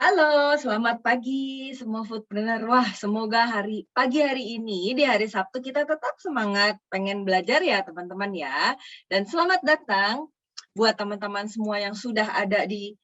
Halo, selamat pagi semua foodpreneur. Wah, semoga pagi hari ini, di hari Sabtu kita tetap semangat pengen belajar ya teman-teman ya. Dan selamat datang buat teman-teman semua yang sudah ada di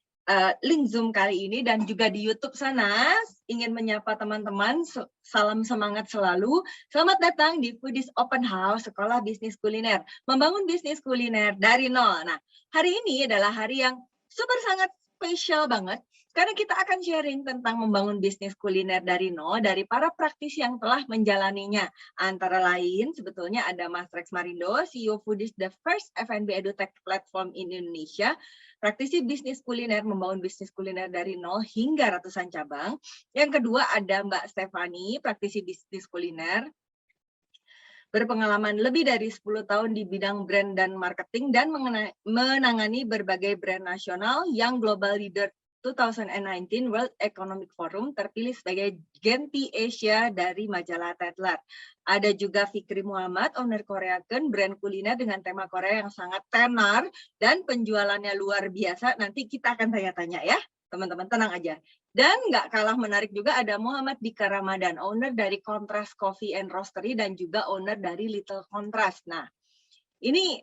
link Zoom kali ini dan juga di YouTube sana. Ingin menyapa teman-teman, salam semangat selalu. Selamat datang di Foodies Open House, Sekolah Bisnis Kuliner. Membangun bisnis kuliner dari nol. Nah, hari ini adalah hari yang super sangat spesial banget. Karena kita akan sharing tentang membangun bisnis kuliner dari nol dari para praktisi yang telah menjalaninya. Antara lain sebetulnya ada Mas Rex Marindo, CEO Foodies The First F&B EduTech Platform in Indonesia, praktisi bisnis kuliner membangun bisnis kuliner dari nol hingga ratusan cabang. Yang kedua ada Mbak Stefani, praktisi bisnis kuliner, berpengalaman lebih dari 10 tahun di bidang brand dan marketing dan menangani berbagai brand nasional yang Global Leader 2019 World Economic Forum terpilih sebagai Genti Asia dari majalah Tatler. Ada juga Fikri Muhammad, owner Koreaken, brand kuliner dengan tema Korea yang sangat tenar dan penjualannya luar biasa. Nanti kita akan tanya-tanya ya, teman-teman tenang aja. Dan nggak kalah menarik juga ada Muhammad Dika Ramadan, owner dari Contrast Coffee and Roastery dan juga owner dari Little Contrast. Nah, ini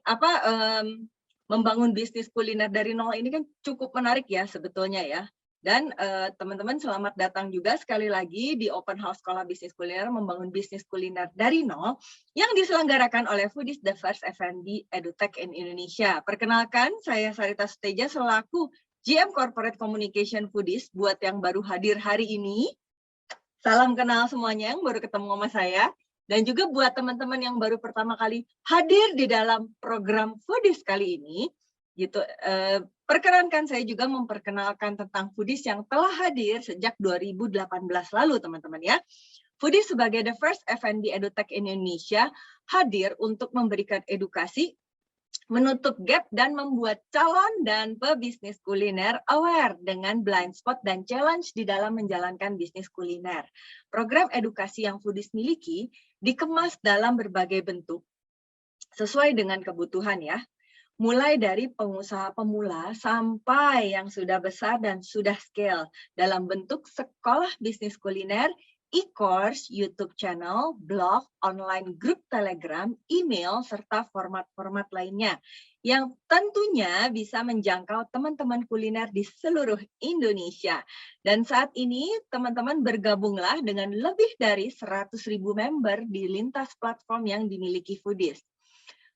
membangun bisnis kuliner dari nol ini kan cukup menarik ya sebetulnya ya. Dan teman-teman selamat datang juga sekali lagi di Open House Sekolah Bisnis Kuliner membangun bisnis kuliner dari nol yang diselenggarakan oleh Foodies The First F&B EduTech in Indonesia. Perkenalkan, saya Sarita Suteja selaku GM Corporate Communication Foodies. Buat yang baru hadir hari ini, salam kenal semuanya yang baru ketemu sama saya. Dan juga buat teman-teman yang baru pertama kali hadir di dalam program Foodies kali ini, gitu. Perkenankan saya juga memperkenalkan tentang Foodies yang telah hadir sejak 2018 lalu, teman-teman ya. Foodies sebagai the first F&B EduTech in Indonesia hadir untuk memberikan edukasi, menutup gap dan membuat calon dan pebisnis kuliner aware dengan blind spot dan challenge di dalam menjalankan bisnis kuliner. Program edukasi yang Foodies miliki dikemas dalam berbagai bentuk sesuai dengan kebutuhan ya. Mulai dari pengusaha pemula sampai yang sudah besar dan sudah scale dalam bentuk sekolah bisnis kuliner, e-course, YouTube channel, blog, online group Telegram, email, serta format-format lainnya yang tentunya bisa menjangkau teman-teman kuliner di seluruh Indonesia. Dan saat ini teman-teman bergabunglah dengan lebih dari 100.000 member di lintas platform yang dimiliki Foodies.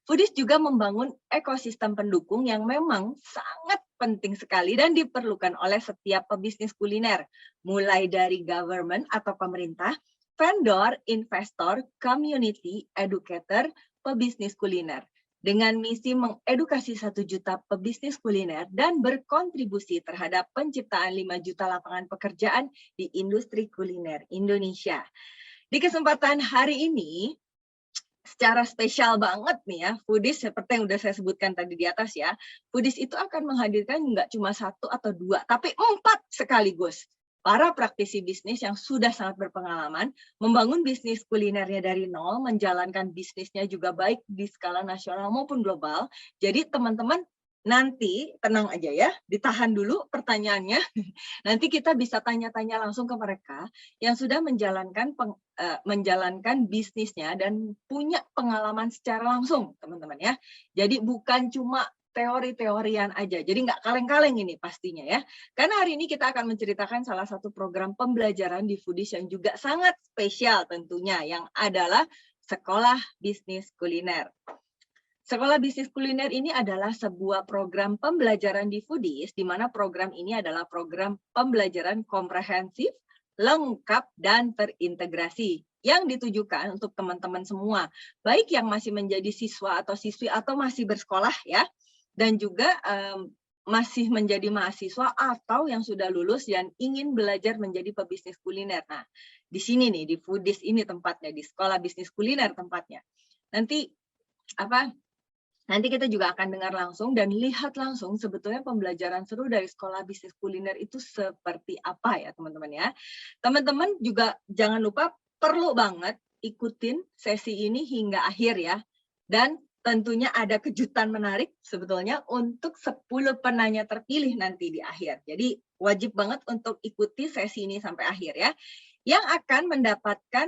Foodies juga membangun ekosistem pendukung yang memang sangat penting sekali dan diperlukan oleh setiap pebisnis kuliner, mulai dari government atau pemerintah, vendor, investor, community, educator, pebisnis kuliner. Dengan misi mengedukasi 1 juta pebisnis kuliner dan berkontribusi terhadap penciptaan 5 juta lapangan pekerjaan di industri kuliner Indonesia. Di kesempatan hari ini, secara spesial banget nih ya, Foodies seperti yang udah saya sebutkan tadi di atas ya, Foodies itu akan menghadirkan nggak cuma 1 atau 2, tapi 4 sekaligus. Para praktisi bisnis yang sudah sangat berpengalaman, membangun bisnis kulinernya dari nol, menjalankan bisnisnya juga baik di skala nasional maupun global. Jadi teman-teman nanti tenang aja ya, ditahan dulu pertanyaannya. Nanti kita bisa tanya-tanya langsung ke mereka yang sudah menjalankan bisnisnya dan punya pengalaman secara langsung, teman-teman ya. Jadi bukan cuma teori-teorian aja. Jadi nggak kaleng-kaleng ini pastinya ya. Karena hari ini kita akan menceritakan salah satu program pembelajaran di Foodies yang juga sangat spesial tentunya, yang adalah Sekolah Bisnis Kuliner. Sekolah Bisnis Kuliner ini adalah sebuah program pembelajaran di Foodies, di mana program ini adalah program pembelajaran komprehensif, lengkap, dan terintegrasi yang ditujukan untuk teman-teman semua, baik yang masih menjadi siswa atau siswi atau masih bersekolah ya, dan juga masih menjadi mahasiswa atau yang sudah lulus dan ingin belajar menjadi pebisnis kuliner. Nah, di sini nih, di Foodies ini tempatnya, di Sekolah Bisnis Kuliner tempatnya. Nanti kita juga akan dengar langsung dan lihat langsung sebetulnya pembelajaran seru dari Sekolah Bisnis Kuliner itu seperti apa ya teman-teman ya. Teman-teman juga jangan lupa perlu banget ikutin sesi ini hingga akhir ya. Dan tentunya ada kejutan menarik sebetulnya untuk 10 penanya terpilih nanti di akhir. Jadi wajib banget untuk ikuti sesi ini sampai akhir ya. Yang akan mendapatkan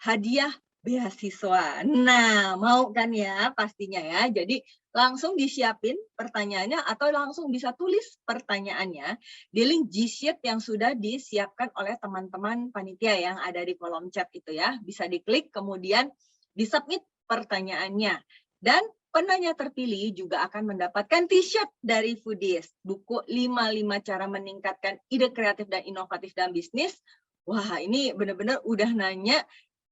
hadiah beasiswa. Nah, mau kan ya pastinya ya. Jadi langsung disiapin pertanyaannya atau langsung bisa tulis pertanyaannya di link G-Sheet yang sudah disiapkan oleh teman-teman panitia yang ada di kolom chat itu ya. Bisa diklik kemudian disubmit pertanyaannya. Dan penanya terpilih juga akan mendapatkan t-shirt dari Foodies, buku 55 cara meningkatkan ide kreatif dan inovatif dalam bisnis. Wah, ini benar-benar udah nanya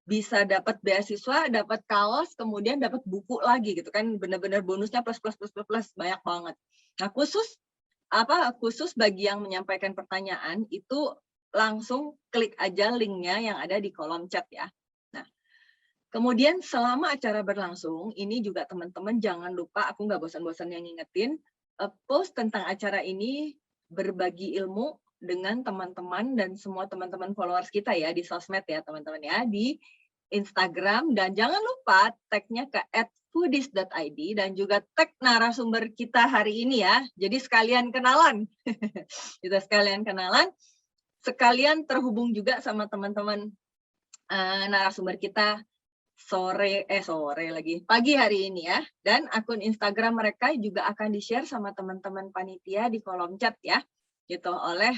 bisa dapat beasiswa, dapat kaos, kemudian dapat buku lagi gitu kan, benar-benar bonusnya plus plus plus plus plus banyak banget. Nah, khusus bagi yang menyampaikan pertanyaan itu langsung klik aja linknya yang ada di kolom chat ya. Nah, kemudian selama acara berlangsung, ini juga teman-teman jangan lupa, aku nggak bosan-bosan yang ngingetin, post tentang acara ini, berbagi ilmu dengan teman-teman dan semua teman-teman followers kita ya di sosmed ya teman-teman ya, di Instagram, dan jangan lupa tag-nya ke @foodies.id dan juga tag narasumber kita hari ini ya. Jadi sekalian kenalan. Kita sekalian kenalan, sekalian terhubung juga sama teman-teman narasumber kita pagi hari ini ya, dan akun Instagram mereka juga akan di-share sama teman-teman panitia di kolom chat ya, gitu oleh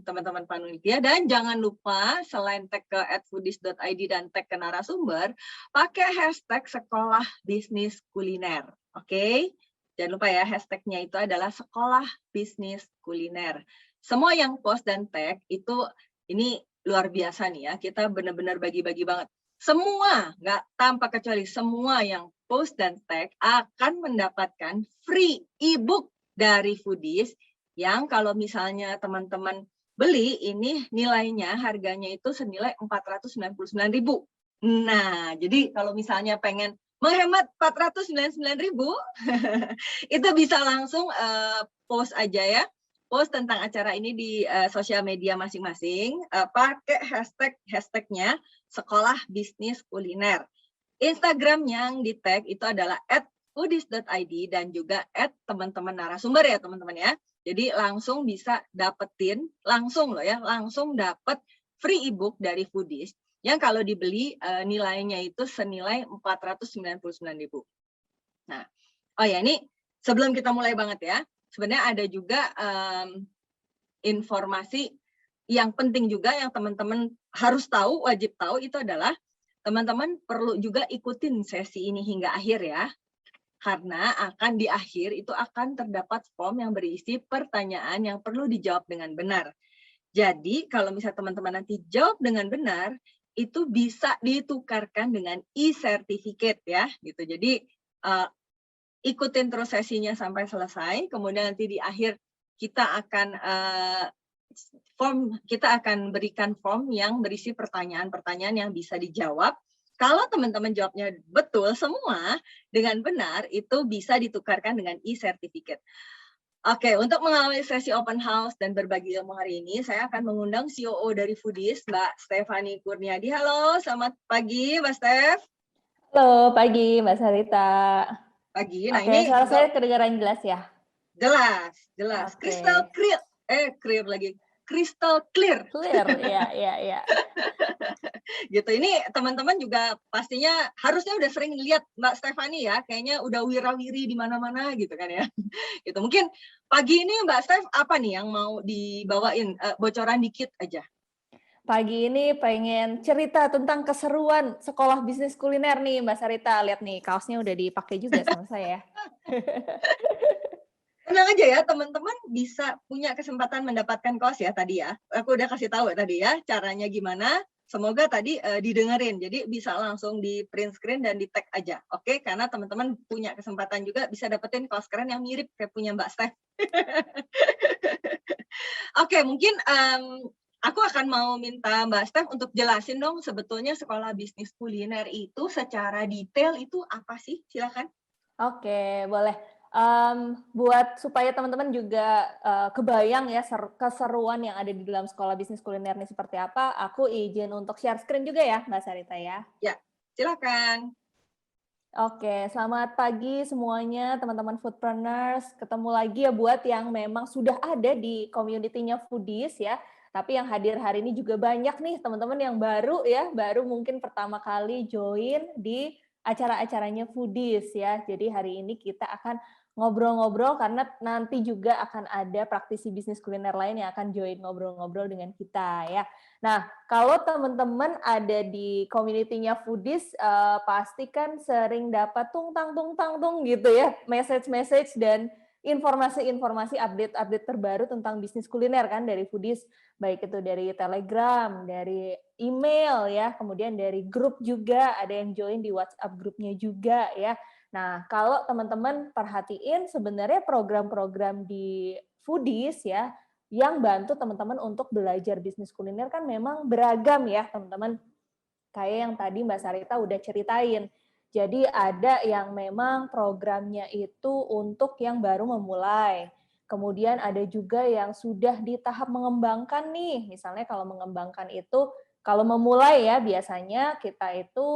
teman-teman panitia. Dan jangan lupa selain tag ke @foodies.id dan tag ke narasumber, pakai hashtag sekolah bisnis kuliner, oke? Jangan lupa ya, hashtagnya itu adalah sekolah bisnis kuliner. Semua yang post dan tag itu ini luar biasa nih ya, kita benar-benar bagi-bagi banget. Semua, nggak tanpa kecuali semua yang post dan tag akan mendapatkan free ebook dari Foodies yang kalau misalnya teman-teman beli ini nilainya harganya itu senilai 499.000. Nah, jadi kalau misalnya pengen menghemat 499.000 itu bisa langsung post aja ya. Post tentang acara ini di sosial media masing-masing, pakai hashtagnya sekolah bisnis kuliner. Instagram yang di tag itu adalah @foodies.id dan juga @teman-teman narasumber ya teman-teman ya. Jadi langsung bisa dapetin, langsung dapat free ebook dari Foodies yang kalau dibeli nilainya itu senilai 499.000. Nah, oh ya ini sebelum kita mulai banget ya, sebenarnya ada juga informasi yang penting juga yang teman-teman harus tahu, wajib tahu itu adalah teman-teman perlu juga ikutin sesi ini hingga akhir ya. Karena akan di akhir itu akan terdapat form yang berisi pertanyaan yang perlu dijawab dengan benar. Jadi kalau misalnya teman-teman nanti jawab dengan benar, itu bisa ditukarkan dengan e-certificate ya gitu. Jadi ikutin terus sesinya sampai selesai, kemudian nanti di akhir kita akan berikan form yang berisi pertanyaan-pertanyaan yang bisa dijawab. Kalau teman-teman jawabnya betul semua dengan benar, itu bisa ditukarkan dengan e-certificate. Oke, untuk mengawali sesi open house dan berbagi ilmu hari ini, saya akan mengundang COO dari Foodies, Mbak Stephanie Kurniadi. Halo, selamat pagi, Mbak Steph. Halo, pagi Mbak Sarita. Pagi. Nah, Oke, ini suara saya kedengaran jelas ya? jelas. Oke. Crystal clear. Crystal clear. Clear, ya. Gitu. Ini teman-teman juga pastinya harusnya udah sering lihat Mbak Stephanie ya, kayaknya udah wirawiri di mana-mana gitu kan ya. Gitu. Mungkin pagi ini Mbak Steph apa nih yang mau dibawain? Bocoran dikit aja. Pagi ini pengen cerita tentang keseruan sekolah bisnis kuliner nih Mbak Sarita. Lihat nih, kaosnya udah dipakai juga sama saya. Tenang aja ya, teman-teman bisa punya kesempatan mendapatkan kaos ya tadi ya. Aku udah kasih tahu tadi ya caranya gimana. Semoga tadi didengerin. Jadi bisa langsung di print screen dan di tag aja. Oke, karena teman-teman punya kesempatan juga bisa dapetin kaos keren yang mirip kayak punya Mbak Steph. Oke, mungkin aku akan mau minta Mbak Steph untuk jelasin dong sebetulnya sekolah bisnis kuliner itu secara detail itu apa sih? Silakan. Oke, boleh. Buat supaya teman-teman juga kebayang ya keseruan yang ada di dalam sekolah bisnis kuliner ini seperti apa, aku izin untuk share screen juga ya Mbak Sarita ya. Ya, silakan. Oke, selamat pagi semuanya teman-teman foodpreneurs. Ketemu lagi ya buat yang memang sudah ada di community-nya Foodies ya. Tapi yang hadir hari ini juga banyak nih teman-teman yang baru ya, baru mungkin pertama kali join di acara-acaranya Foodies ya. Jadi hari ini kita akan ngobrol-ngobrol karena nanti juga akan ada praktisi bisnis kuliner lain yang akan join ngobrol-ngobrol dengan kita ya. Nah, kalau teman-teman ada di community-nya Foodies, pasti kan sering dapat tung gitu ya, message-message dan informasi-informasi update-update terbaru tentang bisnis kuliner kan dari Foodies, baik itu dari Telegram, dari email ya, kemudian dari grup juga, ada yang join di WhatsApp grupnya juga ya. Nah, kalau teman-teman perhatiin sebenarnya program-program di Foodies ya, yang bantu teman-teman untuk belajar bisnis kuliner kan memang beragam ya teman-teman. Kayak yang tadi Mbak Sarita udah ceritain. Jadi ada yang memang programnya itu untuk yang baru memulai. Kemudian ada juga yang sudah di tahap mengembangkan nih. Misalnya kalau mengembangkan itu, kalau memulai ya biasanya kita itu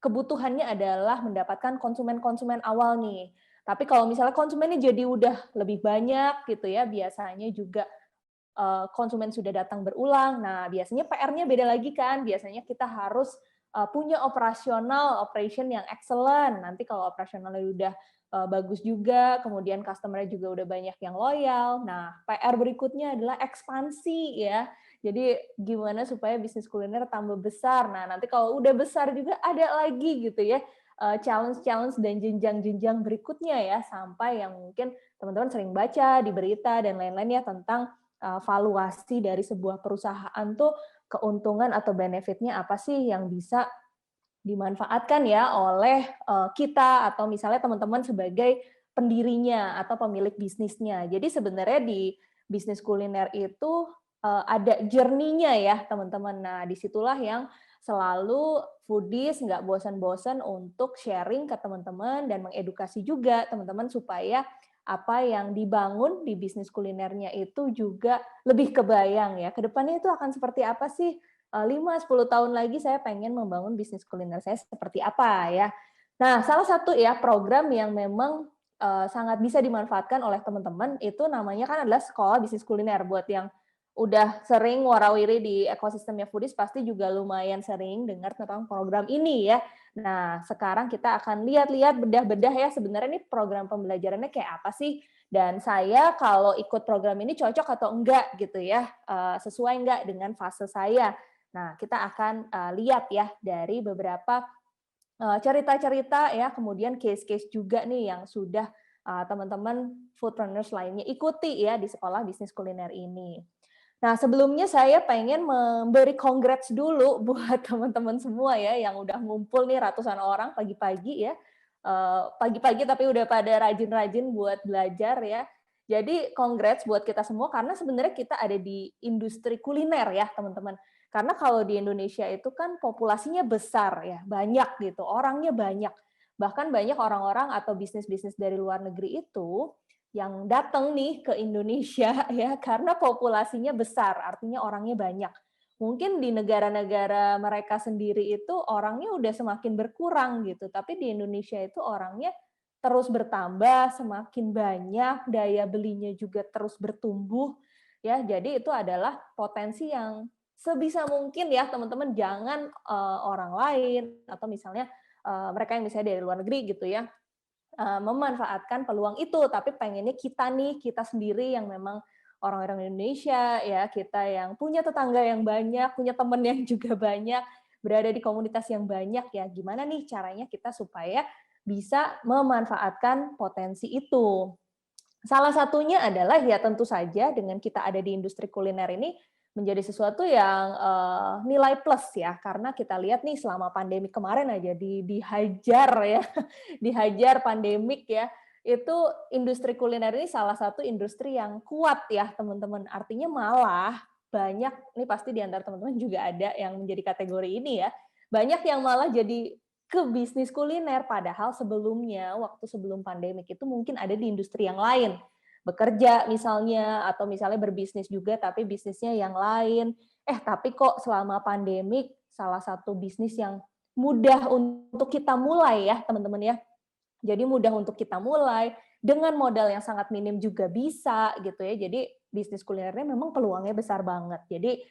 kebutuhannya adalah mendapatkan konsumen-konsumen awal nih. Tapi kalau misalnya konsumennya jadi udah lebih banyak gitu ya, biasanya juga konsumen sudah datang berulang. Nah, biasanya PR-nya beda lagi kan. Biasanya kita harus punya operation yang excellent. Nanti kalau operasionalnya udah bagus juga, kemudian customer-nya juga udah banyak yang loyal. Nah, PR berikutnya adalah ekspansi ya. Jadi gimana supaya bisnis kuliner tambah besar. Nah, nanti kalau udah besar juga ada lagi gitu ya challenge-challenge dan jenjang-jenjang berikutnya ya, sampai yang mungkin teman-teman sering baca di berita dan lain-lain ya tentang valuasi dari sebuah perusahaan tuh keuntungan atau benefitnya apa sih yang bisa dimanfaatkan ya oleh kita atau misalnya teman-teman sebagai pendirinya atau pemilik bisnisnya. Jadi sebenarnya di bisnis kuliner itu ada journey-nya ya teman-teman. Nah disitulah yang selalu Foodies nggak bosan-bosan untuk sharing ke teman-teman dan mengedukasi juga teman-teman supaya apa yang dibangun di bisnis kulinernya itu juga lebih kebayang ya. Kedepannya itu akan seperti apa sih? 5-10 tahun lagi saya pengen membangun bisnis kuliner saya seperti apa ya. Nah, salah satu ya program yang memang sangat bisa dimanfaatkan oleh teman-teman itu namanya kan adalah sekolah bisnis kuliner. Buat yang udah sering warawiri di ekosistemnya Foodies pasti juga lumayan sering dengar tentang program ini ya. Nah, sekarang kita akan lihat-lihat bedah-bedah ya sebenarnya ini program pembelajarannya kayak apa sih? Dan saya kalau ikut program ini cocok atau enggak gitu ya, sesuai enggak dengan fase saya. Nah, kita akan lihat ya dari beberapa cerita-cerita ya, kemudian case-case juga nih yang sudah teman-teman foodpreneurs lainnya ikuti ya di sekolah bisnis kuliner ini. Nah, sebelumnya saya pengen memberi congrats dulu buat teman-teman semua ya yang udah ngumpul nih ratusan orang pagi-pagi ya. Pagi-pagi tapi udah pada rajin-rajin buat belajar ya. Jadi congrats buat kita semua karena sebenarnya kita ada di industri kuliner ya, teman-teman. Karena kalau di Indonesia itu kan populasinya besar ya, banyak gitu, orangnya banyak. Bahkan banyak orang-orang atau bisnis-bisnis dari luar negeri itu yang datang nih ke Indonesia ya karena populasinya besar, artinya orangnya banyak. Mungkin di negara-negara mereka sendiri itu orangnya udah semakin berkurang gitu, tapi di Indonesia itu orangnya terus bertambah, semakin banyak, daya belinya juga terus bertumbuh ya. Jadi itu adalah potensi yang sebisa mungkin ya teman-teman jangan orang lain atau misalnya mereka yang misalnya dari luar negeri gitu ya memanfaatkan peluang itu, tapi pengennya kita nih, kita sendiri yang memang orang-orang Indonesia ya, kita yang punya tetangga yang banyak, punya teman yang juga banyak, berada di komunitas yang banyak ya, gimana nih caranya kita supaya bisa memanfaatkan potensi itu. Salah satunya adalah ya tentu saja dengan kita ada di industri kuliner ini menjadi sesuatu yang nilai plus ya, karena kita lihat nih selama pandemi kemarin aja dihajar ya, dihajar pandemik ya, itu industri kuliner ini salah satu industri yang kuat ya teman-teman. Artinya malah banyak, ini pasti di antara teman-teman juga ada yang menjadi kategori ini ya, banyak yang malah jadi ke bisnis kuliner, padahal sebelumnya, waktu sebelum pandemik itu mungkin ada di industri yang lain. Bekerja misalnya, atau misalnya berbisnis juga, tapi bisnisnya yang lain. Tapi kok selama pandemik, salah satu bisnis yang mudah untuk kita mulai ya teman-teman ya. Jadi mudah untuk kita mulai, dengan modal yang sangat minim juga bisa gitu ya. Jadi bisnis kulinernya memang peluangnya besar banget. Jadi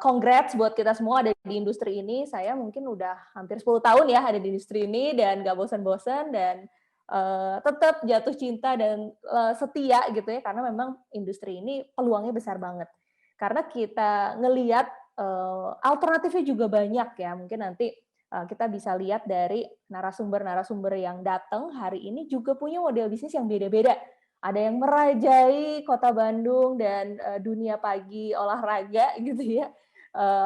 congrats buat kita semua ada di industri ini. Saya mungkin udah hampir 10 tahun ya ada di industri ini dan nggak bosan-bosan dan tetap jatuh cinta dan setia gitu ya karena memang industri ini peluangnya besar banget. Karena kita ngelihat alternatifnya juga banyak ya. Mungkin nanti kita bisa lihat dari narasumber-narasumber yang datang hari ini juga punya model bisnis yang beda-beda. Ada yang merajai kota Bandung dan dunia pagi olahraga gitu ya.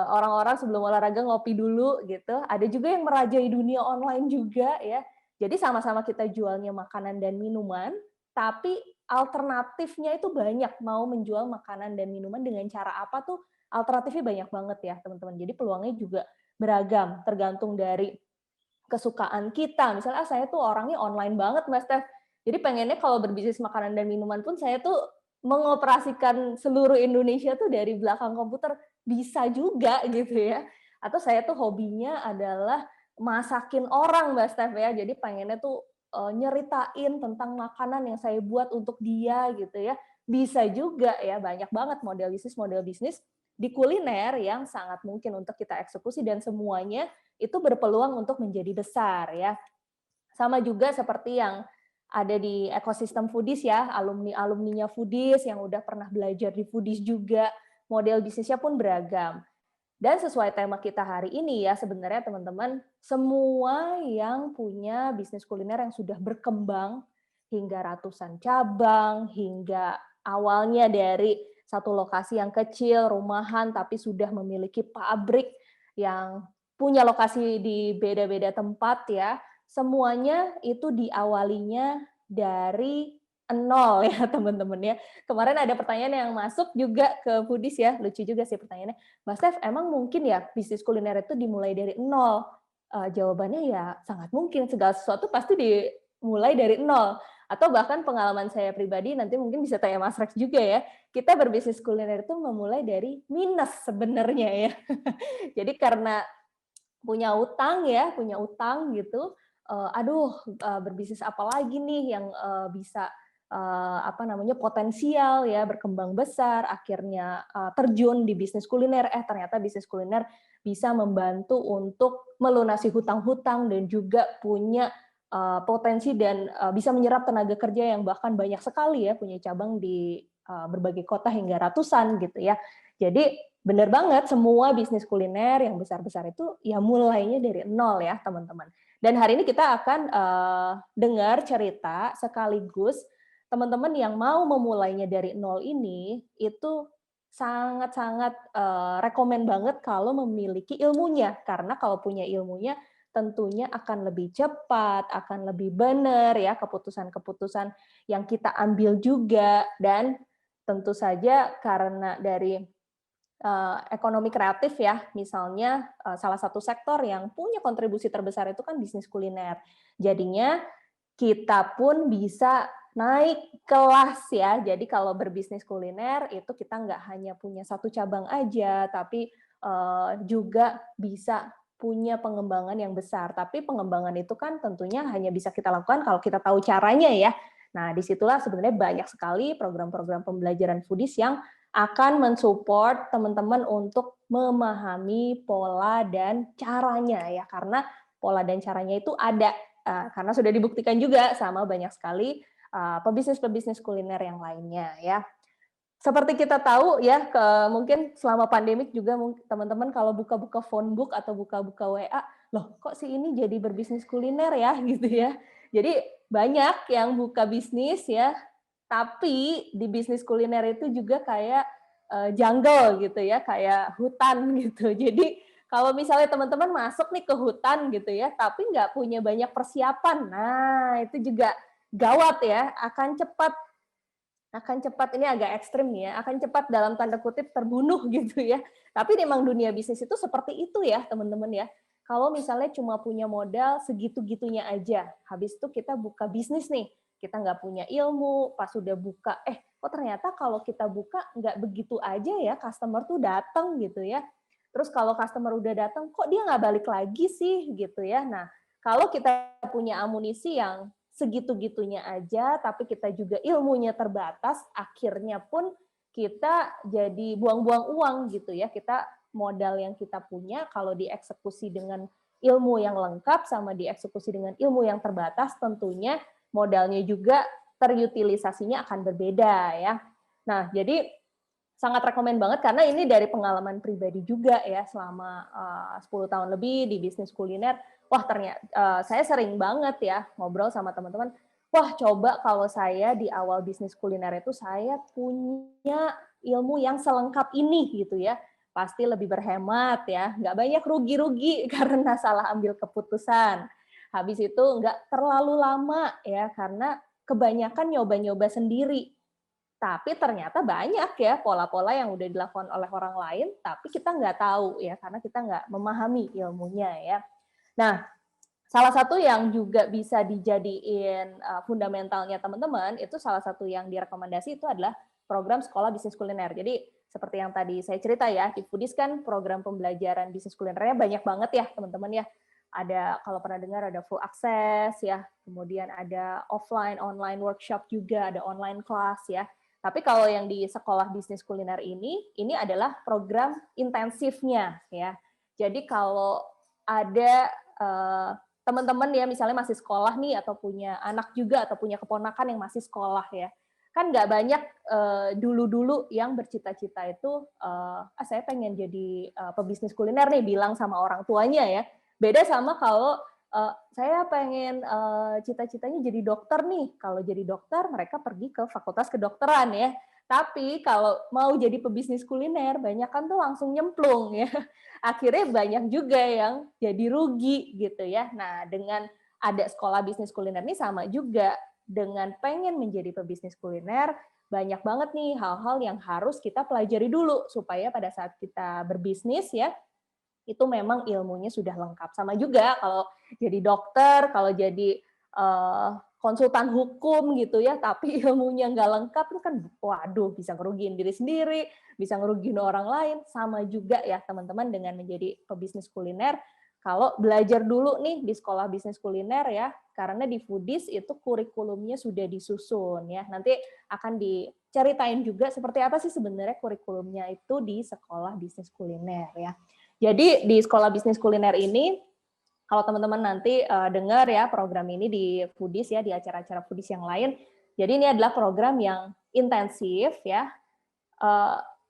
Orang-orang sebelum olahraga ngopi dulu gitu. Ada juga yang merajai dunia online juga ya. Jadi sama-sama kita jualnya makanan dan minuman, tapi alternatifnya itu banyak. Mau menjual makanan dan minuman dengan cara apa tuh alternatifnya banyak banget ya teman-teman. Jadi peluangnya juga beragam, tergantung dari kesukaan kita. Misalnya, saya tuh orangnya online banget, Mas Steph. Jadi pengennya kalau berbisnis makanan dan minuman pun saya tuh mengoperasikan seluruh Indonesia tuh dari belakang komputer, bisa juga gitu ya. Atau saya tuh hobinya adalah masakin orang, Mbak Steph ya. Jadi pengennya tuh nyeritain tentang makanan yang saya buat untuk dia gitu ya. Bisa juga ya, banyak banget model bisnis di kuliner yang sangat mungkin untuk kita eksekusi dan semuanya itu berpeluang untuk menjadi besar ya. Sama juga seperti yang ada di ekosistem foodies ya, alumni-alumninya foodies yang udah pernah belajar di foodies juga, model bisnisnya pun beragam. Dan sesuai tema kita hari ini ya, sebenarnya teman-teman, semua yang punya bisnis kuliner yang sudah berkembang hingga ratusan cabang, hingga awalnya dari satu lokasi yang kecil, rumahan, tapi sudah memiliki pabrik yang punya lokasi di beda-beda tempat ya, semuanya itu diawalinya dari nol ya teman-teman ya. Kemarin ada pertanyaan yang masuk juga ke Foodies ya, lucu juga sih pertanyaannya. Mbak Steph, emang mungkin ya bisnis kuliner itu dimulai dari nol? Jawabannya ya sangat mungkin, segala sesuatu pasti dimulai dari nol. Atau bahkan pengalaman saya pribadi, nanti mungkin bisa tanya Mas Rex juga ya, kita berbisnis kuliner itu memulai dari minus sebenarnya ya. Jadi karena punya utang gitu, aduh berbisnis apa lagi nih yang bisa apa namanya potensial ya berkembang besar, akhirnya terjun di bisnis kuliner, ternyata bisnis kuliner bisa membantu untuk melunasi hutang-hutang dan juga punya potensi dan bisa menyerap tenaga kerja yang bahkan banyak sekali ya, punya cabang di berbagai kota hingga ratusan gitu ya. Jadi benar banget, semua bisnis kuliner yang besar-besar itu ya mulainya dari nol ya teman-teman. Dan hari ini kita akan dengar cerita sekaligus teman-teman yang mau memulainya dari nol ini itu sangat-sangat rekomen banget kalau memiliki ilmunya. Karena kalau punya ilmunya tentunya akan lebih cepat, akan lebih benar ya keputusan-keputusan yang kita ambil juga. Dan tentu saja karena dari ekonomi kreatif ya, misalnya salah satu sektor yang punya kontribusi terbesar itu kan bisnis kuliner. Jadinya kita pun bisa naik kelas ya. Jadi kalau berbisnis kuliner itu kita nggak hanya punya satu cabang aja, tapi juga bisa punya pengembangan yang besar. Tapi pengembangan itu kan tentunya hanya bisa kita lakukan kalau kita tahu caranya ya. Nah, disitulah sebenarnya banyak sekali program-program pembelajaran foodies yang akan mensupport teman-teman untuk memahami pola dan caranya ya, karena pola dan caranya itu ada karena sudah dibuktikan juga sama banyak sekali pebisnis-pebisnis kuliner yang lainnya ya. Seperti kita tahu ya, mungkin selama pandemik juga teman-teman kalau buka-buka phonebook atau buka-buka WA, loh kok si ini jadi berbisnis kuliner ya gitu ya. Jadi banyak yang buka bisnis ya, tapi di bisnis kuliner itu juga kayak jungle gitu ya, kayak hutan gitu. Jadi kalau misalnya teman-teman masuk nih ke hutan gitu ya, tapi nggak punya banyak persiapan, nah itu juga gawat ya, akan cepat ini agak ekstrim ya, akan cepat dalam tanda kutip terbunuh gitu ya. Tapi memang dunia bisnis itu seperti itu ya teman-teman ya. Kalau misalnya cuma punya modal segitu-gitunya aja, habis itu kita buka bisnis nih, kita nggak punya ilmu, pas sudah buka, kok ternyata kalau kita buka nggak begitu aja ya, customer tuh datang gitu ya. Terus kalau customer udah datang, kok dia nggak balik lagi sih gitu ya. Nah, kalau kita punya amunisi yang segitu-gitunya aja, tapi kita juga ilmunya terbatas, akhirnya pun kita jadi buang-buang uang gitu ya. Kita modal yang kita punya kalau dieksekusi dengan ilmu yang lengkap sama dieksekusi dengan ilmu yang terbatas, tentunya modalnya juga terutilisasinya akan berbeda ya. Nah, jadi sangat rekomen banget karena ini dari pengalaman pribadi juga ya selama 10 tahun lebih di bisnis kuliner. Wah, ternyata saya sering banget ya ngobrol sama teman-teman, wah coba kalau saya di awal bisnis kuliner itu saya punya ilmu yang selengkap ini gitu ya. Pasti lebih berhemat ya, nggak banyak rugi-rugi karena salah ambil keputusan. Habis itu nggak terlalu lama ya karena kebanyakan nyoba-nyoba sendiri, tapi ternyata banyak ya pola-pola yang udah dilakukan oleh orang lain, tapi kita nggak tahu ya, karena kita nggak memahami ilmunya ya. Nah, salah satu yang juga bisa dijadiin fundamentalnya teman-teman, itu salah satu yang direkomendasi itu adalah program sekolah bisnis kuliner. Jadi seperti yang tadi saya cerita ya, di Foodies kan program pembelajaran bisnis kulinernya banyak banget ya teman-teman ya. Ada, kalau pernah dengar, ada full access ya, kemudian ada offline, online workshop juga, ada online class ya. Tapi kalau yang di sekolah bisnis kuliner ini adalah program intensifnya ya. Jadi kalau ada teman-teman ya misalnya masih sekolah nih atau punya anak juga atau punya keponakan yang masih sekolah ya, kan nggak banyak dulu-dulu yang bercita-cita itu saya pengen jadi pebisnis kuliner nih bilang sama orang tuanya ya. Beda sama kalau saya pengen cita-citanya jadi dokter nih. Kalau jadi dokter, mereka pergi ke fakultas kedokteran ya. Tapi kalau mau jadi pebisnis kuliner, banyak kan tuh langsung nyemplung ya. Akhirnya banyak juga yang jadi rugi gitu ya. Nah, dengan ada sekolah bisnis kuliner ini sama juga. Dengan pengen menjadi pebisnis kuliner, banyak banget nih hal-hal yang harus kita pelajari dulu supaya pada saat kita berbisnis ya, itu memang ilmunya sudah lengkap. Sama juga kalau jadi dokter, kalau jadi konsultan hukum gitu ya, tapi ilmunya nggak lengkap, itu kan waduh bisa ngerugiin diri sendiri, bisa ngerugiin orang lain. Sama juga ya teman-teman dengan menjadi pebisnis kuliner, kalau belajar dulu nih di sekolah bisnis kuliner ya, karena di Foodies itu kurikulumnya sudah disusun ya. Nanti akan diceritain juga seperti apa sih sebenarnya kurikulumnya itu di sekolah bisnis kuliner ya. Jadi di sekolah bisnis kuliner ini, kalau teman-teman nanti dengar ya program ini di Foodies ya, di acara-acara Foodies yang lain, jadi ini adalah program yang intensif ya.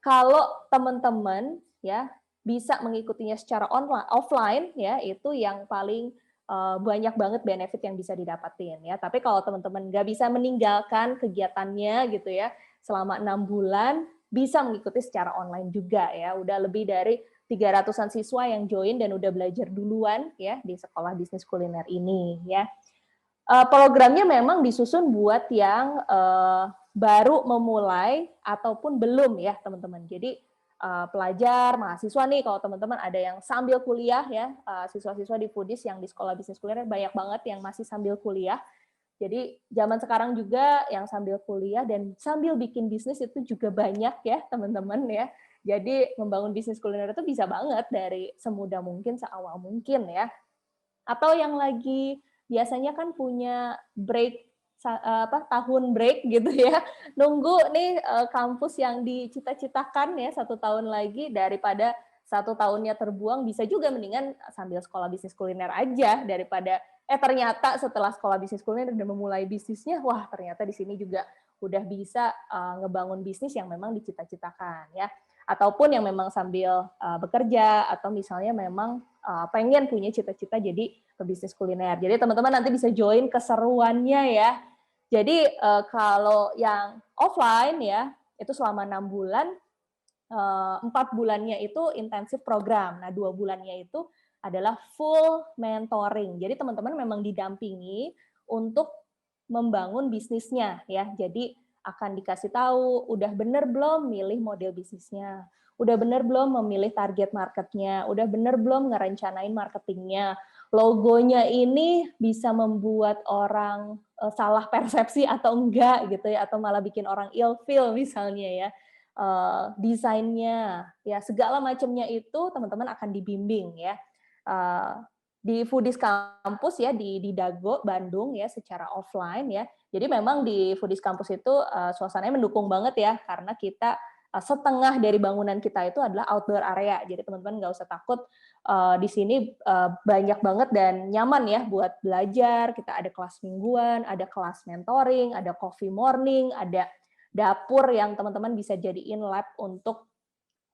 Kalau teman-teman ya bisa mengikutinya secara online, offline ya, itu yang paling banyak banget benefit yang bisa didapatin ya. Tapi kalau teman-teman nggak bisa meninggalkan kegiatannya gitu ya selama 6 bulan, bisa mengikuti secara online juga ya. Udah lebih dari 300-an siswa yang join dan udah belajar duluan ya di sekolah bisnis kuliner ini ya. Programnya memang disusun buat yang baru memulai ataupun belum ya teman-teman. Jadi pelajar, mahasiswa nih, kalau teman-teman ada yang sambil kuliah ya, siswa-siswa di Foodies yang di sekolah bisnis kuliner banyak banget yang masih sambil kuliah. Jadi zaman sekarang juga yang sambil kuliah dan sambil bikin bisnis itu juga banyak ya teman-teman ya. Jadi membangun bisnis kuliner itu bisa banget dari semudah mungkin, seawal mungkin ya. Atau yang lagi biasanya kan punya break tahun break gitu ya, nunggu nih kampus yang dicita-citakan ya 1 tahun lagi, daripada 1 tahunnya terbuang, bisa juga mendingan sambil sekolah bisnis kuliner aja daripada ternyata setelah sekolah bisnis kuliner dan memulai bisnisnya, wah ternyata di sini juga udah bisa ngebangun bisnis yang memang dicita-citakan ya, ataupun yang memang sambil bekerja atau misalnya memang pengen punya cita-cita jadi pebisnis kuliner. Jadi teman-teman nanti bisa join keseruannya ya. Jadi kalau yang offline ya, itu selama 6 bulan, 4 bulannya itu intensif program. Nah, 2 bulannya itu adalah full mentoring. Jadi teman-teman memang didampingi untuk membangun bisnisnya ya. Jadi akan dikasih tahu, udah bener belum milih model bisnisnya, udah bener belum memilih target marketnya, udah bener belum ngerencanain marketingnya, logonya ini bisa membuat orang salah persepsi atau enggak gitu ya, atau malah bikin orang ilfeel misalnya ya. desainnya, ya segala macamnya itu teman-teman akan dibimbing ya. Eh, di Foodies Campus ya di Dago Bandung ya secara offline ya. Jadi memang di Foodies Campus itu suasananya mendukung banget ya karena kita setengah dari bangunan kita itu adalah outdoor area. Jadi teman-teman nggak usah takut di sini banyak banget dan nyaman ya buat belajar. Kita ada kelas mingguan, ada kelas mentoring, ada coffee morning, ada dapur yang teman-teman bisa jadiin lab untuk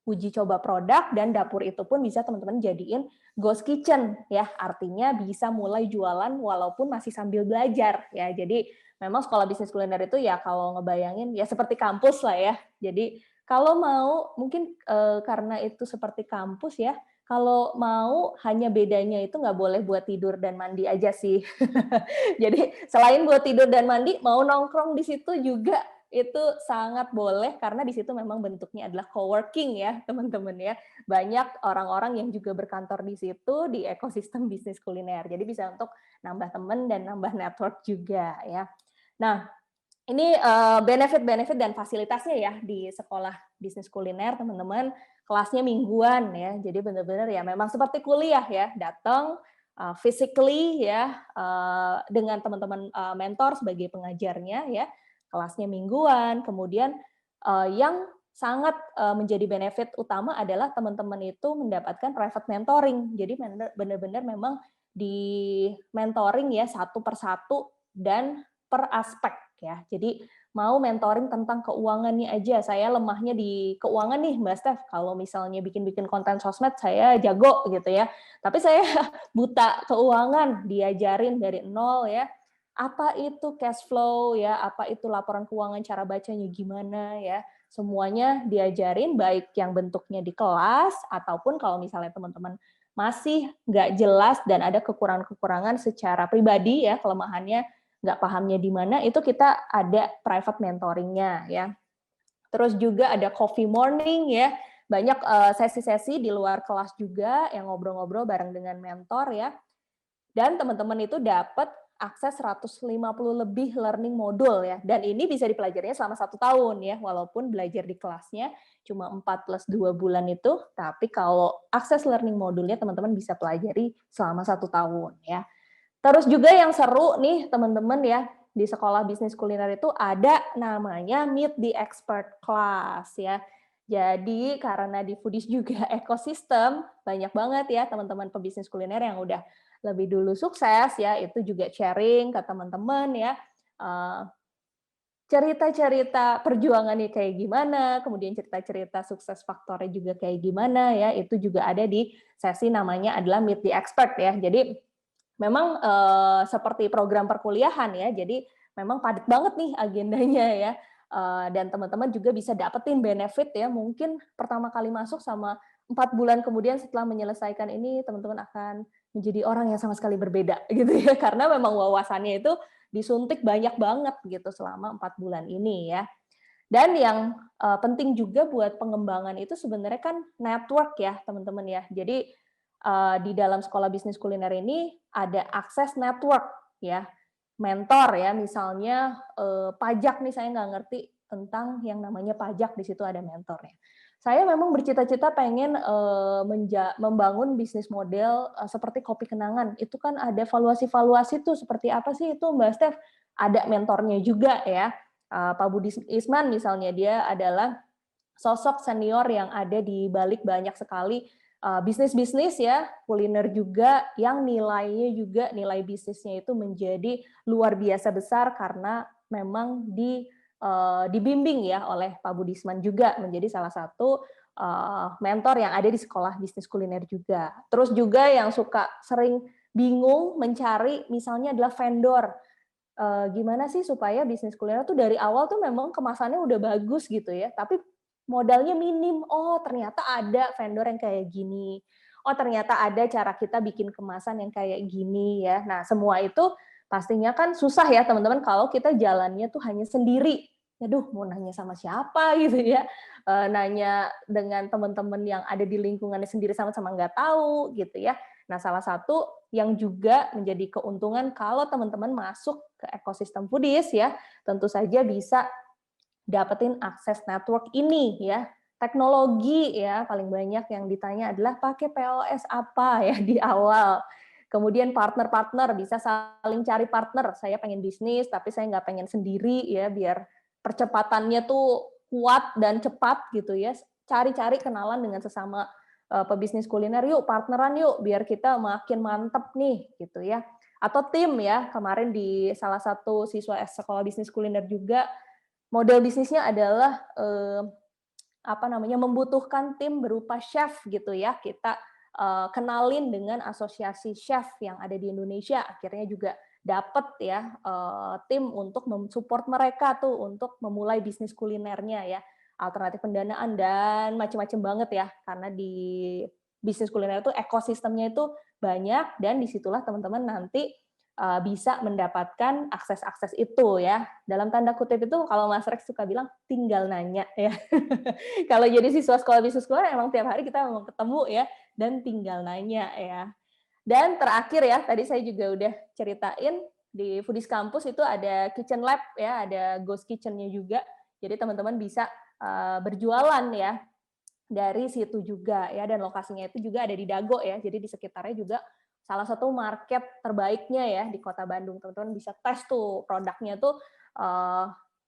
uji coba produk, dan dapur itu pun bisa teman-teman jadiin ghost kitchen ya, artinya bisa mulai jualan walaupun masih sambil belajar ya. Jadi memang sekolah bisnis kuliner itu ya kalau ngebayangin ya seperti kampus lah ya. Jadi kalau mau mungkin karena itu seperti kampus ya, kalau mau hanya bedanya itu nggak boleh buat tidur dan mandi aja sih. Jadi selain buat tidur dan mandi, mau nongkrong di situ juga itu sangat boleh karena di situ memang bentuknya adalah coworking ya teman-teman ya. Banyak orang-orang yang juga berkantor di situ di ekosistem bisnis kuliner. Jadi bisa untuk nambah teman dan nambah network juga ya. Nah, ini benefit-benefit dan fasilitasnya ya di sekolah bisnis kuliner teman-teman. Kelasnya mingguan ya. Jadi benar-benar ya memang seperti kuliah ya, datang physically ya dengan teman-teman mentor sebagai pengajarnya ya. Kelasnya mingguan, kemudian yang sangat menjadi benefit utama adalah teman-teman itu mendapatkan private mentoring. Jadi benar-benar memang di mentoring ya satu persatu dan per aspek ya. Jadi mau mentoring tentang keuangannya aja. Saya lemahnya di keuangan nih, Mbak Steph. Kalau misalnya bikin-bikin konten sosmed, saya jago gitu ya. Tapi saya buta keuangan, diajarin dari nol ya. Apa itu cash flow ya, apa itu laporan keuangan, cara bacanya gimana ya. Semuanya diajarin baik yang bentuknya di kelas ataupun kalau misalnya teman-teman masih nggak jelas dan ada kekurangan-kekurangan secara pribadi ya, kelemahannya nggak pahamnya di mana, itu kita ada private mentoringnya ya. Terus juga ada coffee morning ya, banyak sesi-sesi di luar kelas juga yang ngobrol-ngobrol bareng dengan mentor ya. Dan teman-teman itu dapat akses 150 lebih learning modul ya. Dan ini bisa dipelajarinya selama 1 tahun ya, walaupun belajar di kelasnya cuma 4 plus 2 bulan itu, tapi kalau akses learning modulnya teman-teman bisa pelajari selama 1 tahun ya. Terus juga yang seru nih teman-teman ya, di sekolah bisnis kuliner itu ada namanya Meet the Expert Class ya. Jadi karena di Foodies juga ekosistem, banyak banget ya teman-teman pebisnis kuliner yang udah lebih dulu sukses ya, itu juga sharing ke teman-teman ya, cerita-cerita perjuangannya kayak gimana, kemudian cerita-cerita sukses faktornya juga kayak gimana ya, itu juga ada di sesi namanya adalah Meet the Expert ya. Jadi memang seperti program perkuliahan ya, jadi memang padat banget nih agendanya ya, dan teman-teman juga bisa dapetin benefit ya, mungkin pertama kali masuk sama 4 bulan kemudian setelah menyelesaikan ini, teman-teman akan menjadi orang yang sama sekali berbeda gitu ya, karena memang wawasannya itu disuntik banyak banget gitu selama 4 bulan ini ya. Dan yang penting juga buat pengembangan itu sebenarnya kan network ya teman-teman ya. Jadi di dalam sekolah bisnis kuliner ini ada akses network ya, mentor ya, misalnya pajak nih saya nggak ngerti tentang yang namanya pajak, di situ ada mentornya. Saya memang bercita-cita pengen membangun bisnis model seperti kopi kenangan. Itu kan ada valuasi-valuasi tuh seperti apa sih itu Mbak Steph? Ada mentornya juga ya. Pak Budi Isman misalnya, dia adalah sosok senior yang ada di balik banyak sekali bisnis-bisnis ya, kuliner juga yang nilainya juga nilai bisnisnya itu menjadi luar biasa besar karena memang dibimbing ya oleh Pak Budisman juga menjadi salah satu mentor yang ada di sekolah bisnis kuliner juga. Terus juga yang suka sering bingung mencari misalnya adalah vendor. Gimana sih supaya bisnis kuliner tuh dari awal tuh memang kemasannya udah bagus gitu ya, tapi modalnya minim. Oh, ternyata ada vendor yang kayak gini. Oh, ternyata ada cara kita bikin kemasan yang kayak gini ya. Nah, semua itu pastinya kan susah ya teman-teman kalau kita jalannya tuh hanya sendiri. Aduh, mau nanya sama siapa gitu ya. Nanya dengan teman-teman yang ada di lingkungannya sendiri sama-sama nggak tahu gitu ya. Nah, salah satu yang juga menjadi keuntungan kalau teman-teman masuk ke ekosistem Foodies ya, tentu saja bisa dapetin akses network ini ya. Teknologi ya, paling banyak yang ditanya adalah pakai POS apa ya di awal. Kemudian partner-partner, bisa saling cari partner. Saya pengen bisnis, tapi saya nggak pengen sendiri ya, biar percepatannya tuh kuat dan cepat gitu ya. Cari-cari kenalan dengan sesama pebisnis kuliner, yuk partneran yuk, biar kita makin mantep nih gitu ya. Atau tim ya, kemarin di salah satu siswa sekolah bisnis kuliner juga, model bisnisnya adalah membutuhkan tim berupa chef gitu ya. Kita kenalin dengan asosiasi chef yang ada di Indonesia. Akhirnya juga dapat ya tim untuk mensupport mereka tuh untuk memulai bisnis kulinernya ya. Alternatif pendanaan dan macam-macam banget ya. Karena di bisnis kuliner itu ekosistemnya itu banyak dan disitulah teman-teman nanti bisa mendapatkan akses-akses itu ya. Dalam tanda kutip itu kalau Mas Rex suka bilang tinggal nanya ya. Kalau jadi siswa sekolah bisnis kuliner emang tiap hari kita mau ketemu ya dan tinggal nanya ya. Dan terakhir ya, tadi saya juga udah ceritain di Foodies Campus itu ada kitchen lab ya, ada ghost kitchen-nya juga. Jadi teman-teman bisa berjualan ya dari situ juga ya, dan lokasinya itu juga ada di Dago ya. Jadi di sekitarnya juga salah satu market terbaiknya ya di Kota Bandung. Teman-teman bisa tes tuh produknya tuh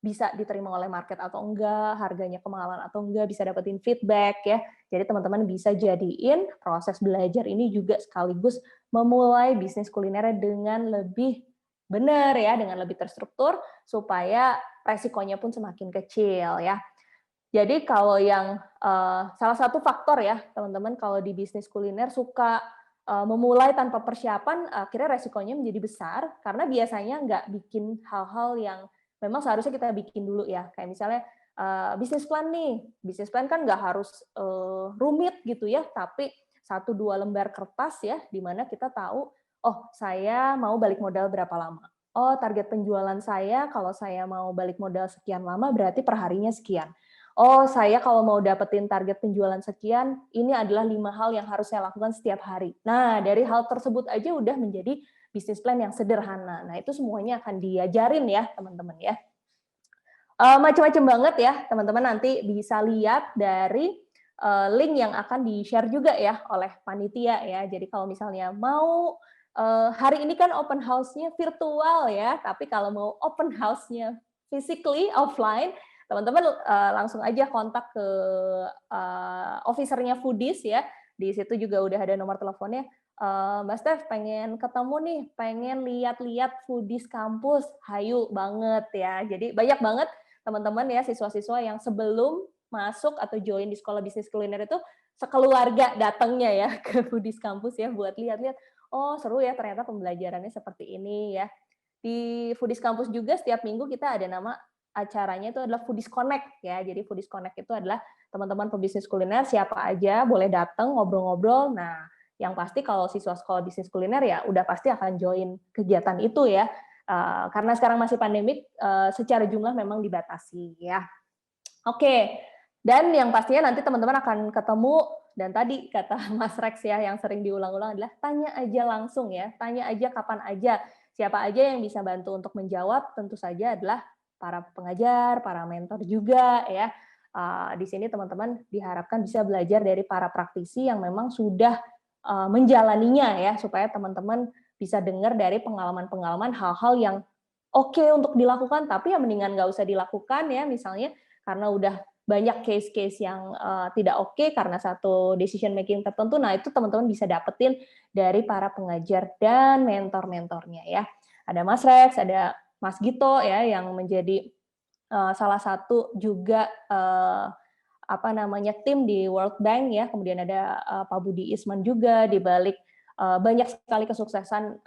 bisa diterima oleh market atau enggak, harganya kemahalan atau enggak, bisa dapetin feedback ya. Jadi teman-teman bisa jadiin proses belajar ini juga sekaligus memulai bisnis kulinernya dengan lebih benar ya, dengan lebih terstruktur supaya resikonya pun semakin kecil ya. Jadi kalau yang salah satu faktor ya teman-teman kalau di bisnis kuliner suka memulai tanpa persiapan, akhirnya resikonya menjadi besar karena biasanya nggak bikin hal-hal yang memang seharusnya kita bikin dulu ya. Kayak misalnya bisnis plan nih, bisnis plan kan nggak harus rumit gitu ya, tapi 1-2 lembar kertas ya, di mana kita tahu, oh saya mau balik modal berapa lama. Oh target penjualan saya kalau saya mau balik modal sekian lama berarti perharinya sekian. Oh, saya kalau mau dapetin target penjualan sekian, ini adalah 5 hal yang harus saya lakukan setiap hari. Nah, dari hal tersebut aja udah menjadi bisnis plan yang sederhana. Nah, itu semuanya akan diajarin ya, teman-teman ya. Macam-macam banget ya, teman-teman nanti bisa lihat dari link yang akan di-share juga ya oleh panitia ya. Jadi kalau misalnya mau hari ini kan open house-nya virtual ya, tapi kalau mau open house-nya physically offline, teman-teman langsung aja kontak ke officer-nya Foodies ya. Di situ juga udah ada nomor teleponnya. Mbak Steph pengen ketemu nih, pengen lihat-lihat Foodies kampus, hayu banget ya. Jadi banyak banget teman-teman ya siswa-siswa yang sebelum masuk atau join di sekolah bisnis kuliner itu sekeluarga datangnya ya ke Foodies kampus ya buat lihat-lihat. Oh seru ya ternyata pembelajarannya seperti ini ya. Di Foodies kampus juga setiap minggu kita ada nama acaranya itu adalah Foodies Connect ya. Jadi Foodies Connect itu adalah teman-teman pebisnis kuliner siapa aja boleh datang ngobrol-ngobrol. Nah, yang pasti kalau siswa sekolah bisnis kuliner ya udah pasti akan join kegiatan itu ya. Karena sekarang masih pandemik, secara jumlah memang dibatasi ya. Oke, dan yang pastinya nanti teman-teman akan ketemu, dan tadi kata Mas Rex ya yang sering diulang-ulang adalah tanya aja langsung ya, tanya aja kapan aja. Siapa aja yang bisa bantu untuk menjawab tentu saja adalah para pengajar, para mentor juga ya. Di sini teman-teman diharapkan bisa belajar dari para praktisi yang memang sudah menjalaninya ya, supaya teman-teman bisa dengar dari pengalaman-pengalaman hal-hal yang oke untuk dilakukan, tapi ya mendingan nggak usah dilakukan ya, misalnya karena udah banyak case-case yang tidak oke karena satu decision making tertentu. Nah, itu teman-teman bisa dapetin dari para pengajar dan mentor-mentornya ya. Ada Mas Rex, ada Mas Gito ya yang menjadi salah satu juga tim di World Bank ya. Kemudian ada Pak Budi Isman juga di balik banyak sekali kesuksesan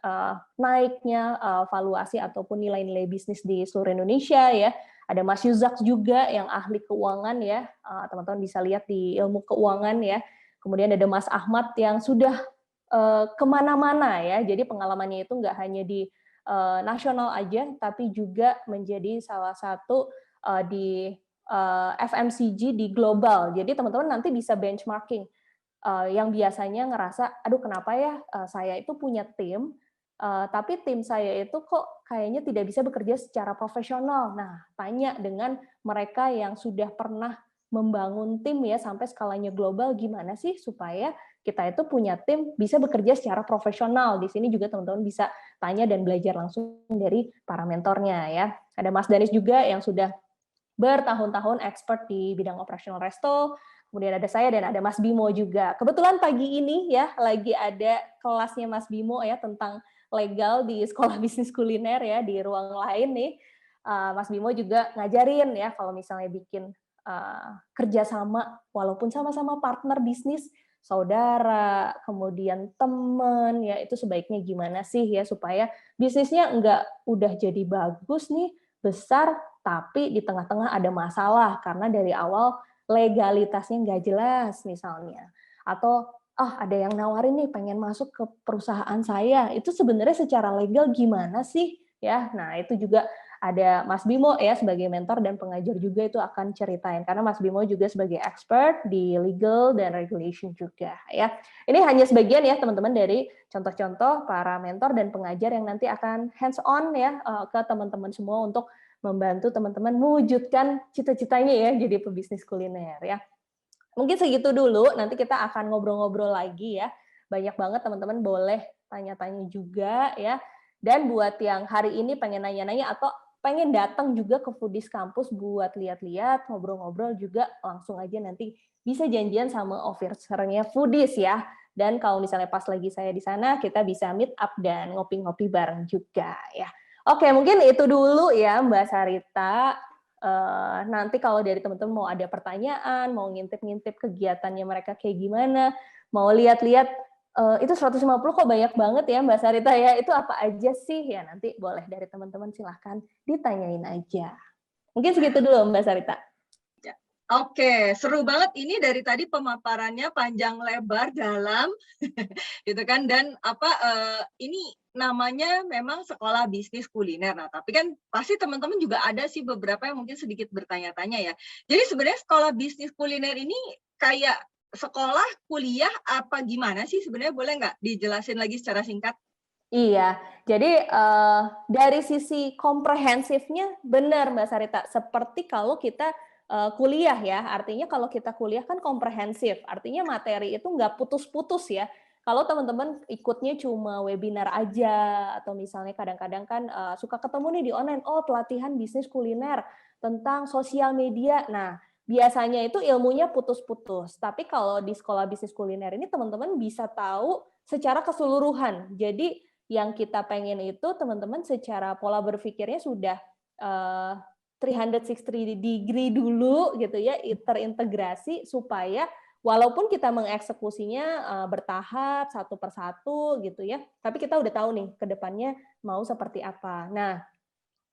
naiknya valuasi ataupun nilai-nilai bisnis di seluruh Indonesia ya. Ada Mas Yuzak juga yang ahli keuangan ya, teman-teman bisa lihat di ilmu keuangan ya. Kemudian ada Mas Ahmad yang sudah kemana-mana ya, jadi pengalamannya itu nggak hanya di nasional aja, tapi juga menjadi salah satu di FMCG di global. Jadi teman-teman nanti bisa benchmarking yang biasanya ngerasa, aduh kenapa ya saya itu punya tim, Tapi tim saya itu kok kayaknya tidak bisa bekerja secara profesional. Nah, tanya dengan mereka yang sudah pernah membangun tim ya sampai skalanya global, gimana sih supaya kita itu punya tim bisa bekerja secara profesional. Di sini juga teman-teman bisa tanya dan belajar langsung dari para mentornya ya. Ada Mas Danis juga yang sudah bertahun-tahun expert di bidang operational resto. Kemudian ada saya dan ada Mas Bimo juga. Kebetulan pagi ini ya lagi ada kelasnya Mas Bimo ya tentang legal di sekolah bisnis kuliner ya di ruang lain nih. Mas Bimo juga ngajarin ya kalau misalnya bikin kerjasama walaupun sama-sama partner bisnis, saudara, kemudian teman ya itu sebaiknya gimana sih ya supaya bisnisnya enggak udah jadi bagus nih, besar, tapi di tengah-tengah ada masalah karena dari awal legalitasnya nggak jelas misalnya. Atau ada yang nawarin nih pengen masuk ke perusahaan saya, itu sebenarnya secara legal gimana sih? Ya, nah itu juga ada Mas Bimo ya sebagai mentor dan pengajar juga itu akan ceritain karena Mas Bimo juga sebagai expert di legal dan regulation juga ya. Ini hanya sebagian ya teman-teman dari contoh-contoh para mentor dan pengajar yang nanti akan hands on ya ke teman-teman semua untuk membantu teman-teman mewujudkan cita-citanya ya jadi pebisnis kuliner ya. Mungkin segitu dulu, nanti kita akan ngobrol-ngobrol lagi ya. Banyak banget teman-teman boleh tanya-tanya juga ya. Dan buat yang hari ini pengen nanya-nanya atau pengen datang juga ke Foodies Campus buat lihat-lihat, ngobrol-ngobrol juga langsung aja nanti bisa janjian sama officer-nya Foodies ya. Dan kalau misalnya pas lagi saya di sana, kita bisa meet up dan ngopi-ngopi bareng juga ya. Oke, mungkin itu dulu ya Mbak Sarita. Nanti kalau dari teman-teman mau ada pertanyaan, mau ngintip-ngintip kegiatannya mereka kayak gimana, mau lihat-lihat itu 150 kok banyak banget ya Mbak Sarita ya, itu apa aja sih? Ya nanti boleh dari teman-teman silahkan ditanyain aja. Mungkin segitu dulu Mbak Sarita. Oke, seru banget ini dari tadi pemaparannya panjang lebar dalam gitu kan dan ini namanya memang sekolah bisnis kuliner. Nah, tapi kan pasti teman-teman juga ada sih beberapa yang mungkin sedikit bertanya-tanya ya. Jadi sebenarnya sekolah bisnis kuliner ini kayak sekolah kuliah apa gimana sih sebenarnya, boleh nggak dijelasin lagi secara singkat? Iya, jadi dari sisi komprehensifnya benar Mbak Sarita, seperti kalau kita kuliah ya, artinya kalau kita kuliah kan komprehensif, artinya materi itu nggak putus-putus ya. Kalau teman-teman ikutnya cuma webinar aja, atau misalnya kadang-kadang kan suka ketemu nih di online, oh pelatihan bisnis kuliner tentang sosial media. Nah, biasanya itu ilmunya putus-putus. Tapi kalau di sekolah bisnis kuliner ini teman-teman bisa tahu secara keseluruhan. Jadi yang kita pengen itu teman-teman secara pola berpikirnya sudah 360 degree dulu gitu ya, terintegrasi supaya walaupun kita mengeksekusinya bertahap satu persatu gitu ya, tapi kita udah tahu nih ke depannya mau seperti apa. Nah,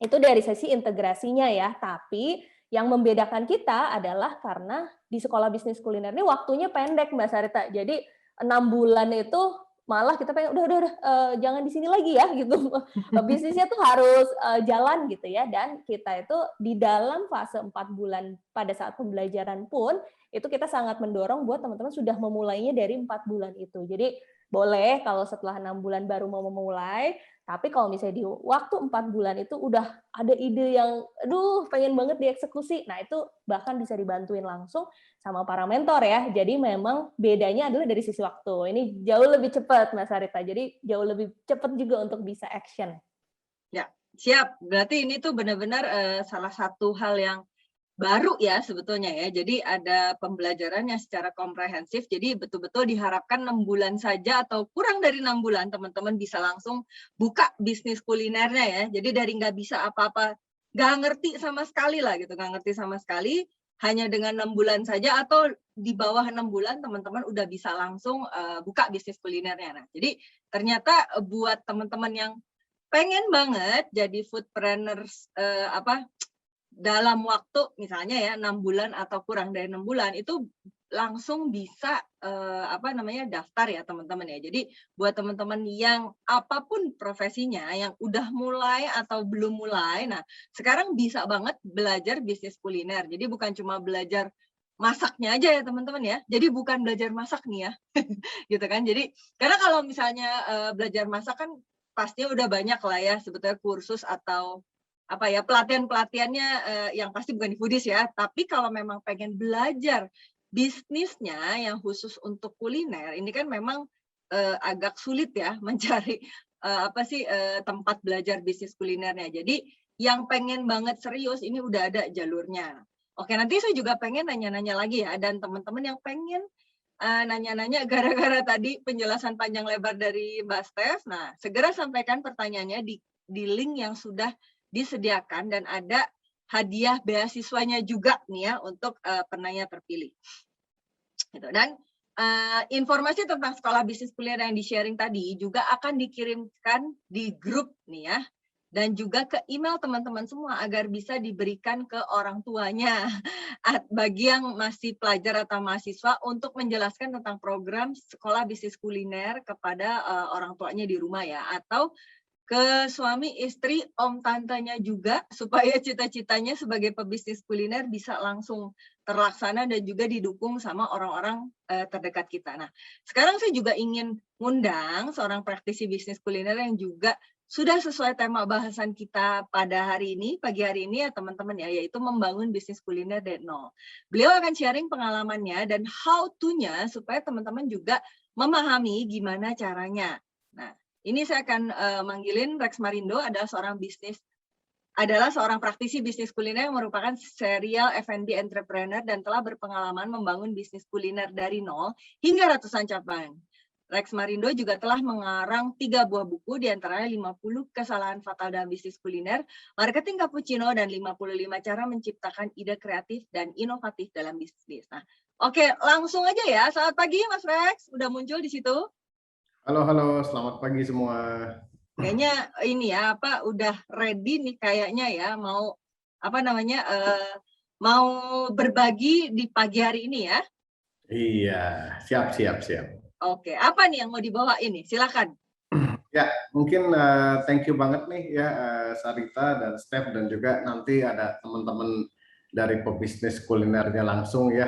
itu dari sisi integrasinya ya, tapi yang membedakan kita adalah karena di sekolah bisnis kuliner ini waktunya pendek Mbak Sarita. Jadi 6 bulan itu malah kita pengen udah jangan di sini lagi ya gitu. Bisnisnya tuh harus jalan gitu ya, dan kita itu di dalam fase 4 bulan pada saat pembelajaran pun itu kita sangat mendorong buat teman-teman sudah memulainya dari 4 bulan itu. Jadi boleh kalau setelah 6 bulan baru mau memulai, tapi kalau misalnya di waktu 4 bulan itu udah ada ide yang aduh pengen banget dieksekusi, nah itu bahkan bisa dibantuin langsung sama para mentor ya. Jadi memang bedanya adalah dari sisi waktu. Ini jauh lebih cepat Mas Sarita. Jadi jauh lebih cepat juga untuk bisa action. Ya, siap. Berarti ini tuh benar-benar salah satu hal yang baru ya sebetulnya ya. Jadi ada pembelajaran yang secara komprehensif. Jadi betul-betul diharapkan 6 bulan saja atau kurang dari 6 bulan teman-teman bisa langsung buka bisnis kulinernya ya. Jadi dari nggak bisa apa-apa, nggak ngerti sama sekali lah gitu, nggak ngerti sama sekali, hanya dengan 6 bulan saja atau di bawah 6 bulan teman-teman udah bisa langsung buka bisnis kulinernya. Nah, jadi ternyata buat teman-teman yang pengen banget jadi foodpreneurs dalam waktu misalnya ya 6 bulan atau kurang dari 6 bulan itu langsung bisa daftar ya teman-teman ya. Jadi buat teman-teman yang apapun profesinya yang udah mulai atau belum mulai, nah sekarang bisa banget belajar bisnis kuliner. Jadi bukan cuma belajar masaknya aja ya teman-teman ya. Jadi bukan belajar masak nih ya, gitu kan. Jadi karena kalau misalnya belajar masak kan pastinya udah banyak lah ya sebetulnya kursus atau apa ya pelatihan-pelatihannya yang pasti bukan di foodies ya. Tapi kalau memang pengen belajar bisnisnya yang khusus untuk kuliner, ini kan memang agak sulit ya mencari tempat belajar bisnis kulinernya. Jadi yang pengen banget serius ini udah ada jalurnya. Oke, nanti saya juga pengen nanya-nanya lagi ya, dan teman-teman yang pengen nanya-nanya gara-gara tadi penjelasan panjang lebar dari Mbak Steph. Nah, segera sampaikan pertanyaannya di link yang sudah disediakan dan ada hadiah beasiswanya juga nih ya untuk penanya terpilih. Gitu. Dan informasi tentang sekolah bisnis kuliner yang di-sharing tadi juga akan dikirimkan di grup nih ya. Dan juga ke email teman-teman semua agar bisa diberikan ke orang tuanya bagi yang masih pelajar atau mahasiswa untuk menjelaskan tentang program sekolah bisnis kuliner kepada orang tuanya di rumah ya, atau ke suami, istri, om, tantenya juga supaya cita-citanya sebagai pebisnis kuliner bisa langsung terlaksana dan juga didukung sama orang-orang terdekat kita. Nah, sekarang saya juga ingin ngundang seorang praktisi bisnis kuliner yang juga sudah sesuai tema bahasan kita pada hari ini, pagi hari ini ya teman-teman ya, yaitu membangun bisnis kuliner dari nol. Beliau akan sharing pengalamannya dan how to-nya supaya teman-teman juga memahami gimana caranya. Nah, ini saya akan manggilin Rex Marindo, adalah seorang praktisi bisnis kuliner yang merupakan serial F&B entrepreneur dan telah berpengalaman membangun bisnis kuliner dari nol hingga ratusan cabang. Rex Marindo juga telah mengarang 3 buah buku, diantaranya 50 kesalahan fatal dalam bisnis kuliner, marketing cappuccino, dan 55 cara menciptakan ide kreatif dan inovatif dalam bisnis. Nah, oke, langsung aja ya. Selamat pagi Mas Rex, udah muncul di situ. Halo, selamat pagi semua. Kayaknya ini ya udah ready nih kayaknya ya mau mau berbagi di pagi hari ini ya. Iya, siap. Oke, apa nih yang mau dibawa ini? Silakan. Ya, mungkin thank you banget nih ya Sarita dan Steph, dan juga nanti ada teman-teman dari pebisnis kulinernya langsung ya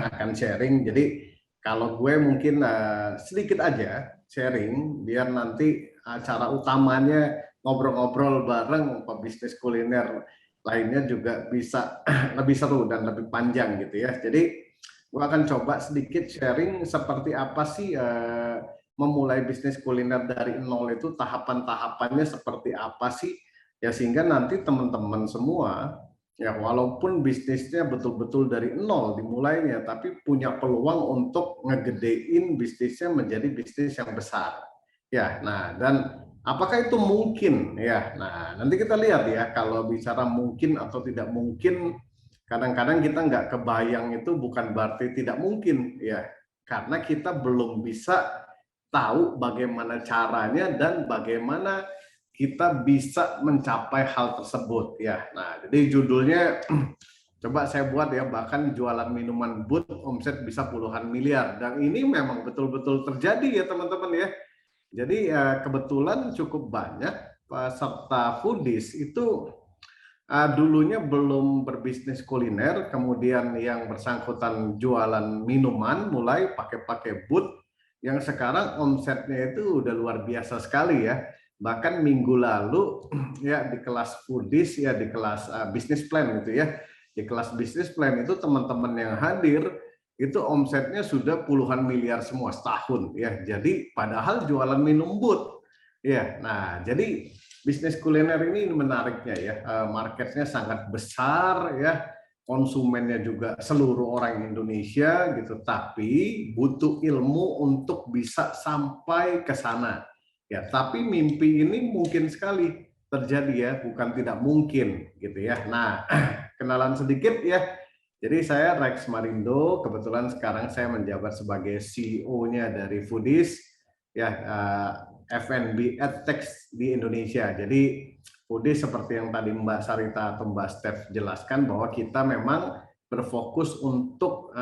akan sharing. Jadi kalau gue mungkin sedikit aja sharing biar nanti acara utamanya ngobrol-ngobrol bareng pebisnis kuliner lainnya juga bisa lebih seru dan lebih panjang gitu ya. Jadi gue akan coba sedikit sharing seperti apa sih memulai bisnis kuliner dari nol itu, tahapan-tahapannya seperti apa sih ya, sehingga nanti teman-teman semua ya walaupun bisnisnya betul-betul dari nol dimulainya, tapi punya peluang untuk ngegedein bisnisnya menjadi bisnis yang besar ya. Nah, dan apakah itu mungkin ya? Nah, nanti kita lihat ya, kalau bicara mungkin atau tidak mungkin, kadang-kadang kita nggak kebayang itu bukan berarti tidak mungkin ya, karena kita belum bisa tahu bagaimana caranya dan bagaimana kita bisa mencapai hal tersebut ya. Nah, jadi judulnya coba saya buat ya, bahkan jualan minuman but omset bisa puluhan miliar, dan ini memang betul-betul terjadi ya teman-teman ya. Jadi kebetulan cukup banyak peserta foodies itu dulunya belum berbisnis kuliner, kemudian yang bersangkutan jualan minuman mulai pakai but, yang sekarang omsetnya itu udah luar biasa sekali ya. Bahkan minggu lalu ya di kelas foodies ya, di kelas bisnis plan gitu ya, di kelas bisnis plan itu teman-teman yang hadir itu omsetnya sudah puluhan miliar semua setahun ya. Jadi padahal jualan minum but ya. Nah, jadi bisnis kuliner ini menariknya ya, marketnya sangat besar ya, konsumennya juga seluruh orang Indonesia gitu, tapi butuh ilmu untuk bisa sampai ke sana ya. Tapi mimpi ini mungkin sekali terjadi ya, bukan tidak mungkin gitu ya. Nah, kenalan sedikit ya. Jadi saya Rex Marindo, kebetulan sekarang saya menjabat sebagai CEO-nya dari Foodies ya, F&B EdTech di Indonesia. Jadi Foodies seperti yang tadi Mbak Sarita atau Mbak Steph jelaskan, bahwa kita memang berfokus untuk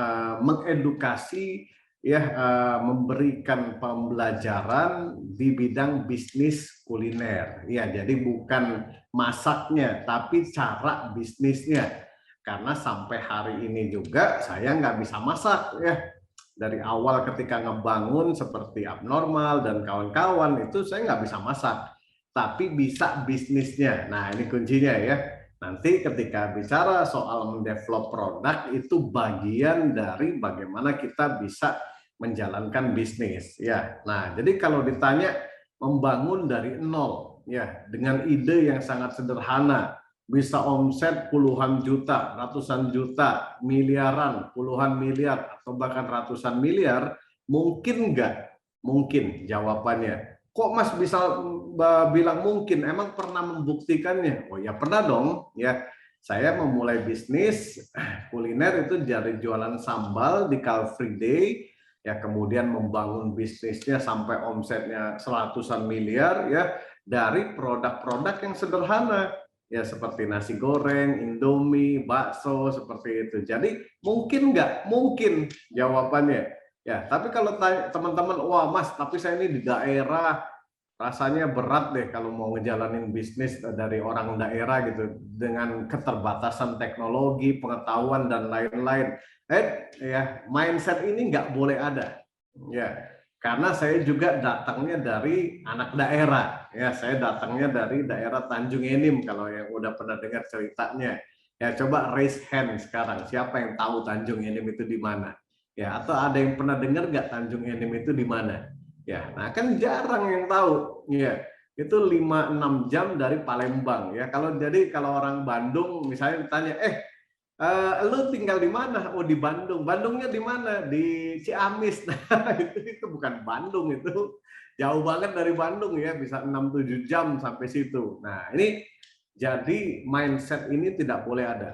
mengedukasi ya, memberikan pembelajaran di bidang bisnis kuliner ya. Jadi bukan masaknya tapi cara bisnisnya, karena sampai hari ini juga saya nggak bisa masak ya. dari awal ketika ngebangun seperti abnormal dan kawan-kawan itu saya nggak bisa masak, tapi bisa bisnisnya. Nah ini kuncinya ya. Nanti ketika bicara soal mendevelop produk itu bagian dari bagaimana kita bisa menjalankan bisnis ya. Nah jadi kalau ditanya membangun dari nol ya dengan ide yang sangat sederhana, bisa omset puluhan juta, ratusan juta, miliaran, puluhan miliar, atau bahkan ratusan miliar, mungkin nggak? Mungkin jawabannya. Kok Mas bisa bilang mungkin? Emang pernah membuktikannya? Oh ya pernah dong. Ya, saya memulai bisnis kuliner itu dari jualan sambal di Car Free Day, ya kemudian membangun bisnisnya sampai omsetnya seratusan miliar, ya dari produk-produk yang sederhana. Ya seperti nasi goreng, indomie, bakso, seperti itu. Jadi mungkin nggak? Mungkin jawabannya. Ya, tapi kalau teman-teman, wah Mas, tapi saya ini di daerah, rasanya berat deh kalau mau ngejalanin bisnis dari orang daerah gitu, dengan keterbatasan teknologi, pengetahuan, dan lain-lain. Ya, mindset ini nggak boleh ada. Ya, karena saya juga datangnya dari anak daerah, ya saya datangnya dari daerah Tanjung Enim kalau yang udah pernah dengar ceritanya. Ya coba raise hand sekarang, siapa yang tahu Tanjung Enim itu di mana? Ya atau ada yang pernah dengar nggak Tanjung Enim itu di mana? Ya, nah kan jarang yang tahu. Ya, itu 5-6 jam dari Palembang. Ya kalau orang Bandung misalnya ditanya, lu tinggal di mana? Oh di Bandung. Bandungnya di mana? Di Ciamis. Nah, itu bukan Bandung, itu jauh banget dari Bandung ya, bisa 6-7 jam sampai situ. Nah, ini jadi mindset ini tidak boleh ada.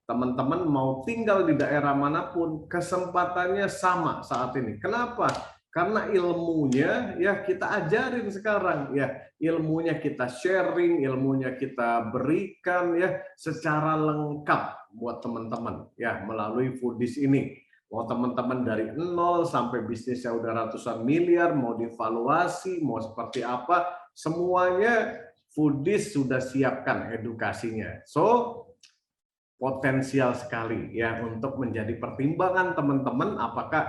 Teman-teman mau tinggal di daerah manapun, kesempatannya sama saat ini. Kenapa? Karena ilmunya ya kita ajarin sekarang ya, ilmunya kita sharing, ilmunya kita berikan ya secara lengkap buat teman-teman ya melalui Foodies ini. Mau teman-teman dari nol sampai bisnisnya udah ratusan miliar, mau divaluasi, mau seperti apa, semuanya Foodies sudah siapkan edukasinya. So potensial sekali ya untuk menjadi pertimbangan teman-teman apakah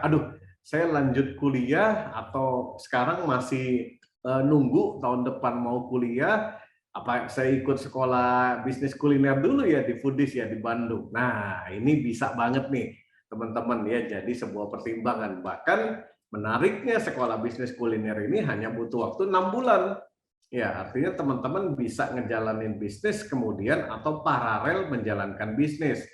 saya lanjut kuliah atau sekarang masih nunggu tahun depan mau kuliah, apa saya ikut sekolah bisnis kuliner dulu ya di Foodies ya di Bandung. Nah, ini bisa banget nih teman-teman ya jadi sebuah pertimbangan. Bahkan menariknya sekolah bisnis kuliner ini hanya butuh waktu 6 bulan. Ya, artinya teman-teman bisa ngejalanin bisnis kemudian atau paralel menjalankan bisnis.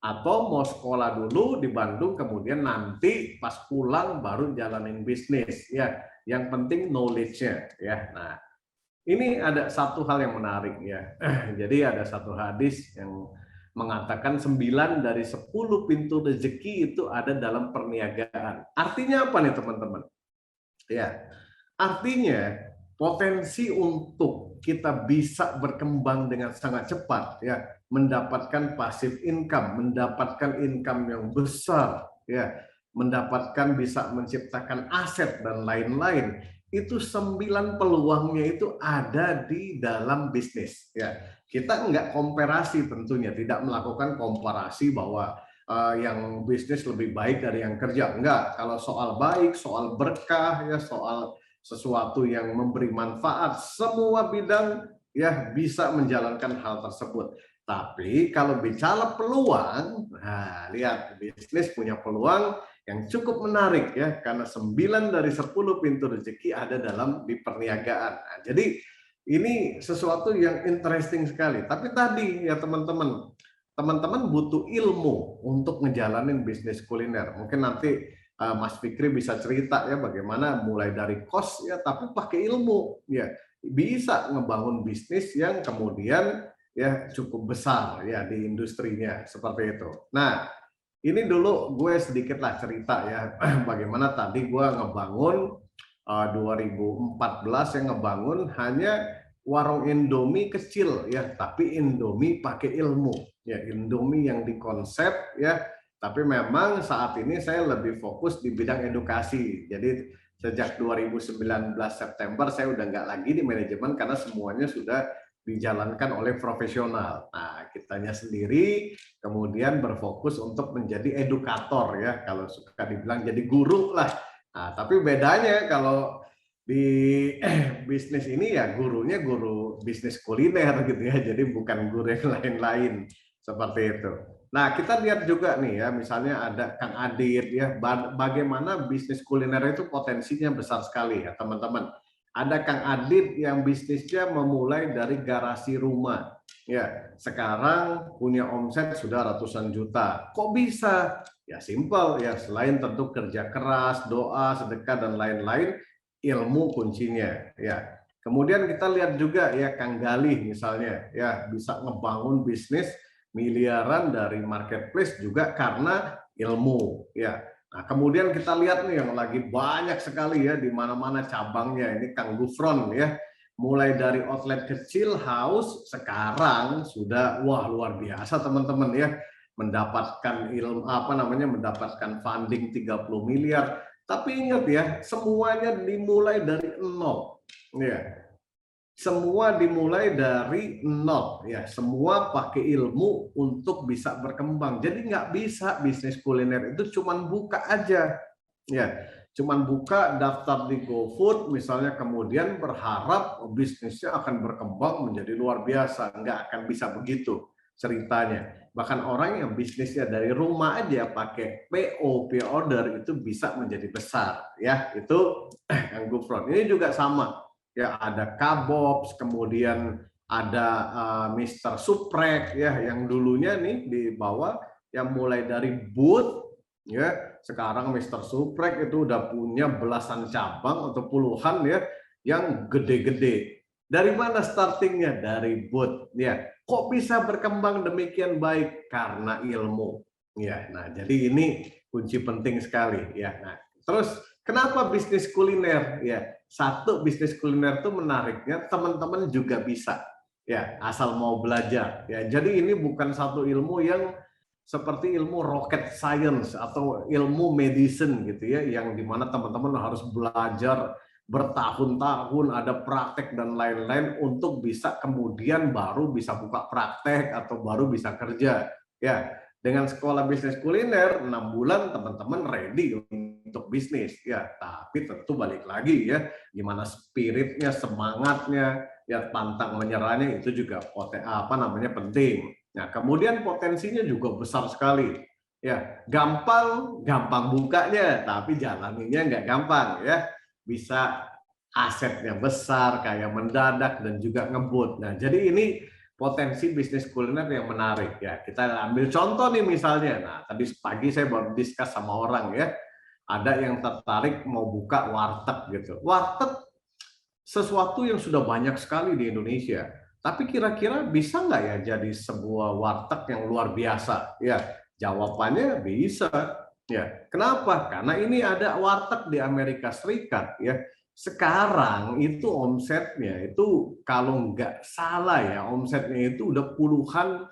Atau mau sekolah dulu di Bandung kemudian nanti pas pulang baru jalanin bisnis ya. Yang penting knowledge-nya ya. Nah, ini ada satu hal yang menarik ya. Jadi ada satu hadis yang mengatakan 9 dari 10 pintu rezeki itu ada dalam perniagaan. Artinya apa nih teman-teman? Ya. Artinya potensi untuk kita bisa berkembang dengan sangat cepat ya, mendapatkan passive income, mendapatkan income yang besar ya, mendapatkan bisa menciptakan aset dan lain-lain, itu 9 peluangnya itu ada di dalam bisnis ya. Kita nggak komparasi tentunya, tidak melakukan komparasi bahwa yang bisnis lebih baik dari yang kerja, enggak. Kalau soal baik, soal berkah ya, soal sesuatu yang memberi manfaat, semua bidang ya bisa menjalankan hal tersebut. Tapi kalau bicara peluang, nah lihat bisnis punya peluang yang cukup menarik ya, karena 9 dari 10 pintu rezeki ada dalam di perniagaan. Nah, jadi ini sesuatu yang interesting sekali. Tapi tadi ya teman-teman butuh ilmu untuk ngejalanin bisnis kuliner. Mungkin nanti Mas Fikri bisa cerita ya bagaimana mulai dari kos ya tapi pakai ilmu ya bisa ngebangun bisnis yang kemudian ya cukup besar ya di industrinya seperti itu. Nah, ini dulu gue sedikit lah cerita ya bagaimana tadi gue ngebangun 2014 yang ngebangun hanya warung Indomie kecil ya, tapi Indomie pakai ilmu ya, Indomie yang dikonsep ya. Tapi memang saat ini saya lebih fokus di bidang edukasi. Jadi sejak 2019 September saya udah nggak lagi di manajemen karena semuanya sudah dijalankan oleh profesional. Nah, kitanya sendiri kemudian berfokus untuk menjadi edukator ya, kalau suka dibilang jadi guru lah. Nah, tapi bedanya kalau di bisnis ini ya gurunya guru bisnis kuliner gitu ya, jadi bukan guru yang lain-lain seperti itu. Nah, kita lihat juga nih ya, misalnya ada Kang Adit ya, bagaimana bisnis kuliner itu potensinya besar sekali ya teman-teman. Ada Kang Adit yang bisnisnya memulai dari garasi rumah. Ya, sekarang punya omset sudah ratusan juta. Kok bisa? Ya simple ya, selain tentu kerja keras, doa, sedekah dan lain-lain, ilmu kuncinya ya. Kemudian kita lihat juga ya Kang Galih misalnya ya, bisa ngebangun bisnis miliaran dari marketplace juga karena ilmu ya. Nah, kemudian kita lihat nih yang lagi banyak sekali ya di mana-mana cabangnya, ini Kang Gufron ya. Mulai dari outlet kecil, house, sekarang sudah wah luar biasa teman-teman ya, mendapatkan ilmu mendapatkan funding 30 miliar. Tapi ingat ya, semuanya dimulai dari nol. Ya. Semua dimulai dari nol ya, semua pakai ilmu untuk bisa berkembang. Jadi nggak bisa bisnis kuliner itu cuman buka aja ya, cuman buka daftar di GoFood misalnya, kemudian berharap bisnisnya akan berkembang menjadi luar biasa. Nggak akan bisa begitu ceritanya. Bahkan orang yang bisnisnya dari rumah aja pakai PO, pay order, itu bisa menjadi besar ya. Itu yang GoFood ini juga sama ya, ada Kabobs, kemudian ada Mr. Suprek ya, yang dulunya nih di bawah, yang mulai dari booth ya, sekarang Mr. Suprek itu udah punya belasan cabang atau puluhan ya, yang gede-gede. Dari mana startingnya? Dari booth ya. Kok bisa berkembang demikian baik? Karena ilmu ya. Nah, jadi ini kunci penting sekali ya. Nah, terus kenapa bisnis kuliner ya? Satu, bisnis kuliner itu menariknya teman-teman juga bisa ya, asal mau belajar ya. Jadi ini bukan satu ilmu yang seperti ilmu rocket science atau ilmu medicine gitu ya, yang dimana teman-teman harus belajar bertahun-tahun, ada praktek dan lain-lain untuk bisa kemudian baru bisa buka praktek atau baru bisa kerja ya. Dengan sekolah bisnis kuliner 6 bulan teman-teman ready untuk bisnis ya, tapi tentu balik lagi ya, gimana spiritnya, semangatnya ya, pantang menyerahnya itu juga penting. Nah, kemudian potensinya juga besar sekali ya. Gampang bukanya, tapi jalaninya nggak gampang ya. Bisa asetnya besar kayak mendadak dan juga ngebut. Nah, jadi ini potensi bisnis kuliner yang menarik ya. Kita ambil contoh nih misalnya. Nah, tadi pagi saya baru diskus sama orang ya. Ada yang tertarik mau buka warteg gitu. Warteg sesuatu yang sudah banyak sekali di Indonesia. Tapi kira-kira bisa nggak ya jadi sebuah warteg yang luar biasa? Ya, jawabannya bisa. Ya, kenapa? Karena ini ada warteg di Amerika Serikat ya. Sekarang itu omsetnya itu kalau nggak salah ya, omsetnya itu udah puluhan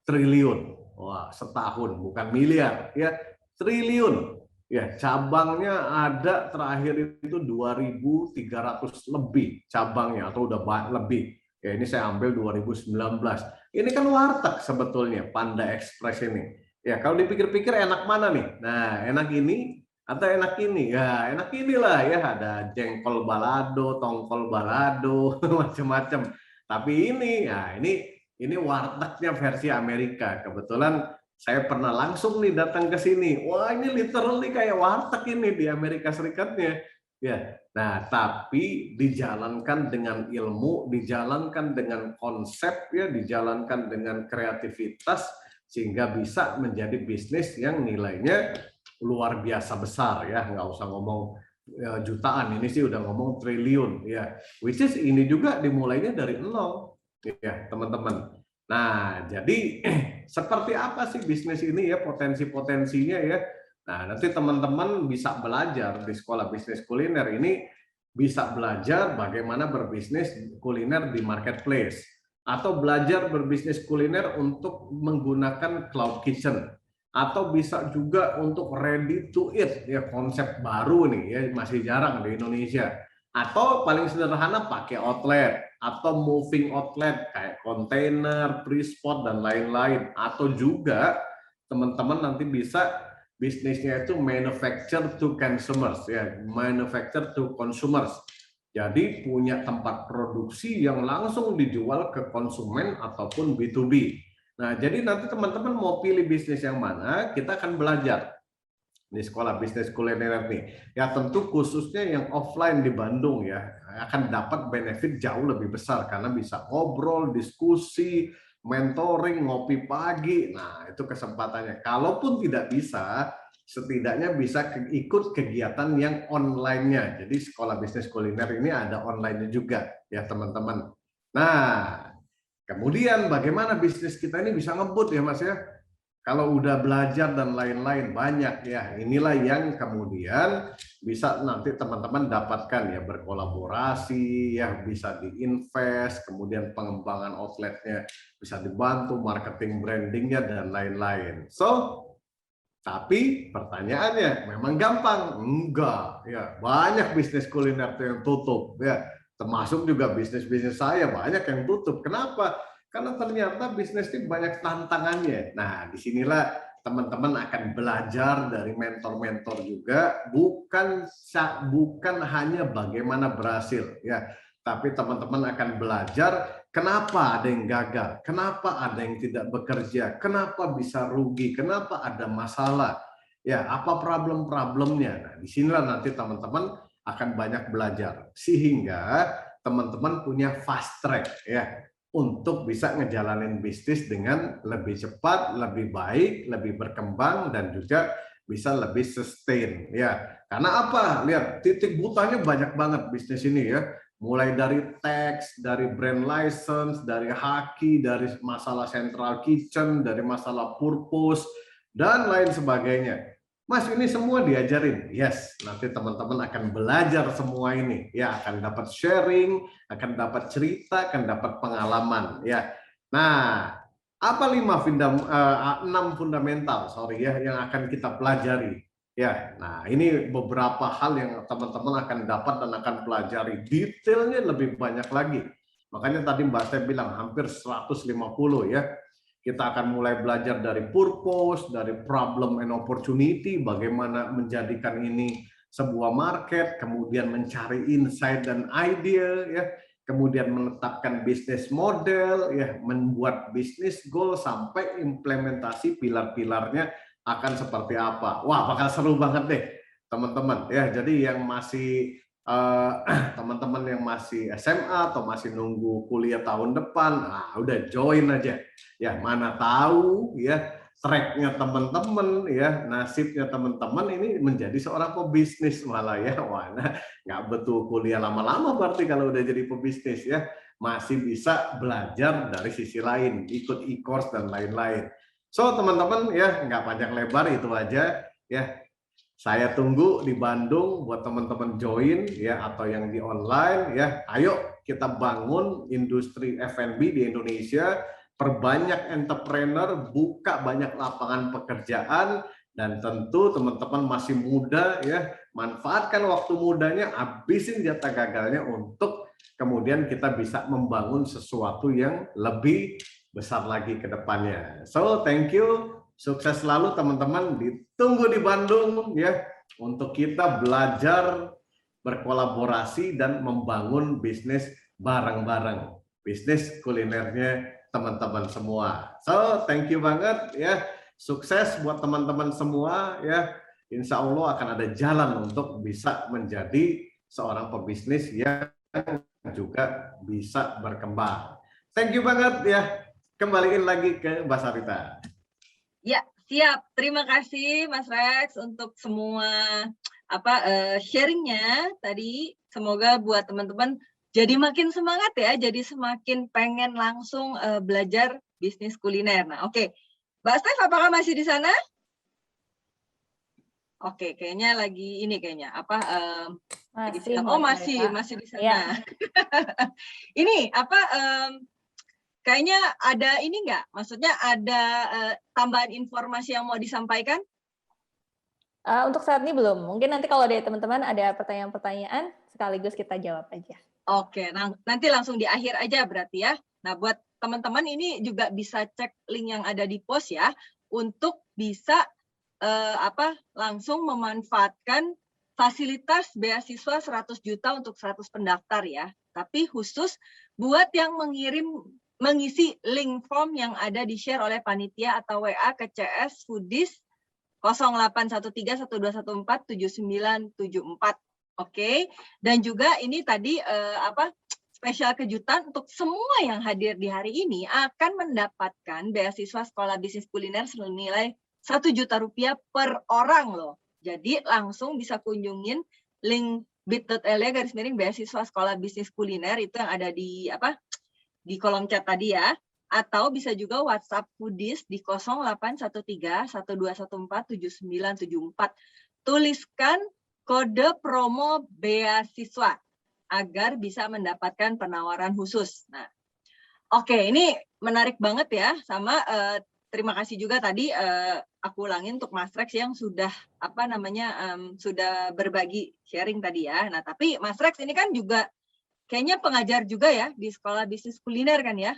triliun. Wah, setahun, bukan miliar ya, triliun. Ya, cabangnya ada terakhir itu 2.300 lebih cabangnya atau udah lebih. Ya, ini saya ambil 2019. Ini kan warteg sebetulnya, Panda Express ini. Ya, kalau dipikir-pikir enak mana nih? Nah, enak ini atau enak ini? Ya, enak inilah ya, ada jengkol balado, tongkol balado, macam-macam. Tapi ini, ya ini wartegnya versi Amerika. Kebetulan saya pernah langsung nih datang ke sini. Wah, ini literally kayak warteg ini di Amerika Serikatnya. Ya, nah tapi dijalankan dengan ilmu, dijalankan dengan konsep ya, dijalankan dengan kreativitas sehingga bisa menjadi bisnis yang nilainya luar biasa besar ya, nggak usah ngomong jutaan, ini sih udah ngomong triliun ya, which is ini juga dimulainya dari nol ya teman-teman. Nah, jadi seperti apa sih bisnis ini ya, potensi-potensinya ya. Nah, nanti teman-teman bisa belajar di sekolah bisnis kuliner ini, bisa belajar bagaimana berbisnis kuliner di marketplace, atau belajar berbisnis kuliner untuk menggunakan cloud kitchen, atau bisa juga untuk ready to eat ya, konsep baru nih ya, masih jarang di Indonesia. Atau paling sederhana pakai outlet atau moving outlet kayak kontainer, pre-spot dan lain-lain, atau juga teman-teman nanti bisa bisnisnya itu manufacture to consumers ya, manufacture to consumers. Jadi punya tempat produksi yang langsung dijual ke konsumen ataupun B2B. Nah, jadi nanti teman-teman mau pilih bisnis yang mana, kita akan belajar di sekolah bisnis kuliner nih. Ya tentu khususnya yang offline di Bandung ya, akan dapat benefit jauh lebih besar karena bisa ngobrol, diskusi, mentoring, ngopi pagi. Nah, itu kesempatannya. Kalaupun tidak bisa, setidaknya bisa ikut kegiatan yang online-nya. Jadi sekolah bisnis kuliner ini ada online-nya juga ya teman-teman. Nah, kemudian bagaimana bisnis kita ini bisa ngebut ya Mas ya? Kalau udah belajar dan lain-lain banyak ya, inilah yang kemudian bisa nanti teman-teman dapatkan ya, berkolaborasi ya, bisa diinvest, kemudian pengembangan outletnya bisa dibantu, marketing brandingnya dan lain-lain. So tapi pertanyaannya, memang gampang? Enggak, ya banyak bisnis kuliner yang tutup, ya termasuk juga bisnis-bisnis saya banyak yang tutup. Kenapa? Karena ternyata bisnis ini banyak tantangannya. Nah, disinilah teman-teman akan belajar dari mentor-mentor juga, bukan hanya bagaimana berhasil, ya, tapi teman-teman akan belajar kenapa ada yang gagal, kenapa ada yang tidak bekerja, kenapa bisa rugi, kenapa ada masalah, ya apa problem-problemnya. Nah, disinilah nanti teman-teman akan banyak belajar sehingga teman-teman punya fast track ya untuk bisa ngejalanin bisnis dengan lebih cepat, lebih baik, lebih berkembang dan juga bisa lebih sustain ya. Karena apa? Lihat titik butanya banyak banget bisnis ini ya. Mulai dari tax, dari brand license, dari haki, dari masalah central kitchen, dari masalah purpose, dan lain sebagainya. Mas, ini semua diajarin? Yes, nanti teman-teman akan belajar semua ini. Ya, akan dapat sharing, akan dapat cerita, akan dapat pengalaman. Ya, nah, apa 6 fundamental, yang akan kita pelajari? Ya, nah ini beberapa hal yang teman-teman akan dapat dan akan pelajari. Detailnya lebih banyak lagi. Makanya tadi Mbak Steph bilang hampir 150 ya. Kita akan mulai belajar dari purpose, dari problem and opportunity, bagaimana menjadikan ini sebuah market, kemudian mencari insight dan idea ya, kemudian menetapkan bisnis model ya, membuat bisnis goal sampai implementasi pilar-pilarnya akan seperti apa. Wah, bakal seru banget deh teman-teman ya. Jadi yang masih teman-teman yang masih SMA atau masih nunggu kuliah tahun depan, nah udah join aja ya, mana tahu ya tracknya teman-teman ya, nasibnya teman-teman ini menjadi seorang pebisnis malah ya. Wah, nah, nggak betul kuliah lama-lama berarti kalau udah jadi pebisnis ya, masih bisa belajar dari sisi lain, ikut e-course dan lain-lain. So teman-teman ya, nggak panjang lebar, itu aja ya. Saya tunggu di Bandung buat teman-teman join ya, atau yang di online ya. Ayo kita bangun industri F&B di Indonesia, perbanyak entrepreneur, buka banyak lapangan pekerjaan, dan tentu teman-teman masih muda ya, manfaatkan waktu mudanya, habisin jatah gagalnya untuk kemudian kita bisa membangun sesuatu yang lebih besar lagi ke depannya. So, thank you. Sukses selalu teman-teman, ditunggu di Bandung ya untuk kita belajar, berkolaborasi dan membangun bisnis bareng-bareng. Bisnis kulinernya teman-teman semua. So, thank you banget ya. Sukses buat teman-teman semua ya. Insya Allah akan ada jalan untuk bisa menjadi seorang pebisnis yang juga bisa berkembang. Thank you banget ya. Kembaliin lagi ke Mbak Sarita. Ya, siap. Terima kasih Mas Rex untuk semua sharingnya tadi. Semoga buat teman-teman jadi makin semangat ya, jadi semakin pengen langsung belajar bisnis kuliner. Nah, oke. Mbak Steph, apakah masih di sana? Oke, kayaknya lagi ini masih di sana. Ya. Ini kayaknya ada ini nggak? Maksudnya ada tambahan informasi yang mau disampaikan? Untuk saat ini belum. Mungkin nanti kalau dari teman-teman ada pertanyaan-pertanyaan, sekaligus kita jawab aja. Oke, nanti langsung di akhir aja berarti ya. Nah, buat teman-teman ini juga bisa cek link yang ada di post ya, untuk bisa langsung memanfaatkan fasilitas beasiswa 100 juta untuk 100 pendaftar ya. Tapi khusus buat yang mengisi link form yang ada di-share oleh panitia atau WA ke CS Foodies 0813-1214-7974. Oke, dan juga ini tadi spesial kejutan untuk semua yang hadir di hari ini akan mendapatkan beasiswa sekolah bisnis kuliner senilai 1 juta rupiah per orang loh. Jadi langsung bisa kunjungin link bit.ly/beasiswa sekolah bisnis kuliner itu yang ada di kolom chat tadi ya. Atau bisa juga WhatsApp Foodies di 0813-1214-7974. Tuliskan kode promo beasiswa agar bisa mendapatkan penawaran khusus. Nah, oke, ini menarik banget ya. Sama terima kasih juga tadi aku ulangin untuk Mas Rex yang sudah sudah berbagi sharing tadi ya. Nah, tapi Mas Rex ini kan juga kayaknya pengajar juga ya di sekolah bisnis kuliner kan ya.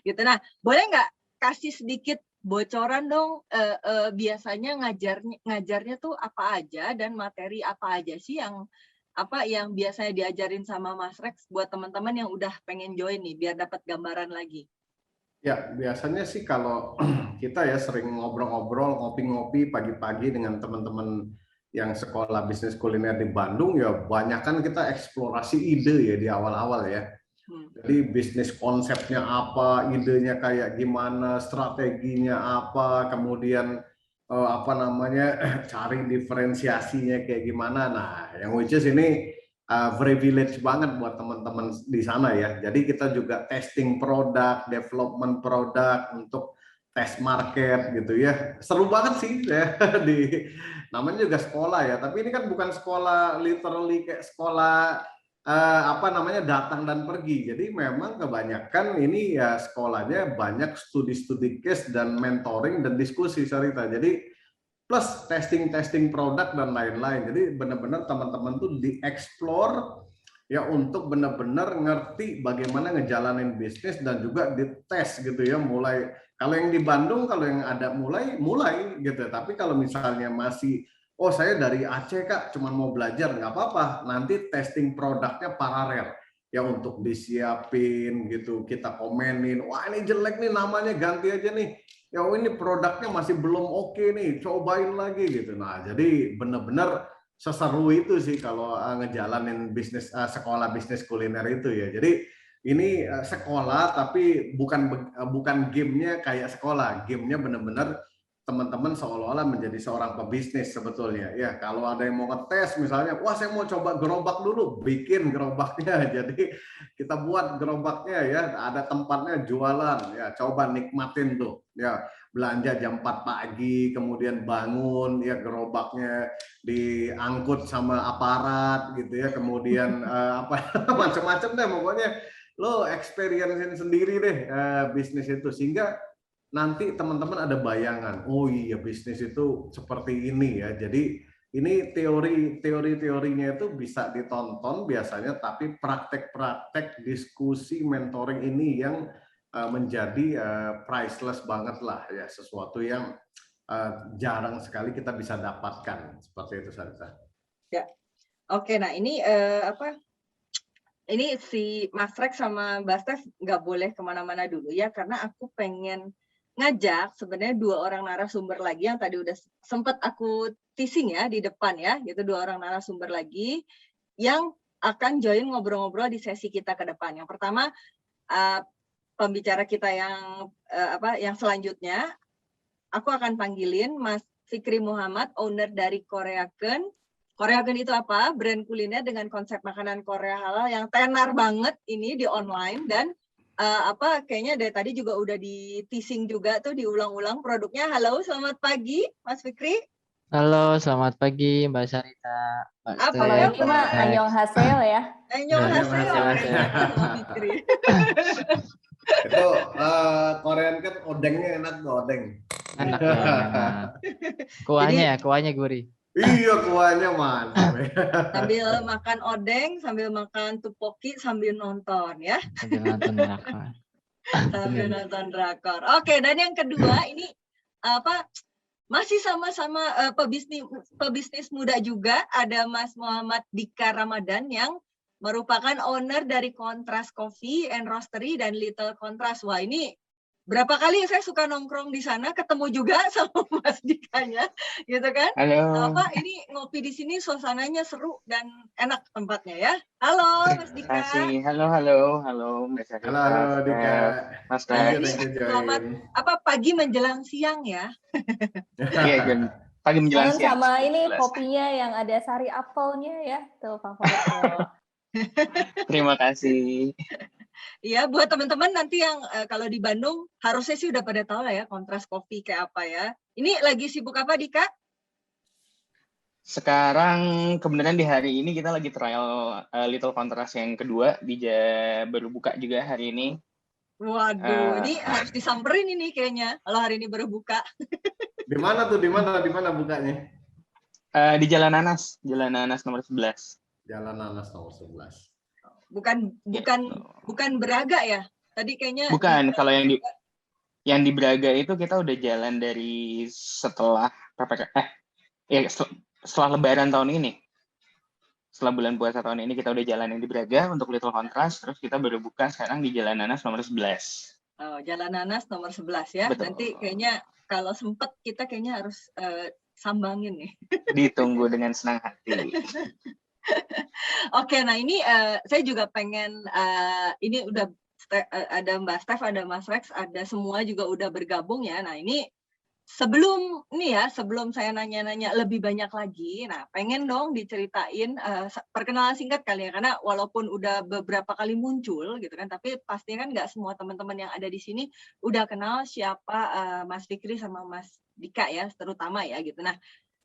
Gitu. Nah, boleh nggak kasih sedikit bocoran dong, biasanya ngajarnya tuh apa aja dan materi apa aja sih yang biasanya diajarin sama Mas Rex buat teman-teman yang udah pengen join nih biar dapat gambaran lagi. Ya, biasanya sih kalau kita ya sering ngobrol-ngobrol, ngopi-ngopi pagi-pagi dengan teman-teman yang sekolah bisnis kuliner di Bandung, ya banyak kan kita eksplorasi ide ya di awal-awal ya. Jadi bisnis konsepnya apa, idenya kayak gimana, strateginya apa, kemudian cari diferensiasinya kayak gimana. Nah, yang which is ini privilege banget buat teman-teman di sana ya. Jadi kita juga testing produk, development produk untuk test market gitu ya. Seru banget sih ya namanya juga sekolah ya. Tapi ini kan bukan sekolah literally kayak sekolah datang dan pergi. Jadi memang kebanyakan ini ya sekolahnya banyak studi-studi case dan mentoring dan diskusi Sarita. Jadi plus testing produk dan lain-lain. Jadi benar-benar teman-teman tuh dieksplor ya untuk benar-benar ngerti bagaimana ngejalanin bisnis dan juga dites gitu ya. Mulai kalau yang di Bandung kalau yang ada mulai gitu. Tapi kalau misalnya masih saya dari Aceh Kak, cuma mau belajar, nggak apa-apa. Nanti testing produknya paralel. Ya untuk disiapin gitu, kita komenin, wah ini jelek nih namanya ganti aja nih. Ya ini produknya masih belum oke nih, cobain lagi gitu. Nah jadi benar-benar seseru itu sih kalau ngejalanin bisnis sekolah bisnis kuliner itu ya. Jadi ini sekolah tapi bukan gamenya kayak sekolah, gamenya benar-benar teman-teman seolah-olah menjadi seorang pebisnis sebetulnya. Ya, kalau ada yang mau ngetes misalnya, wah saya mau coba gerobak dulu, bikin gerobaknya. Jadi kita buat gerobaknya ya, ada tempatnya jualan, ya coba nikmatin tuh. Ya, belanja jam 4 pagi, kemudian bangun, ya gerobaknya diangkut sama aparat gitu ya, kemudian macam-macam deh pokoknya lo experience sendiri deh bisnis itu sehingga nanti teman-teman ada bayangan, oh iya bisnis itu seperti ini ya. Jadi ini teorinya itu bisa ditonton biasanya, tapi praktek-praktek diskusi mentoring ini yang menjadi priceless banget lah ya, sesuatu yang jarang sekali kita bisa dapatkan seperti itu Sarita. Ya, oke. Nah ini ini si Mas Rex sama Mbak Steph nggak boleh kemana-mana dulu ya, karena aku pengen ngajak sebenarnya 2 orang narasumber lagi yang tadi udah sempat aku teasing ya di depan ya, gitu 2 orang narasumber lagi yang akan join ngobrol-ngobrol di sesi kita ke depan. Yang pertama pembicara kita yang selanjutnya aku akan panggilin Mas Fikri Muhammad, owner dari Koreaken. Koreaken itu apa? Brand kuliner dengan konsep makanan Korea halal yang tenar banget ini di online dan kayaknya dari tadi juga udah di teasing juga tuh diulang-ulang produknya. Halo, selamat pagi Mas Fikri. Halo, selamat pagi Mbak Sarita. Kalau ini mah annyeonghaseyo ya. Annyeonghaseyo Mas Fikri. Itu Korean kan odengnya enak tuh, odeng. Enak. Kuahnya gurih. Iya, kuahnya mantap ya. Sambil makan odeng, sambil makan tupoki, sambil nonton ya. Sambil nonton drakor. Sambil nonton drakor. Oke, dan yang kedua ini apa? Masih sama-sama pebisnis muda juga, ada Mas Muhammad Dika Ramadan yang merupakan owner dari Kontras Coffee and Roastery dan Little Kontras. Wah, ini berapa kali saya suka nongkrong di sana, ketemu juga sama Mas Dikanya, gitu kan? Halo. Ini ngopi di sini suasananya seru dan enak tempatnya ya. Halo Mas Terima Dika. kasih. Halo Mbak Sarita. Halo Dika. Mas Thank you, Rex. Selamat pagi menjelang siang ya. Iya, jam pagi menjelang Kangen siang. sama ini 11. kopinya yang ada sari apelnya ya, tuh favorit tuh. Terima kasih. Iya, buat teman-teman nanti yang kalau di Bandung harusnya sih udah pada tahu lah ya Kontras Coffee kayak apa ya. Ini lagi sibuk apa Dika? Sekarang kebenaran di hari ini kita lagi trial Little Kontras yang kedua, baru buka juga hari ini. Waduh, ini harus disamperin ini kayaknya kalau hari ini baru buka. Di mana tuh? Di mana bukanya? Di Jalan Nanas nomor 11. Jalan Nanas nomor 11. Bukan Braga ya? Tadi kayaknya Bukan, kalau yang di Braga itu kita udah jalan dari setelah setelah Lebaran tahun ini. Setelah bulan puasa tahun ini kita udah jalan yang di Braga untuk Little Kontras, terus kita baru buka sekarang di Jalan Nanas nomor 11. Oh, Jalan Nanas nomor 11 ya. Betul. Nanti kayaknya kalau sempet kita kayaknya harus sambangin nih. Ditunggu dengan senang hati. Oke, nah ini saya juga pengen ini udah ada Mbak Steph, ada Mas Rex, ada semua juga udah bergabung ya. Nah ini sebelum saya nanya-nanya lebih banyak lagi, nah pengen dong diceritain perkenalan singkat kali ya, karena walaupun udah beberapa kali muncul gitu kan, tapi pastinya kan nggak semua teman-teman yang ada di sini udah kenal siapa Mas Fikri sama Mas Dika ya, terutama ya gitu. Nah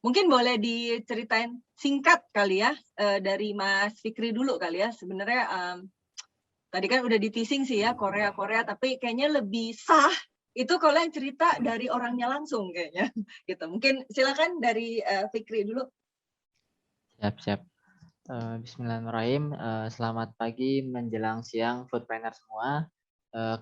mungkin boleh diceritain singkat kali ya dari Mas Fikri dulu kali ya. Sebenarnya tadi kan udah di-teasing sih ya Korea, tapi kayaknya lebih sah itu kalau yang cerita dari orangnya langsung kayaknya. Gitu. Mungkin silakan dari Fikri dulu. Siap. Bismillahirrahmanirrahim. Selamat pagi menjelang siang foodpreneur semua.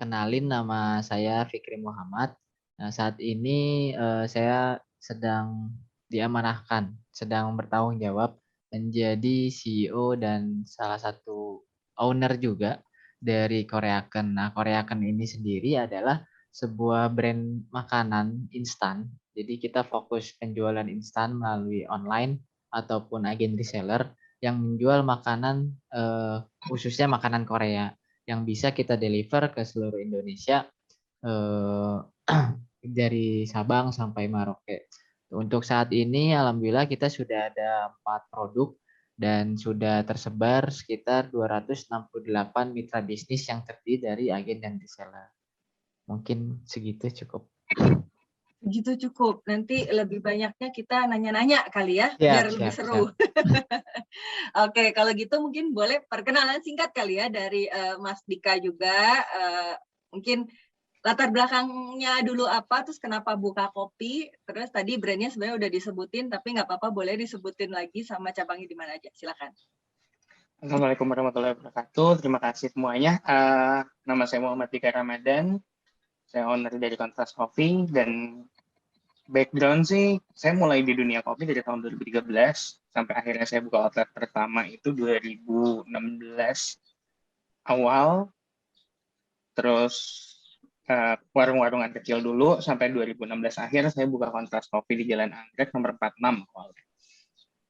Kenalin, nama saya Fikri Muhammad. Nah, saat ini saya sedang diamanahkan, sedang bertanggung jawab menjadi CEO dan salah satu owner juga dari Koreaken. Nah, Koreaken ini sendiri adalah sebuah brand makanan instan. Jadi kita fokus penjualan instan melalui online ataupun agen reseller yang menjual makanan khususnya makanan Korea yang bisa kita deliver ke seluruh Indonesia dari Sabang sampai Merauke. Untuk saat ini alhamdulillah kita sudah ada 4 produk dan sudah tersebar sekitar 268 mitra bisnis yang terdiri dari agen dan reseller. Mungkin segitu cukup. Begitu cukup. Nanti lebih banyaknya kita nanya-nanya kali ya, Siap, biar lebih seru. Oke, kalau gitu mungkin boleh perkenalan singkat kali ya dari Mas Dika juga. Mungkin latar belakangnya dulu apa, terus kenapa buka kopi, terus tadi brandnya sebenarnya udah disebutin, tapi nggak apa-apa boleh disebutin lagi sama cabangnya di mana aja. Silakan. Assalamualaikum warahmatullahi wabarakatuh. Terima kasih semuanya. Nama saya Muhammad Dika Ramadan. Saya owner dari Kontras Coffee, dan background sih saya mulai di dunia kopi dari tahun 2013 sampai akhirnya saya buka outlet pertama itu 2016 awal. Terus warung-warungan kecil dulu sampai 2016 akhir saya buka Kontras Coffee di Jalan Anggrek nomor 46 awalnya.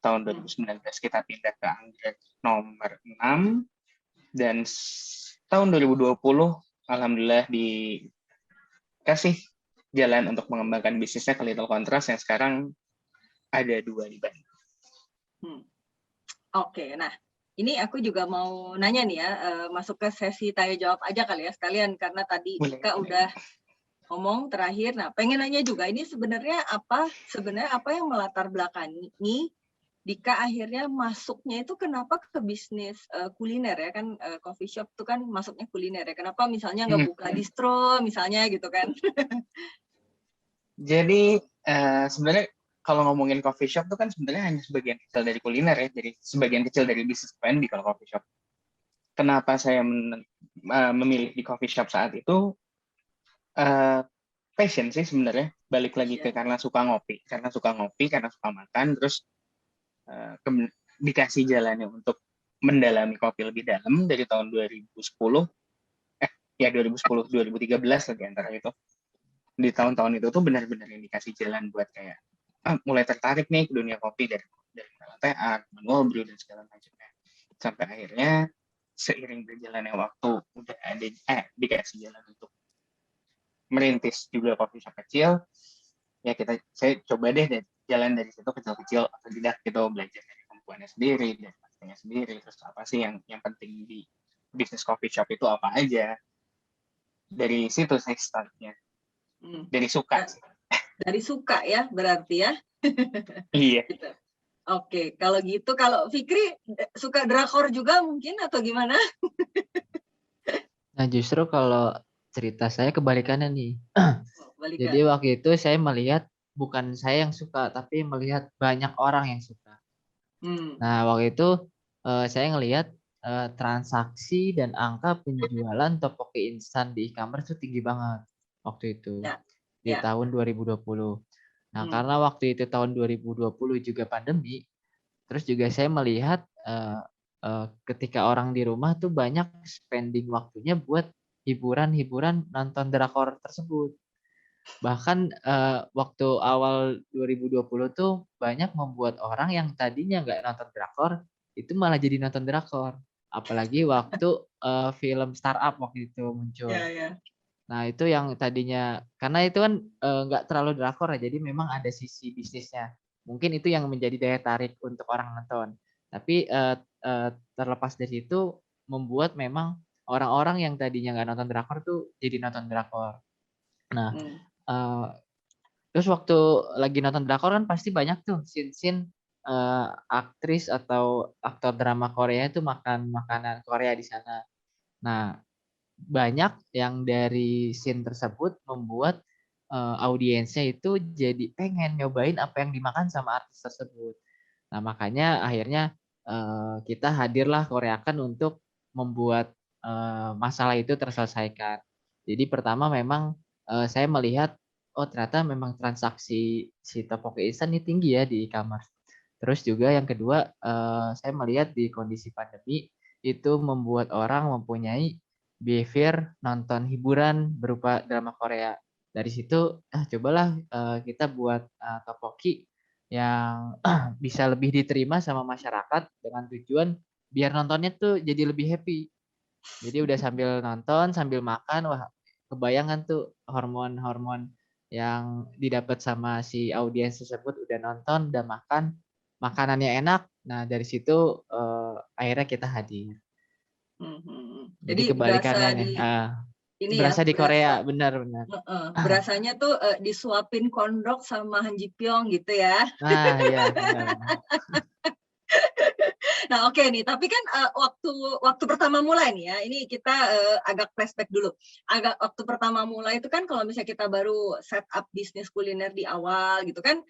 Tahun 2019 kita pindah ke Anggrek nomor 6 dan tahun 2020 alhamdulillah dikasih jalan untuk mengembangkan bisnisnya ke Little Kontras yang sekarang ada 2 di Bandung. Oke, nah ini aku juga mau nanya nih ya, masuk ke sesi tanya jawab aja kali ya sekalian, karena tadi Dika udah ngomong terakhir. Nah, pengen nanya juga, ini sebenarnya apa yang melatar belakangi Dika akhirnya masuknya itu kenapa ke bisnis kuliner ya kan, coffee shop itu kan masuknya kuliner ya. Kenapa misalnya nggak buka distro misalnya gitu kan? Jadi sebenarnya kalau ngomongin coffee shop tuh kan sebenarnya hanya sebagian kecil dari kuliner ya, jadi sebagian kecil dari bisnis F&B kalau coffee shop. Kenapa saya memilih di coffee shop saat itu? Passion sih sebenarnya, balik lagi ke karena suka ngopi, karena suka makan, terus dikasih jalannya untuk mendalami kopi lebih dalam dari tahun 2010, 2013 lagi antara itu. Di tahun-tahun itu tuh benar-benar yang dikasih jalan buat kayak mulai tertarik nih ke dunia kopi dari latte art, manual brew dan segala macamnya. Sampai akhirnya seiring berjalannya waktu udah ada dikasih jalan untuk merintis juga coffee shop kecil, ya saya coba deh jalan dari situ kecil-kecil atau tidak gitu, belajar dari kemampuannya sendiri, dari pastinya sendiri, terus apa sih yang penting di bisnis coffee shop itu apa aja. Dari situ saya startnya, dari suka. Dari suka ya berarti ya. Iya. Gitu. Oke, kalau gitu, kalau Fikri suka drakor juga mungkin atau gimana? Nah, justru kalau cerita saya kebalikannya nih. Jadi waktu itu saya melihat bukan saya yang suka, tapi melihat banyak orang yang suka. Nah, waktu itu saya ngelihat transaksi dan angka penjualan topoki instan di e-commerce itu tinggi banget waktu itu di tahun 2020. Nah, karena waktu itu tahun 2020 juga pandemi, terus juga saya melihat ketika orang di rumah tuh banyak spending waktunya buat hiburan-hiburan nonton drakor tersebut. Bahkan waktu awal 2020 tuh banyak membuat orang yang tadinya nggak nonton drakor itu malah jadi nonton drakor. Apalagi waktu film startup waktu itu muncul. Nah, itu yang tadinya, karena itu kan nggak terlalu drakor ya, jadi memang ada sisi bisnisnya. Mungkin itu yang menjadi daya tarik untuk orang nonton. Tapi terlepas dari itu, membuat memang orang-orang yang tadinya nggak nonton drakor tuh jadi nonton drakor. Nah, terus waktu lagi nonton drakor kan pasti banyak tuh scene-scene aktris atau aktor drama Korea itu makan makanan Korea di sana. Nah, banyak yang dari scene tersebut membuat audiensnya itu jadi pengen nyobain apa yang dimakan sama artis tersebut. Nah, makanya akhirnya kita hadirlah Koreakan untuk membuat masalah itu terselesaikan. Jadi pertama memang saya melihat ternyata memang transaksi si topoki instan ini tinggi ya di e-commerce. Terus juga yang kedua saya melihat di kondisi pandemi itu membuat orang mempunyai behavior nonton hiburan berupa drama Korea. Dari situ cobalah kita buat topoki yang bisa lebih diterima sama masyarakat dengan tujuan biar nontonnya tuh jadi lebih happy. Jadi udah sambil nonton, sambil makan, wah kebayangan tuh hormon-hormon yang didapat sama si audiens tersebut, udah nonton, udah makan, makanannya enak. Nah, dari situ akhirnya kita hadir. Jadi kebalikannya nih. Berasa di Korea, benar-benar. Berasanya tuh disuapin kondok sama Han Ji Pyong gitu ya. Nah, iya benar. Nah, oke nih, tapi kan waktu pertama mulai nih ya, ini kita agak flashback dulu. Waktu pertama mulai itu kan kalau misalnya kita baru set up bisnis kuliner di awal gitu kan,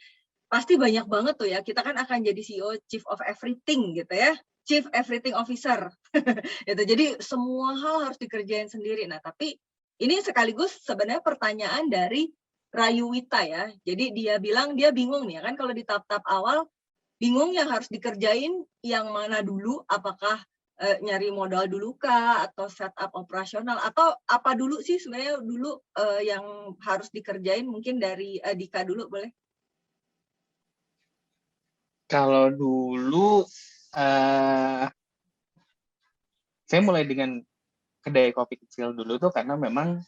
pasti banyak banget tuh ya, kita kan akan jadi CEO, Chief of Everything gitu ya, Chief Everything Officer. Gitu. Jadi semua hal harus dikerjain sendiri. Nah, tapi ini sekaligus sebenarnya pertanyaan dari Rayuwita ya. Jadi dia bilang dia bingung nih ya kan kalau di tahap-tahap awal, bingung yang harus dikerjain yang mana dulu, apakah nyari modal dulu kah, atau setup operasional, atau apa dulu sih sebenarnya dulu yang harus dikerjain, mungkin dari Dika dulu boleh? Kalau dulu saya mulai dengan kedai kopi kecil dulu tuh karena memang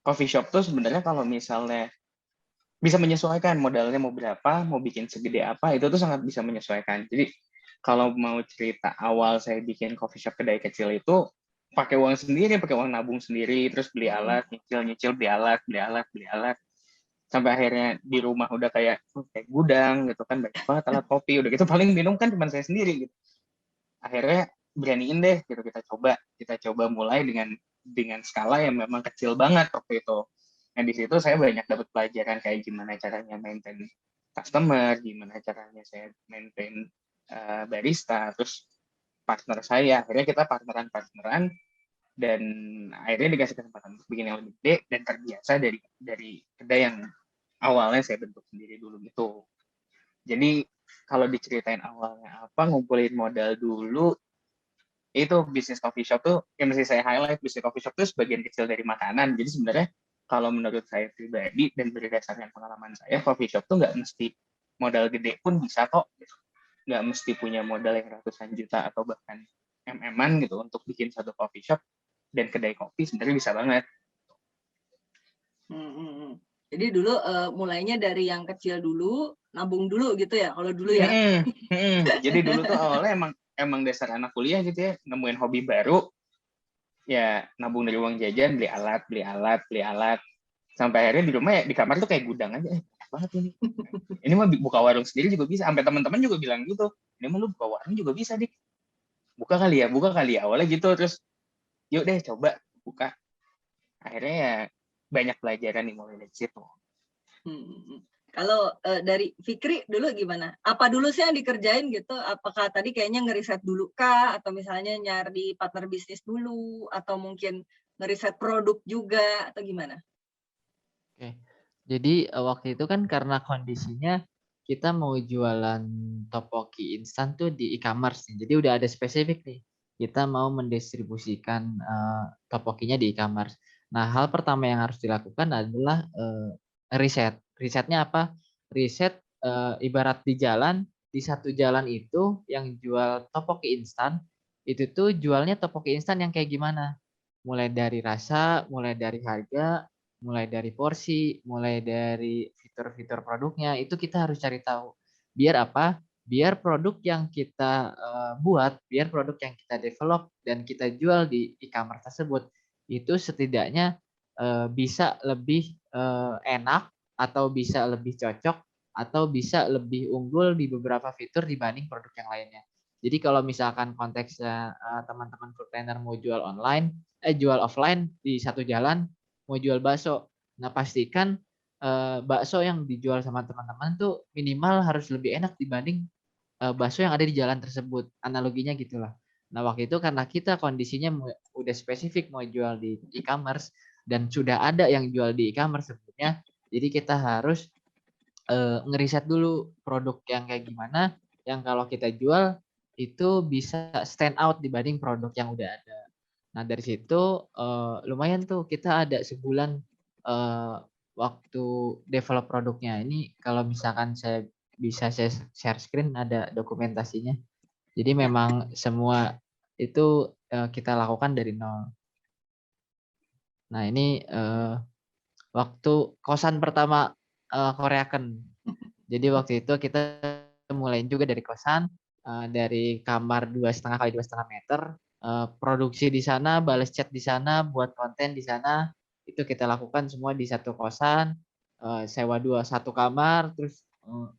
coffee shop tuh sebenarnya kalau misalnya bisa menyesuaikan modalnya mau berapa, mau bikin segede apa, itu tuh sangat bisa menyesuaikan. Jadi kalau mau cerita awal saya bikin coffee shop kedai kecil itu pakai uang sendiri, pakai uang nabung sendiri, terus beli alat, nyicil, beli alat. Sampai akhirnya di rumah udah kayak gudang gitu kan, banyak banget alat kopi, udah gitu paling minum kan cuma saya sendiri gitu. Akhirnya beraniin deh gitu, kita coba mulai dengan skala yang memang kecil banget waktu itu. Nah di situ saya banyak dapat pelajaran kayak gimana caranya maintain customer, gimana caranya saya maintain barista, terus partner saya, akhirnya kita partneran dan akhirnya dikasih kesempatan untuk bikin yang lebih gede dan terbiasa dari kedai yang awalnya saya bentuk sendiri dulu gitu. Jadi kalau diceritain awalnya apa, ngumpulin modal dulu, itu bisnis coffee shop tuh yang mesti saya highlight, bisnis coffee shop tuh sebagian kecil dari makanan. Jadi sebenarnya kalau menurut saya pribadi dan berdasarkan pengalaman saya, coffee shop tuh nggak mesti modal gede pun bisa kok, nggak mesti punya modal yang ratusan juta atau bahkan MM-an gitu untuk bikin satu coffee shop, dan kedai kopi sebenarnya bisa banget. Jadi dulu mulainya dari yang kecil dulu, nabung dulu gitu ya, kalau dulu ya. Jadi dulu tuh awalnya emang dasar anak kuliah gitu ya, nemuin hobi baru, ya nabung dari uang jajan, beli alat, sampai akhirnya di rumah ya di kamar tuh kayak gudang aja, banget ini mah buka warung sendiri juga bisa, sampai teman-teman juga bilang gitu, ini mah lu buka warung juga bisa dik, buka kali ya, awalnya gitu, terus yuk deh coba buka, akhirnya ya banyak pelajaran nih mulai dari situ. Kalau dari Fikri dulu gimana? Apa dulu sih yang dikerjain gitu? Apakah tadi kayaknya ngeriset dulu kah? Atau misalnya nyari partner bisnis dulu? Atau mungkin ngeriset produk juga? Atau gimana? Oke, jadi waktu itu kan karena kondisinya kita mau jualan topoki instan tuh di e-commerce nih. Jadi udah ada spesifik nih. Kita mau mendistribusikan topokinya di e-commerce. Nah, hal pertama yang harus dilakukan adalah riset. Risetnya apa? Riset ibarat di jalan, di satu jalan itu yang jual topoki instan, itu tuh jualnya topoki instan yang kayak gimana? Mulai dari rasa, mulai dari harga, mulai dari porsi, mulai dari fitur-fitur produknya, itu kita harus cari tahu. Biar apa? Biar produk yang kita buat, biar produk yang kita develop dan kita jual di e-commerce tersebut, itu setidaknya bisa lebih enak, atau bisa lebih cocok, atau bisa lebih unggul di beberapa fitur dibanding produk yang lainnya. Jadi kalau misalkan konteksnya teman-teman food planner mau jual jual offline di satu jalan, mau jual bakso. Nah, pastikan bakso yang dijual sama teman-teman tuh minimal harus lebih enak dibanding bakso yang ada di jalan tersebut. Analoginya gitulah. Nah, waktu itu karena kita kondisinya udah spesifik mau jual di e-commerce dan sudah ada yang jual di e-commerce sebelumnya, jadi kita harus ngeriset dulu produk yang kayak gimana yang kalau kita jual itu bisa stand out dibanding produk yang udah ada. Nah, dari situ lumayan tuh kita ada sebulan waktu develop produknya. Ini kalau misalkan saya bisa share screen, ada dokumentasinya. Jadi memang semua itu kita lakukan dari nol. Nah, ini waktu kosan pertama Koreaken. Jadi waktu itu kita mulai juga dari kosan, dari kamar 2,5 kali 2,5 meter, produksi di sana, balas chat di sana, buat konten di sana, itu kita lakukan semua di satu kosan, sewa satu kamar, terus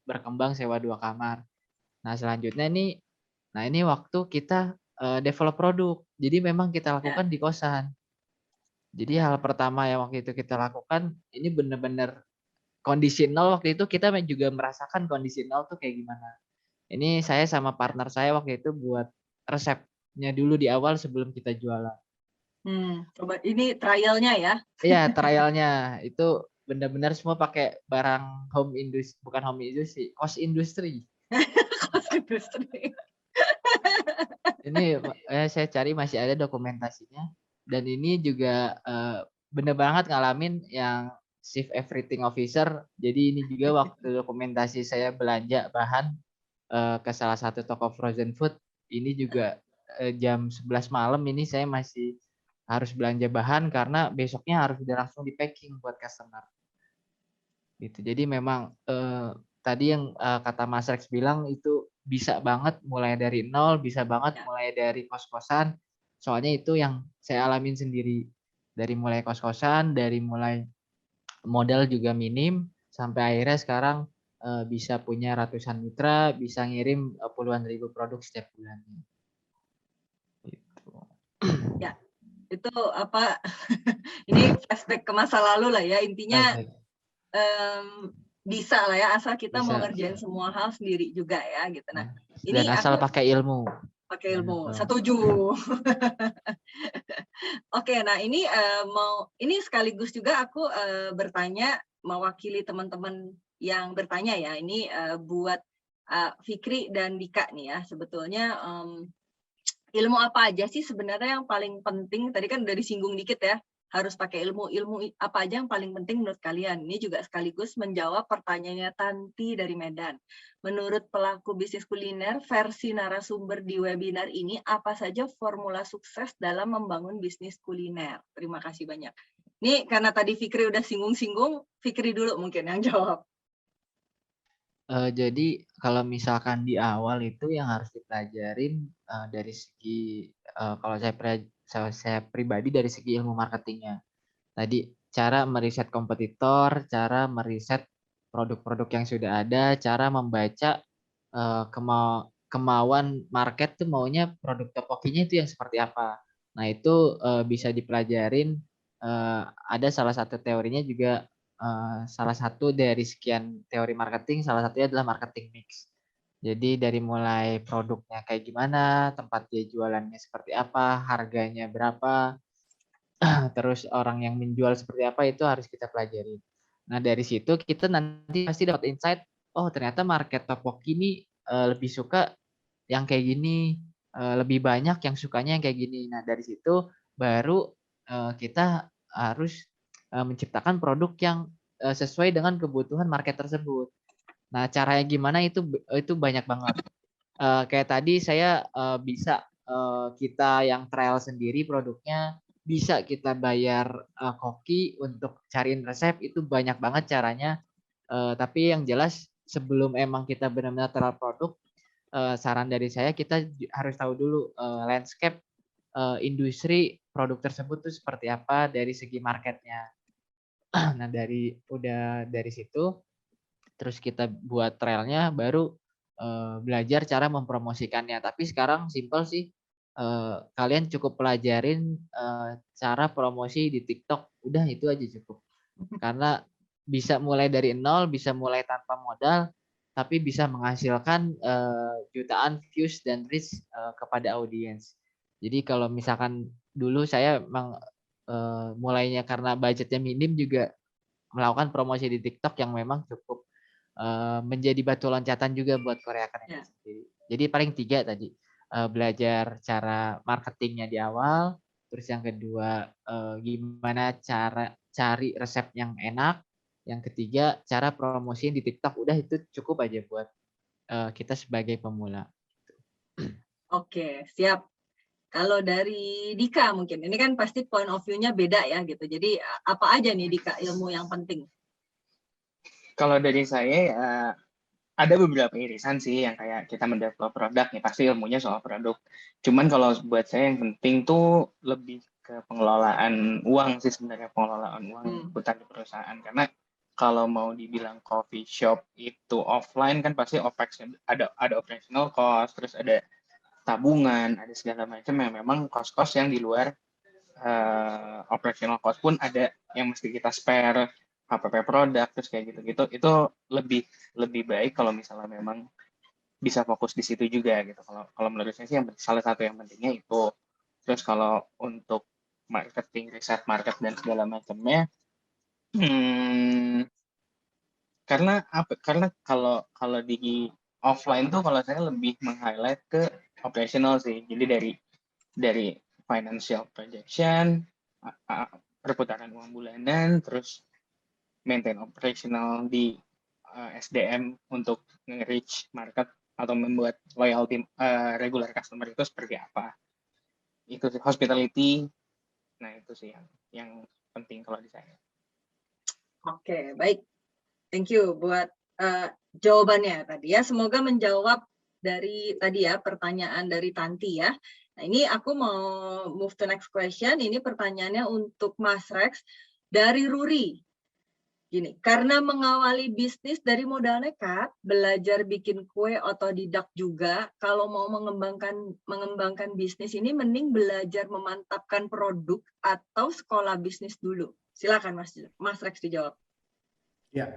berkembang sewa 2 kamar. Nah, selanjutnya ini waktu kita develop produk. Jadi memang kita lakukan di kosan. Jadi hal pertama yang waktu itu kita lakukan, ini benar-benar kondisi nol. Waktu itu kita juga merasakan kondisi nol tuh kayak gimana. Ini saya sama partner saya waktu itu buat resepnya dulu di awal sebelum kita jualan. Coba ini trialnya ya? Iya, trialnya itu benar-benar semua pakai barang home industry, bukan home industry, kos industri. Kos industri. Ini saya cari masih ada dokumentasinya, dan ini juga bener banget ngalamin yang chief everything officer. Jadi ini juga waktu dokumentasi saya belanja bahan ke salah satu toko frozen food, ini juga jam 11 malam ini saya masih harus belanja bahan karena besoknya harus udah langsung di packing buat customer. Gitu. Jadi memang tadi yang kata Mas Rex bilang itu bisa banget mulai dari nol, bisa banget mulai dari kos-kosan. Soalnya itu yang saya alamin sendiri. Dari mulai kos-kosan, dari mulai modal juga minim, sampai akhirnya sekarang bisa punya ratusan mitra, bisa ngirim puluhan ribu produk setiap bulannya. Gitu. Ya, itu apa? Ini flashback ke masa lalu lah ya. Intinya bisa lah ya, asal kita mau Bisa. ngerjain semua hal sendiri juga ya gitu. Nah, Dan ini asal aku pakai ilmu. pakai ilmu, Benar. setuju. Oke, nah ini ini sekaligus juga aku bertanya mewakili teman-teman yang bertanya ya. Ini buat Fikri dan Dika nih ya. Sebetulnya ilmu apa aja sih sebenarnya yang paling penting? Tadi kan udah disinggung dikit ya. Harus pakai ilmu apa aja yang paling penting menurut kalian? Ini juga sekaligus menjawab pertanyaannya Tanti dari Medan. Menurut pelaku bisnis kuliner versi narasumber di webinar ini, apa saja formula sukses dalam membangun bisnis kuliner? Terima kasih banyak. Ini karena tadi Fikri udah singgung-singgung, Fikri dulu mungkin yang jawab. Jadi kalau misalkan di awal itu yang harus dipelajarin dari segi kalau saya pribadi dari segi ilmu marketingnya. Tadi cara meriset kompetitor, cara meriset produk-produk yang sudah ada, cara membaca kemauan market tuh maunya produk topokinya itu yang seperti apa. Nah itu bisa dipelajarin. Ada salah satu teorinya juga. Salah satu dari sekian teori marketing, salah satunya adalah marketing mix. Jadi dari mulai produknya kayak gimana, tempat dia jualannya seperti apa, harganya berapa, terus orang yang menjual seperti apa itu harus kita pelajari. Nah dari situ kita nanti pasti dapat insight, oh ternyata market topoki ini lebih suka yang kayak gini, lebih banyak yang sukanya yang kayak gini. Nah dari situ baru kita harus menciptakan produk yang sesuai dengan kebutuhan market tersebut. Nah, caranya gimana itu banyak banget. Kayak tadi saya bisa kita yang trial sendiri produknya, bisa kita bayar koki untuk cariin resep, itu banyak banget caranya. Tapi yang jelas sebelum emang kita benar-benar trial produk, saran dari saya kita harus tahu dulu landscape industri produk tersebut tuh seperti apa dari segi marketnya. Nah dari situ terus kita buat trailnya baru belajar cara mempromosikannya. Tapi sekarang simpel sih, kalian cukup pelajarin cara promosi di TikTok, udah itu aja cukup. Karena bisa mulai dari nol, bisa mulai tanpa modal, tapi bisa menghasilkan jutaan views dan reach kepada audiens. Jadi kalau misalkan dulu saya memang mulainya karena budgetnya minim juga melakukan promosi di TikTok yang memang cukup menjadi batu loncatan juga buat Korea Keren sendiri. Jadi paling 3 tadi, belajar cara marketingnya di awal, terus yang kedua gimana cara cari resep yang enak, yang ketiga cara promosiin di TikTok, udah itu cukup aja buat kita sebagai pemula. Oke, siap. Kalau dari Dika mungkin, ini kan pasti point of view-nya beda ya gitu. Jadi apa aja nih Dika ilmu yang penting? Kalau dari saya ya ada beberapa irisan sih yang kayak kita mendevelop produk nih pasti ilmunya soal produk. Cuman kalau buat saya yang penting tuh lebih ke pengelolaan uang sih sebenarnya, pengelolaan uang putar di perusahaan. Karena kalau mau dibilang coffee shop itu offline kan pasti OPEX, ada operational cost, terus ada tabungan, ada segala macam yang memang cost-cost yang di luar operational cost pun ada yang mesti kita spare, HPP produk, terus kayak gitu-gitu. Itu lebih baik kalau misalnya memang bisa fokus di situ juga gitu. Kalau menurut saya sih salah satu yang pentingnya itu. Terus kalau untuk marketing, riset market dan segala macamnya, karena kalau di offline tuh kalau saya lebih meng-highlight ke operational sih. Jadi dari financial projection, perputaran uang bulanan, terus maintain operational di SDM untuk nge-reach market atau membuat loyalty regular customer itu seperti apa. Itu sih hospitality. Nah, itu sih yang penting kalau di saya. Oke, baik. Thank you buat jawabannya tadi ya. Semoga menjawab dari tadi ya pertanyaan dari Tanti ya. Nah, ini aku mau move to next question. Ini pertanyaannya untuk Mas Rex dari Ruri. Gini, karena mengawali bisnis dari modal nekat, belajar bikin kue otodidak juga, kalau mau mengembangkan bisnis ini mending belajar memantapkan produk atau sekolah bisnis dulu. Silakan Mas Rex dijawab. Ya,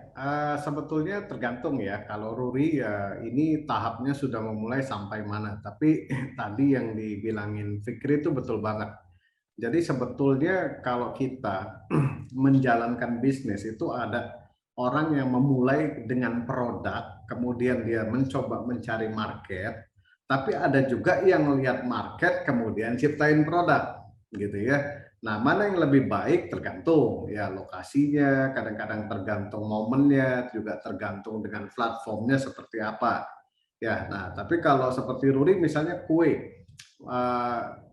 sebetulnya tergantung ya. Kalau Ruri ya ini tahapnya sudah memulai sampai mana. Tapi tadi yang dibilangin Fikri itu betul banget. Jadi sebetulnya kalau kita menjalankan bisnis itu ada orang yang memulai dengan produk, kemudian dia mencoba mencari market, tapi ada juga yang melihat market kemudian ciptain produk, gitu ya. Nah, mana yang lebih baik tergantung ya lokasinya, kadang-kadang tergantung momennya, juga tergantung dengan platformnya seperti apa. Ya, nah tapi kalau seperti Ruri misalnya kue,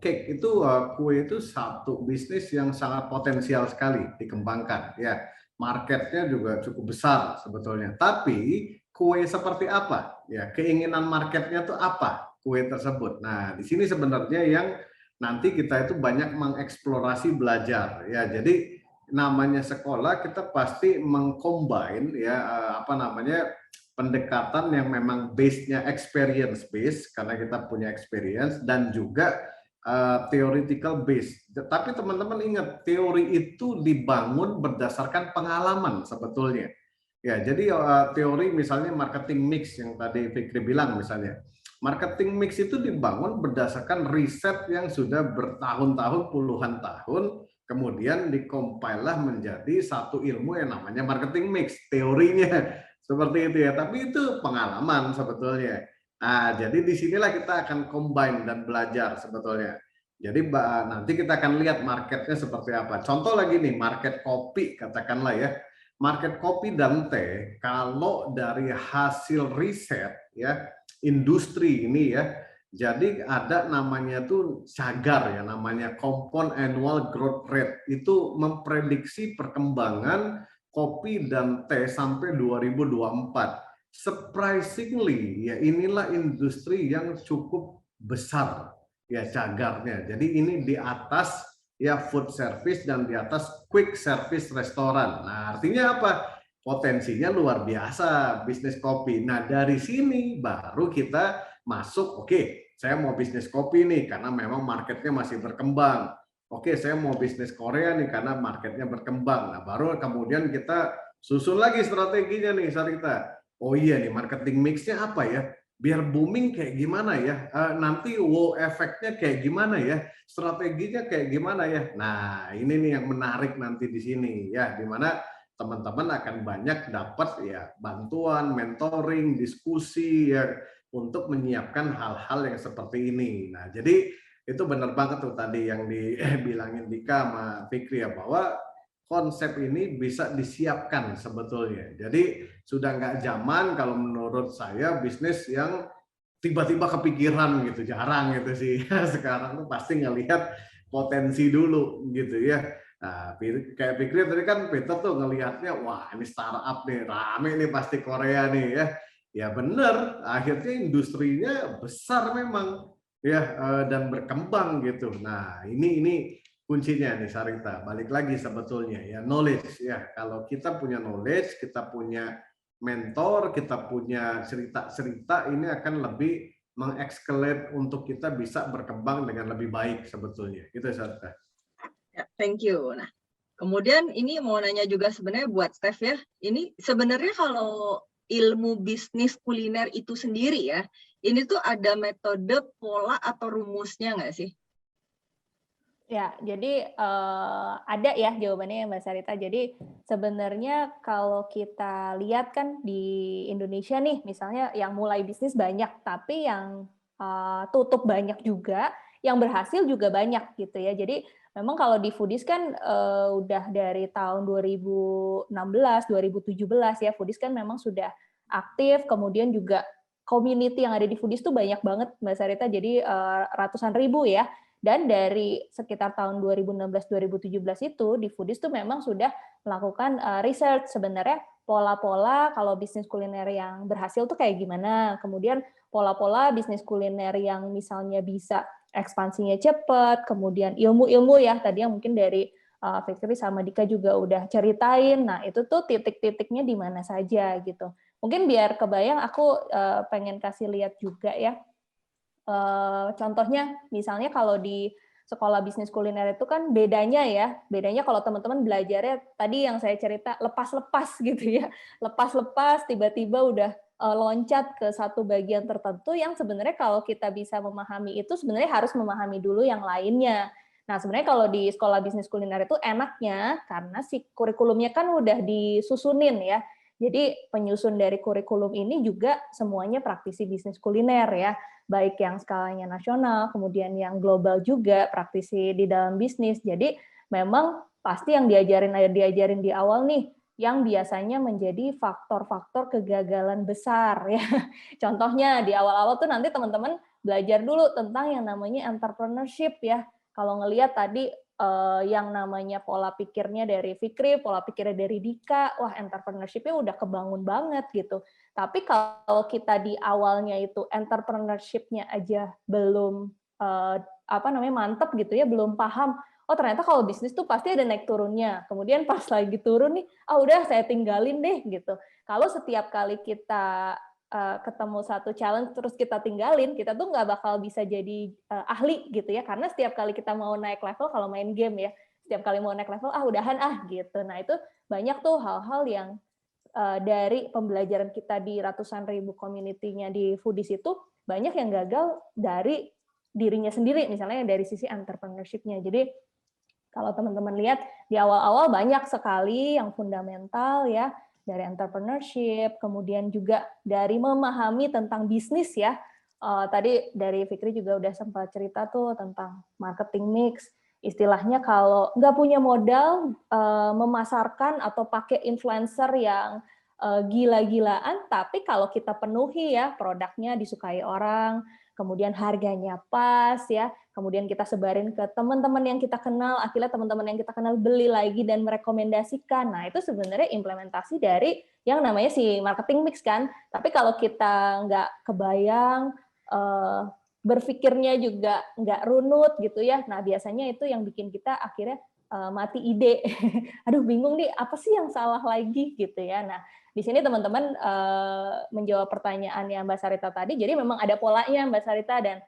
cake itu kue itu satu bisnis yang sangat potensial sekali dikembangkan. Ya, marketnya juga cukup besar sebetulnya. Tapi kue seperti apa? Ya, keinginan marketnya itu apa? Kue tersebut. Nah, di sini sebenarnya yang nanti kita itu banyak mengeksplorasi belajar. Ya, jadi namanya sekolah kita pasti mengcombine ya apa namanya pendekatan yang memang base-nya experience base karena kita punya experience dan juga theoretical base. Tapi teman-teman ingat teori itu dibangun berdasarkan pengalaman sebetulnya. Ya, jadi teori misalnya marketing mix yang tadi Fikri bilang misalnya. Marketing mix itu dibangun berdasarkan riset yang sudah bertahun-tahun, puluhan tahun, kemudian dikompil menjadi satu ilmu yang namanya marketing mix, teorinya. Seperti itu ya, tapi itu pengalaman sebetulnya. Nah, jadi disinilah kita akan combine dan belajar sebetulnya. Jadi nanti kita akan lihat marketnya seperti apa. Contoh lagi nih, market kopi katakanlah ya. Market kopi dan teh, kalau dari hasil riset ya, industri ini ya, jadi ada namanya tuh CAGR ya, namanya Compound Annual Growth Rate. Itu memprediksi perkembangan kopi dan teh sampai 2024. Surprisingly, ya inilah industri yang cukup besar ya cagarnya. Jadi ini di atas ya food service dan di atas quick service restoran. Nah, artinya apa? Potensinya luar biasa bisnis kopi. Nah, dari sini baru kita masuk, oke, saya mau bisnis kopi nih karena memang marketnya masih berkembang. Oke, saya mau bisnis Korea nih karena marketnya berkembang. Nah, baru kemudian kita susun lagi strateginya nih, Sarita. Oh iya nih, marketing mix-nya apa ya? Biar booming kayak gimana ya? Nanti wow efeknya kayak gimana ya? Strateginya kayak gimana ya? Nah, ini nih yang menarik nanti di sini ya, di mana teman-teman akan banyak dapat ya bantuan, mentoring, diskusi ya untuk menyiapkan hal-hal yang seperti ini. Nah, jadi itu benar banget tuh tadi yang dibilangin Dika sama Fikri ya, bahwa konsep ini bisa disiapkan sebetulnya. Jadi sudah nggak zaman kalau menurut saya bisnis yang tiba-tiba kepikiran gitu, jarang gitu sih. Sekarang tuh pasti ngelihat potensi dulu gitu ya. Nah, kayak Fikri tadi kan Peter tuh ngelihatnya, wah ini startup nih, rame nih pasti Korea nih ya. Ya bener, akhirnya industrinya besar memang ya dan berkembang gitu. Nah, ini kuncinya nih Sarita. Balik lagi sebetulnya ya knowledge ya. Kalau kita punya knowledge, kita punya mentor, kita punya cerita-cerita, ini akan lebih mengekskalate untuk kita bisa berkembang dengan lebih baik sebetulnya. Gitu Sarita. Ya, thank you. Nah, kemudian ini mau nanya juga sebenarnya buat Steph ya. Ini sebenarnya kalau ilmu bisnis kuliner itu sendiri ya, ini tuh ada metode, pola, atau rumusnya nggak sih? Ya, jadi ada ya jawabannya ya Mbak Sarita. Jadi sebenarnya kalau kita lihat kan di Indonesia nih, misalnya yang mulai bisnis banyak, tapi yang tutup banyak juga, yang berhasil juga banyak gitu ya. Jadi memang kalau di Foodies kan udah dari tahun 2016, 2017 ya, Foodies kan memang sudah aktif, kemudian juga community yang ada di Foodies tuh banyak banget Mbak Sarita, jadi ratusan ribu ya. Dan dari sekitar tahun 2016-2017 itu di Foodies tuh memang sudah melakukan research sebenarnya pola-pola kalau bisnis kuliner yang berhasil tuh kayak gimana. Kemudian pola-pola bisnis kuliner yang misalnya bisa ekspansinya cepat, kemudian ilmu-ilmu ya tadi yang mungkin dari Fikri sama Dika juga udah ceritain. Nah, itu tuh titik-titiknya di mana saja gitu. Mungkin biar kebayang aku pengen kasih lihat juga ya. Contohnya misalnya kalau di sekolah bisnis kuliner itu kan bedanya kalau teman-teman belajarnya tadi yang saya cerita lepas-lepas gitu ya, lepas-lepas tiba-tiba udah loncat ke satu bagian tertentu yang sebenarnya kalau kita bisa memahami itu sebenarnya harus memahami dulu yang lainnya. Nah, sebenarnya kalau di sekolah bisnis kuliner itu enaknya karena si kurikulumnya kan udah disusunin ya. Jadi penyusun dari kurikulum ini juga semuanya praktisi bisnis kuliner ya, baik yang skalanya nasional, kemudian yang global juga praktisi di dalam bisnis. Jadi memang pasti yang diajarin di awal nih, yang biasanya menjadi faktor-faktor kegagalan besar ya. Contohnya di awal-awal tuh nanti teman-teman belajar dulu tentang yang namanya entrepreneurship ya. Kalau ngelihat tadi yang namanya pola pikirnya dari Fikri, pola pikirnya dari Dika, wah entrepreneurship-nya udah kebangun banget gitu. Tapi kalau kita di awalnya itu entrepreneurship-nya aja belum mantep gitu ya, belum paham. Oh ternyata kalau bisnis tuh pasti ada naik turunnya. Kemudian pas lagi turun nih, udah saya tinggalin deh gitu. Kalau setiap kali kita ketemu satu challenge terus kita tinggalin, kita tuh nggak bakal bisa jadi ahli gitu ya, karena setiap kali kita mau naik level kalau main game ya, setiap kali mau naik level udahan gitu. Nah itu banyak tuh hal-hal yang dari pembelajaran kita di ratusan ribu community-nya di Foodies itu banyak yang gagal dari dirinya sendiri, misalnya dari sisi entrepreneurship-nya. Jadi kalau teman-teman lihat di awal-awal banyak sekali yang fundamental ya, dari entrepreneurship, kemudian juga dari memahami tentang bisnis ya. Tadi dari Fikri juga udah sempat cerita tuh tentang marketing mix. Istilahnya kalau nggak punya modal memasarkan atau pakai influencer yang gila-gilaan, tapi kalau kita penuhi ya produknya disukai orang, kemudian harganya pas ya, kemudian kita sebarin ke teman-teman yang kita kenal, akhirnya teman-teman yang kita kenal beli lagi dan merekomendasikan. Nah, itu sebenarnya implementasi dari yang namanya si marketing mix kan. Tapi kalau kita nggak kebayang, berpikirnya juga nggak runut gitu ya, nah biasanya itu yang bikin kita akhirnya mati ide. Aduh bingung nih, apa sih yang salah lagi gitu ya. Nah, di sini teman-teman menjawab pertanyaannya Mbak Sarita tadi, jadi memang ada polanya Mbak Sarita, dan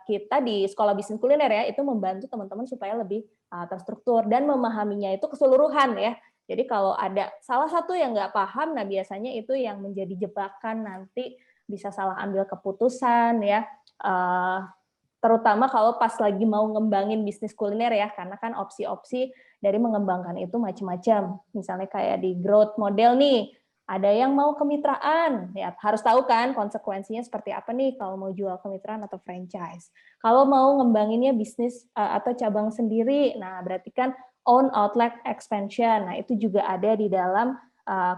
kita di sekolah bisnis kuliner ya itu membantu teman-teman supaya lebih terstruktur dan memahaminya itu keseluruhan ya. Jadi kalau ada salah satu yang nggak paham, nah biasanya itu yang menjadi jebakan nanti bisa salah ambil keputusan ya. Terutama kalau pas lagi mau ngembangin bisnis kuliner ya, karena kan opsi-opsi dari mengembangkan itu macam-macam. Misalnya kayak di growth model nih, ada yang mau kemitraan, ya harus tahu kan konsekuensinya seperti apa nih kalau mau jual kemitraan atau franchise. Kalau mau ngembanginnya bisnis atau cabang sendiri, nah berarti kan own outlet expansion. Nah itu juga ada di dalam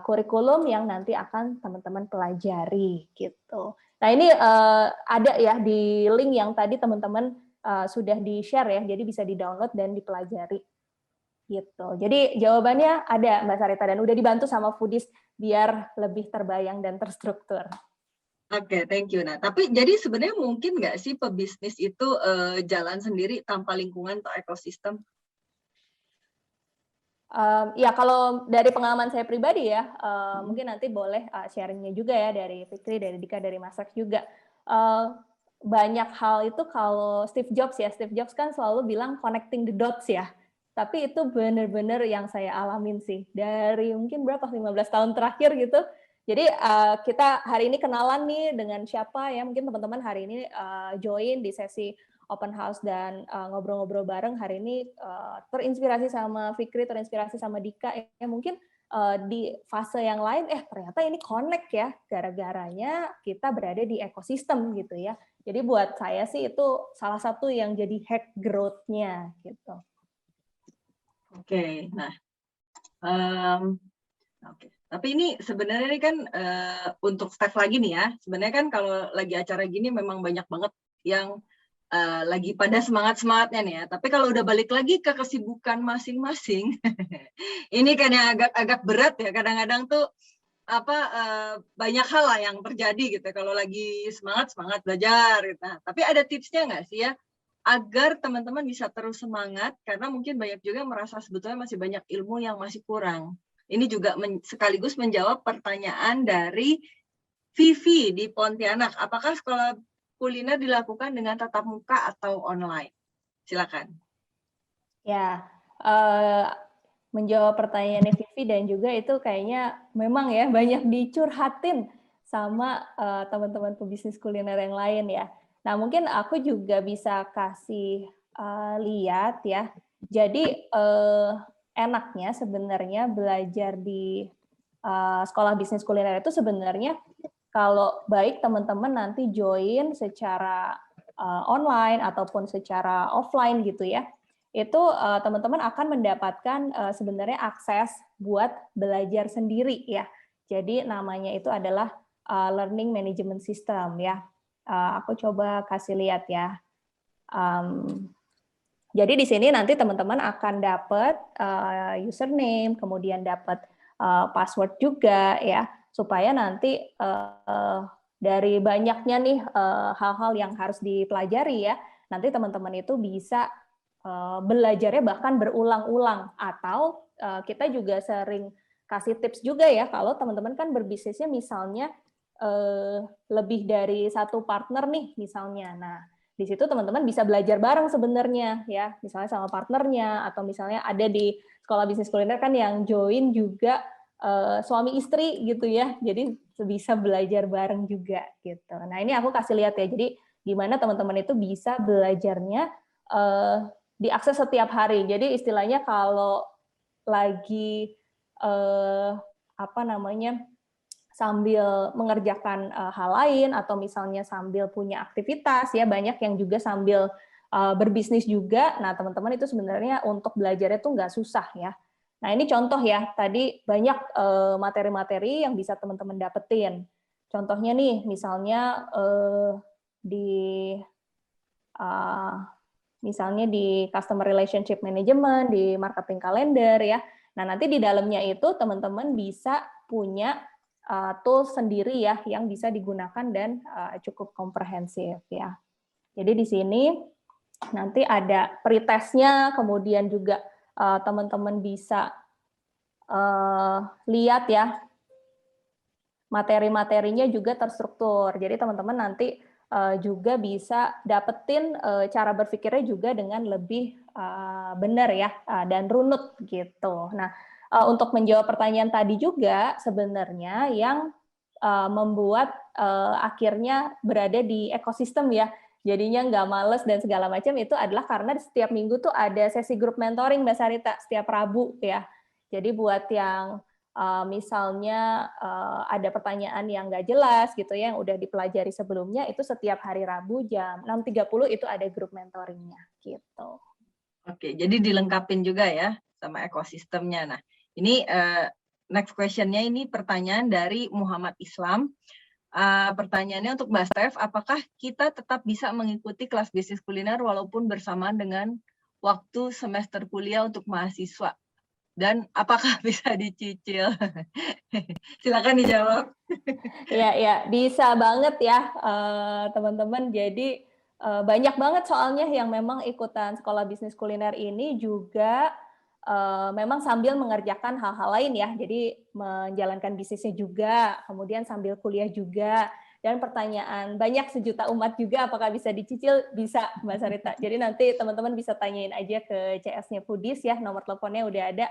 kurikulum yang nanti akan teman-teman pelajari gitu. Nah ini ada ya di link yang tadi teman-teman sudah di-share ya, jadi bisa di-download dan dipelajari. Gitu. Jadi jawabannya ada Mbak Sarita dan udah dibantu sama Foodies biar lebih terbayang dan terstruktur. Oke, thank you. Nah, tapi jadi sebenarnya mungkin nggak sih pebisnis itu jalan sendiri tanpa lingkungan atau ekosistem? Ya kalau dari pengalaman saya pribadi ya, mungkin nanti boleh sharingnya juga ya dari Fikri, dari Dika, dari Masak juga. Banyak hal itu kalau Steve Jobs kan selalu bilang connecting the dots ya. Tapi itu benar-benar yang saya alamin sih dari mungkin 15 tahun terakhir gitu. Jadi kita hari ini kenalan nih dengan siapa ya, mungkin teman-teman hari ini join di sesi open house dan ngobrol-ngobrol bareng hari ini terinspirasi sama Fikri, terinspirasi sama Dika ya, mungkin di fase yang lain ternyata ini connect ya, gara-garanya kita berada di ekosistem gitu ya. Jadi buat saya sih itu salah satu yang jadi hack growth-nya gitu. Oke, nah, oke. Tapi ini sebenarnya ini kan untuk staff lagi nih ya. Sebenarnya kan kalau lagi acara gini memang banyak banget yang lagi pada semangat-semangatnya nih ya. Tapi kalau udah balik lagi ke kesibukan masing-masing, ini kan yang agak berat ya. Kadang-kadang tuh banyak hal lah yang terjadi gitu. Kalau lagi semangat belajar gitu. Nah, tapi ada tipsnya nggak sih ya? Agar teman-teman bisa terus semangat, karena mungkin banyak juga merasa sebetulnya masih banyak ilmu yang masih kurang. Ini juga sekaligus menjawab pertanyaan dari Vivi di Pontianak. Apakah sekolah kuliner dilakukan dengan tatap muka atau online? Silakan. Ya, menjawab pertanyaannya Vivi dan juga itu kayaknya memang ya banyak dicurhatin sama teman-teman pebisnis kuliner yang lain ya. Nah, mungkin aku juga bisa kasih lihat ya. Jadi enaknya sebenarnya belajar di sekolah bisnis kuliner itu sebenarnya kalau baik teman-teman nanti join secara online ataupun secara offline gitu ya, itu teman-teman akan mendapatkan sebenarnya akses buat belajar sendiri ya. Jadi namanya itu adalah Learning Management System ya. Aku coba kasih lihat ya. Jadi di sini nanti teman-teman akan dapat username, kemudian dapat password juga ya, supaya nanti dari banyaknya nih hal-hal yang harus dipelajari ya, nanti teman-teman itu bisa belajarnya bahkan berulang-ulang, atau kita juga sering kasih tips juga ya, kalau teman-teman kan berbisnisnya misalnya lebih dari satu partner nih misalnya. Nah, di situ teman-teman bisa belajar bareng sebenarnya ya, misalnya sama partnernya, atau misalnya ada di sekolah bisnis kuliner kan yang join juga suami istri gitu ya, jadi bisa belajar bareng juga gitu. Nah, ini aku kasih lihat ya, jadi gimana teman-teman itu bisa belajarnya diakses setiap hari. Jadi istilahnya kalau lagi apa namanya, sambil mengerjakan hal lain atau misalnya sambil punya aktivitas ya, banyak yang juga sambil berbisnis juga. Nah, teman-teman itu sebenarnya untuk belajarnya tuh nggak susah ya. Nah, ini contoh ya, tadi banyak materi-materi yang bisa teman-teman dapetin. Contohnya nih, misalnya di misalnya di Customer Relationship Management, di Marketing Calendar ya. Nah, nanti di dalamnya itu teman-teman bisa punya tools sendiri ya yang bisa digunakan dan cukup komprehensif ya. Jadi di sini nanti ada pretestnya, kemudian juga teman-teman bisa lihat ya materi-materinya juga terstruktur. Jadi teman-teman nanti juga bisa dapetin cara berpikirnya juga dengan lebih benar ya dan runut gitu. Nah, untuk menjawab pertanyaan tadi juga sebenarnya yang membuat akhirnya berada di ekosistem ya, jadinya nggak males dan segala macam itu adalah karena setiap minggu tuh ada sesi grup mentoring Mbak Sarita setiap Rabu ya. Jadi buat yang misalnya ada pertanyaan yang nggak jelas gitu ya, yang udah dipelajari sebelumnya, itu setiap hari Rabu jam 6.30 itu ada grup mentoringnya gitu. Oke, jadi dilengkapin juga ya sama ekosistemnya. Nah, ini next question-nya ini pertanyaan dari Muhammad Islam. Pertanyaannya untuk Mbak Steph, apakah kita tetap bisa mengikuti kelas bisnis kuliner walaupun bersamaan dengan waktu semester kuliah untuk mahasiswa? Dan apakah bisa dicicil? Silakan dijawab. Ya, bisa banget ya teman-teman. Jadi banyak banget soalnya yang memang ikutan sekolah bisnis kuliner ini juga memang sambil mengerjakan hal-hal lain ya. Jadi menjalankan bisnisnya juga, kemudian sambil kuliah juga. Dan pertanyaan banyak sejuta umat juga, apakah bisa dicicil? Bisa, Mbak Sarita. Jadi nanti teman-teman bisa tanyain aja ke CS-nya Foodies ya, nomor teleponnya udah ada.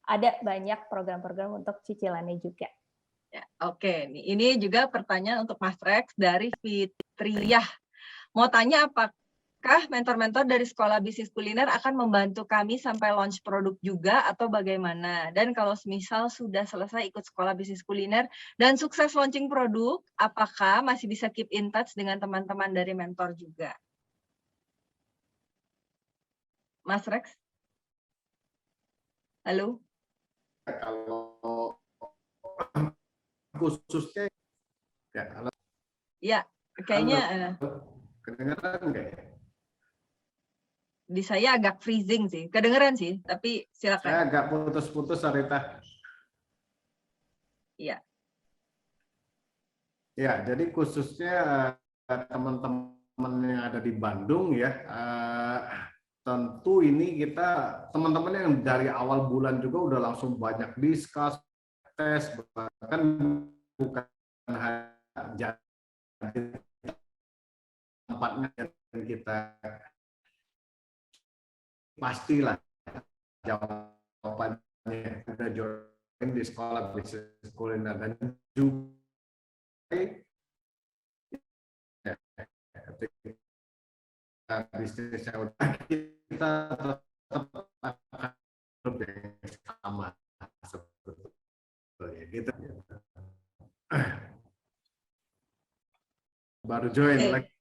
Ada banyak program-program untuk cicilannya juga. Ya, oke, ini juga pertanyaan untuk Mas Rex dari Fitriyah. Mau tanya apakah mentor-mentor dari sekolah bisnis kuliner akan membantu kami sampai launch produk juga atau bagaimana? Dan kalau misal sudah selesai ikut sekolah bisnis kuliner dan sukses launching produk, apakah masih bisa keep in touch dengan teman-teman dari mentor juga? Mas Rex? Halo? Kalau khususnya ya kayaknya kedengeran nggak ya? Di saya agak freezing sih, kedengeran sih, tapi silakan. Saya agak putus-putus, Sarita. Iya. Ya, jadi khususnya teman-teman yang ada di Bandung ya, tentu ini kita teman-teman yang dari awal bulan juga udah langsung banyak diskus, tes, bahkan bukan hanya tempatnya yang kita pastilah jawabannya udah join di sekolah bisnis kuliner dan juga ketika bisnisnya udah kita tetap akan sama sebetulnya gitu. Baru join lagi.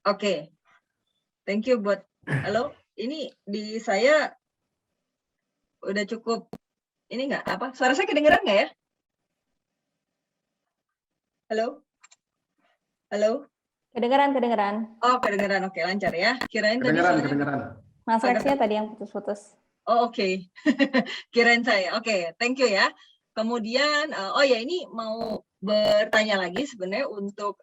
Oke. Thank you buat halo. Ini di saya udah cukup ini nggak apa? Suara saya kedengeran nggak ya? Halo? Halo? Kedengeran. Oh, kedengeran. Oke, lancar ya. Kirain tadi soalnya Kedengeran. Mas Rexnya tadi yang putus-putus. Oh, oke. Kirain saya. Oke, thank you ya. Kemudian, oh ya ini mau bertanya lagi sebenarnya untuk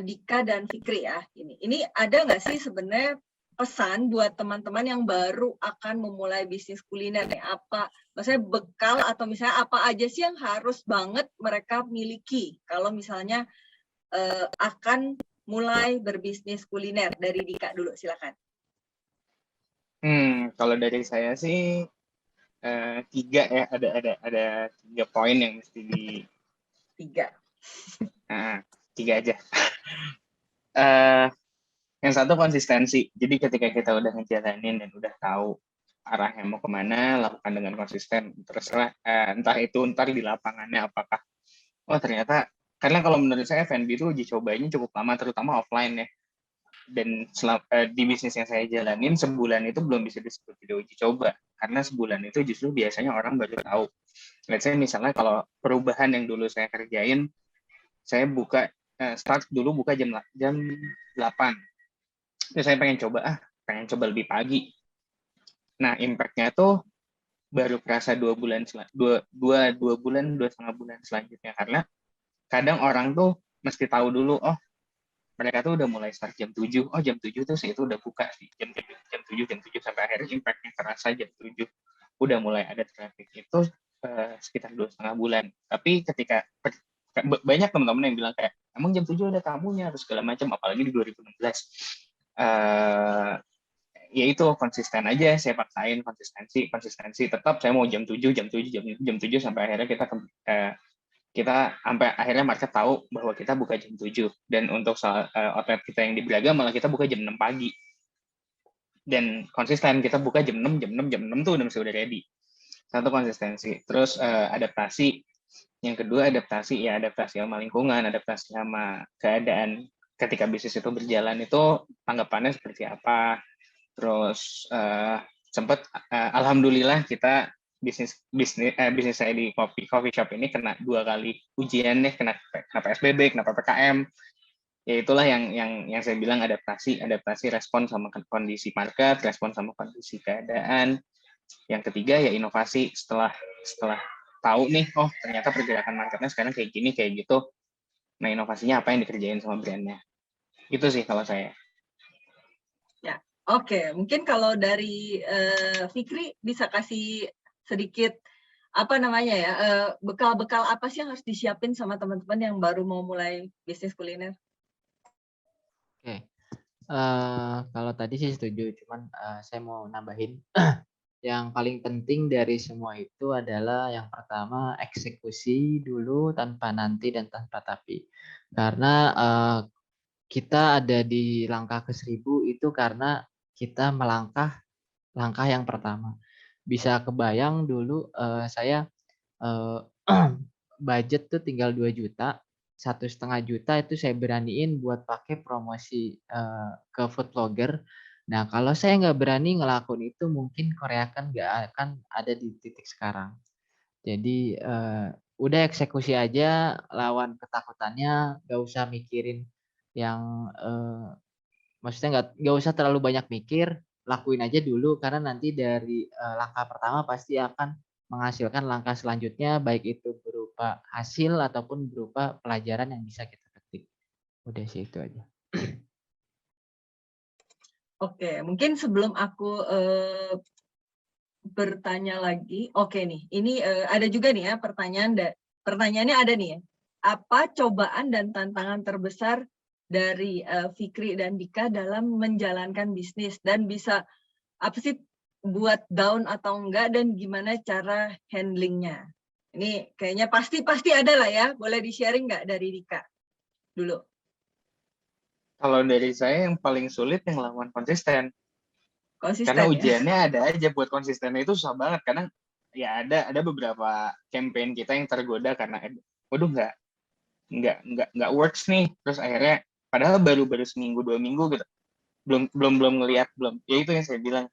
Dika dan Fikri ya. Ini ada nggak sih sebenarnya pesan buat teman-teman yang baru akan memulai bisnis kuliner nih? Apa, maksudnya bekal atau misalnya apa aja sih yang harus banget mereka miliki kalau misalnya akan mulai berbisnis kuliner? Dari Dika dulu, silakan. Kalau dari saya sih 3 ya, ada 3 poin yang mesti di 3. 3 aja. Yang satu konsistensi. Jadi ketika kita udah ngejalanin dan udah tahu arahnya mau kemana, lakukan dengan konsisten. Terserah entah itu ntar di lapangannya apakah ternyata, karena kalau menurut saya F&B itu uji cobanya cukup lama, terutama offline ya. Dan di bisnis yang saya jalanin sebulan itu belum bisa disebut video uji coba, karena sebulan itu justru biasanya orang baru tahu. Let's say misalnya kalau perubahan yang dulu saya kerjain, saya start dulu buka jam 8. Terus saya pengen coba lebih pagi. Nah, impact-nya tuh baru kerasa 2 bulan, 2,5 bulan selanjutnya, karena kadang orang tuh mesti tahu dulu, mereka tuh udah mulai start jam 7, jam 7 tuh saya itu udah buka sih, jam 7 sampai akhirnya impact-nya terasa jam 7 udah mulai ada traffic itu sekitar 2,5 bulan. Tapi ketika banyak teman-teman yang bilang kayak, emang jam 7 ada tamunya harus segala macam, apalagi di 2016. Ya itu konsisten aja, saya paksain konsistensi tetap saya mau jam 7 sampai akhirnya kita sampai akhirnya market tahu bahwa kita buka jam 7. Dan untuk outlet kita yang di Braga malah kita buka jam 6 pagi. Dan konsisten kita buka jam 6 tuh udah ready. Satu konsistensi. Terus adaptasi. Yang kedua adaptasi sama lingkungan, adaptasi sama keadaan. Ketika bisnis itu berjalan itu tanggapannya seperti apa. Terus sempat alhamdulillah kita bisnis saya di coffee shop ini kena 2 kali ujian nih, kena PSBB, kena PPKM. Ya itulah yang saya bilang adaptasi respon sama kondisi market, respon sama kondisi keadaan. Yang ketiga ya inovasi, setelah tahu nih, ternyata pergerakan marketnya sekarang kayak gini, kayak gitu. Nah, inovasinya apa yang dikerjain sama brandnya. Itu sih kalau saya. Ya, oke. Mungkin kalau dari Fikri bisa kasih sedikit bekal-bekal apa sih yang harus disiapin sama teman-teman yang baru mau mulai bisnis kuliner? Oke. Kalau tadi sih setuju, cuman saya mau nambahin yang paling penting dari semua itu adalah yang pertama eksekusi dulu tanpa nanti dan tanpa tapi. Karena kita ada di langkah ke-1000 itu karena kita melangkah langkah yang pertama. Bisa kebayang dulu saya budget tuh tinggal 2 juta, 1,5 juta itu saya beraniin buat pakai promosi ke food blogger. Nah, kalau saya nggak berani ngelakuin itu, mungkin Korea kan nggak akan ada di titik sekarang. Jadi udah eksekusi aja, lawan ketakutannya, nggak usah mikirin yang maksudnya nggak usah terlalu banyak mikir, lakuin aja dulu karena nanti dari langkah pertama pasti akan menghasilkan langkah selanjutnya, baik itu berupa hasil ataupun berupa pelajaran yang bisa kita petik. Udah sih itu aja. Oke, mungkin sebelum aku bertanya lagi, oke nih, ini ada juga nih ya pertanyaannya ada nih ya. apa cobaan dan tantangan terbesar dari Fikri dan Dika dalam menjalankan bisnis, dan bisa apa sih buat down atau enggak, dan gimana cara handlingnya? Ini kayaknya pasti ada lah ya. Boleh di-sharing nggak dari Dika dulu? Kalau dari saya yang paling sulit yang lawan konsisten. Karena Konsisten ya. ujiannya ada aja buat konsistennya itu susah banget. Kadang ya ada beberapa campaign kita yang tergoda karena waduh nggak works nih. Terus akhirnya padahal baru seminggu 2 minggu gitu. Belum ngelihat belum. Ya itu yang saya bilang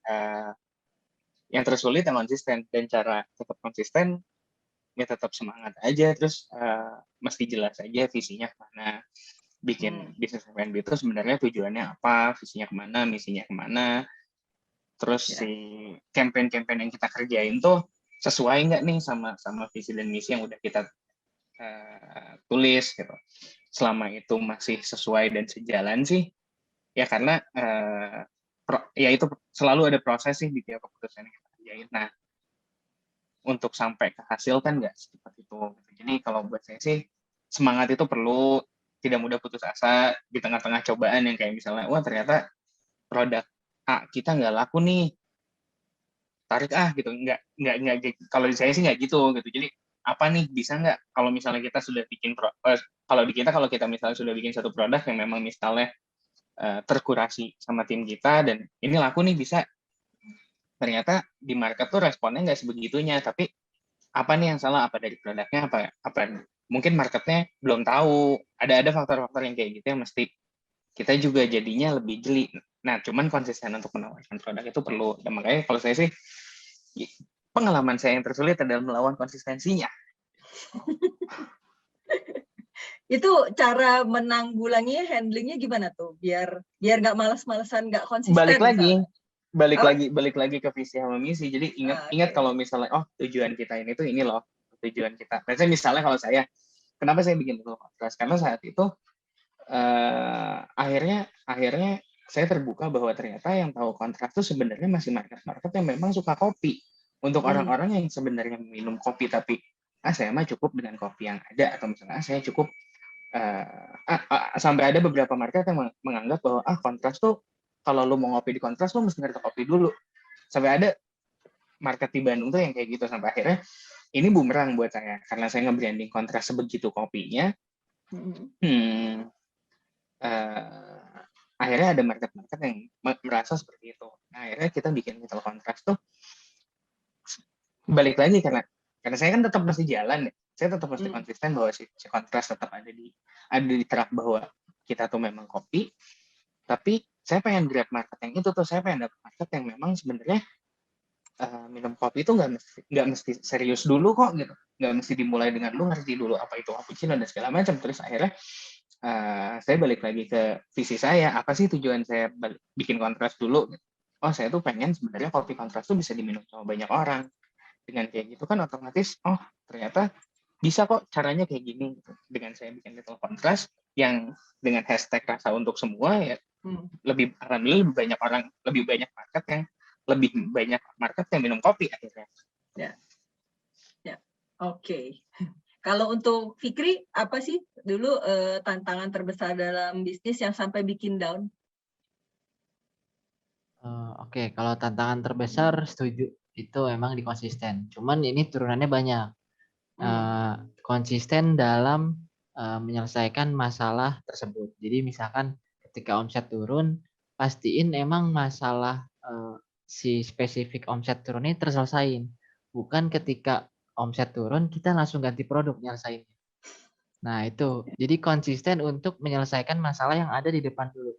yang tersulit yang konsisten, dan cara tetap konsisten ya tetap semangat aja, terus mesti jelas aja visinya kemana. Bikin bisnis F&B itu sebenarnya tujuannya apa, visinya kemana, misinya kemana. Terus si campaign-campaign yang kita kerjain tuh sesuai nggak nih sama visi dan misi yang udah kita tulis gitu. Selama itu masih sesuai dan sejalan sih, ya karena ya itu selalu ada proses sih di tiap keputusan yang kita kerjain. Nah, untuk sampai ke hasil kan nggak secepat itu. Jadi kalau buat saya sih semangat itu perlu, tidak mudah putus asa di tengah-tengah cobaan yang kayak misalnya, wah ternyata produk A kita nggak laku nih, tarik gitu. Nggak kalau di saya sih nggak gitu. Jadi apa nih, bisa nggak kalau misalnya kita sudah bikin kalau kita misalnya sudah bikin satu produk yang memang misalnya terkurasi sama tim kita dan ini laku nih, bisa. Ternyata di market tuh responnya nggak sebegitunya, tapi apa nih yang salah, apa dari produknya, apa mungkin marketnya belum tahu, ada faktor-faktor yang kayak gitu yang mesti kita juga jadinya lebih jeli. Nah, cuman konsisten untuk menawarkan produk itu perlu. Dan makanya kalau saya sih, pengalaman saya yang tersulit adalah melawan konsistensinya. Itu cara menanggulangi, handlingnya gimana tuh? Biar nggak malas-malesan, nggak konsisten. Balik lagi ke visi sama misi. Jadi ingat kalau misalnya tujuan kita ini loh, tujuan kita. Misalnya kalau saya, kenapa saya bikin Little Contrast? Karena saat itu akhirnya saya terbuka bahwa ternyata yang tahu kontras itu sebenarnya masih market yang memang suka kopi. Untuk orang-orang yang sebenarnya minum kopi tapi saya mah cukup dengan kopi yang ada, atau misalnya saya cukup sampai ada beberapa market yang menganggap bahwa kontras tuh kalau lu mau ngopi di kontras lu mesti ngerti kopi dulu. Sampai ada market di Bandung tuh yang kayak gitu, sampai akhirnya ini bumerang buat saya karena saya nge-branding kontras sebegitu kopinya. Akhirnya ada market yang merasa seperti itu. Nah, akhirnya kita bikin Little Contrast tuh balik lagi karena saya kan tetap mesti jalan ya. Saya tetap mesti konsisten bahwa si kontras tetap ada di track bahwa kita tuh memang kopi, tapi saya pengen grab market yang itu tuh, saya pengen dapat market yang memang sebenarnya minum kopi itu nggak mesti serius dulu kok gitu, nggak mesti dimulai dengan lu ngerti dulu apa itu cappuccino dan segala macam. Terus akhirnya saya balik lagi ke visi saya, apa sih tujuan saya bikin kontras dulu. Saya tuh pengen sebenarnya kopi kontras tuh bisa diminum sama banyak orang. Dengan kayak gitu kan otomatis ternyata bisa kok caranya kayak gini gitu. Dengan saya bikin Little Contrast yang dengan hashtag rasa untuk semua ya, lebih banyak market yang minum kopi akhirnya. Ya. Oke. Kalau untuk Fikri, apa sih dulu tantangan terbesar dalam bisnis yang sampai bikin down? Oke, kalau tantangan terbesar setuju, itu emang di konsisten. Cuman ini turunannya banyak. Konsisten dalam menyelesaikan masalah tersebut. Jadi misalkan ketika omset turun, pastiin emang masalah si spesifik omset turun ini terselesaiin. Bukan ketika omset turun kita langsung ganti produk nyelesainnya. Nah itu, jadi konsisten untuk menyelesaikan masalah yang ada di depan dulu.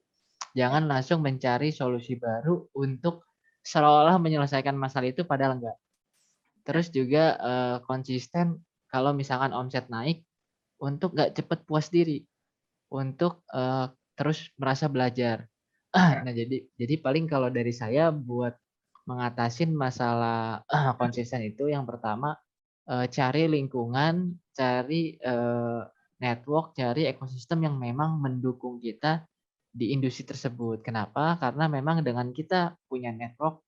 Jangan langsung mencari solusi baru untuk seolah-olah menyelesaikan masalah itu padahal enggak. Terus juga konsisten kalau misalkan omset naik untuk nggak cepat puas diri, untuk terus merasa belajar. Nah jadi paling kalau dari saya buat mengatasin masalah konsisten itu yang pertama cari lingkungan, cari network, cari ekosistem yang memang mendukung kita di industri tersebut. Kenapa? Karena memang dengan kita punya network,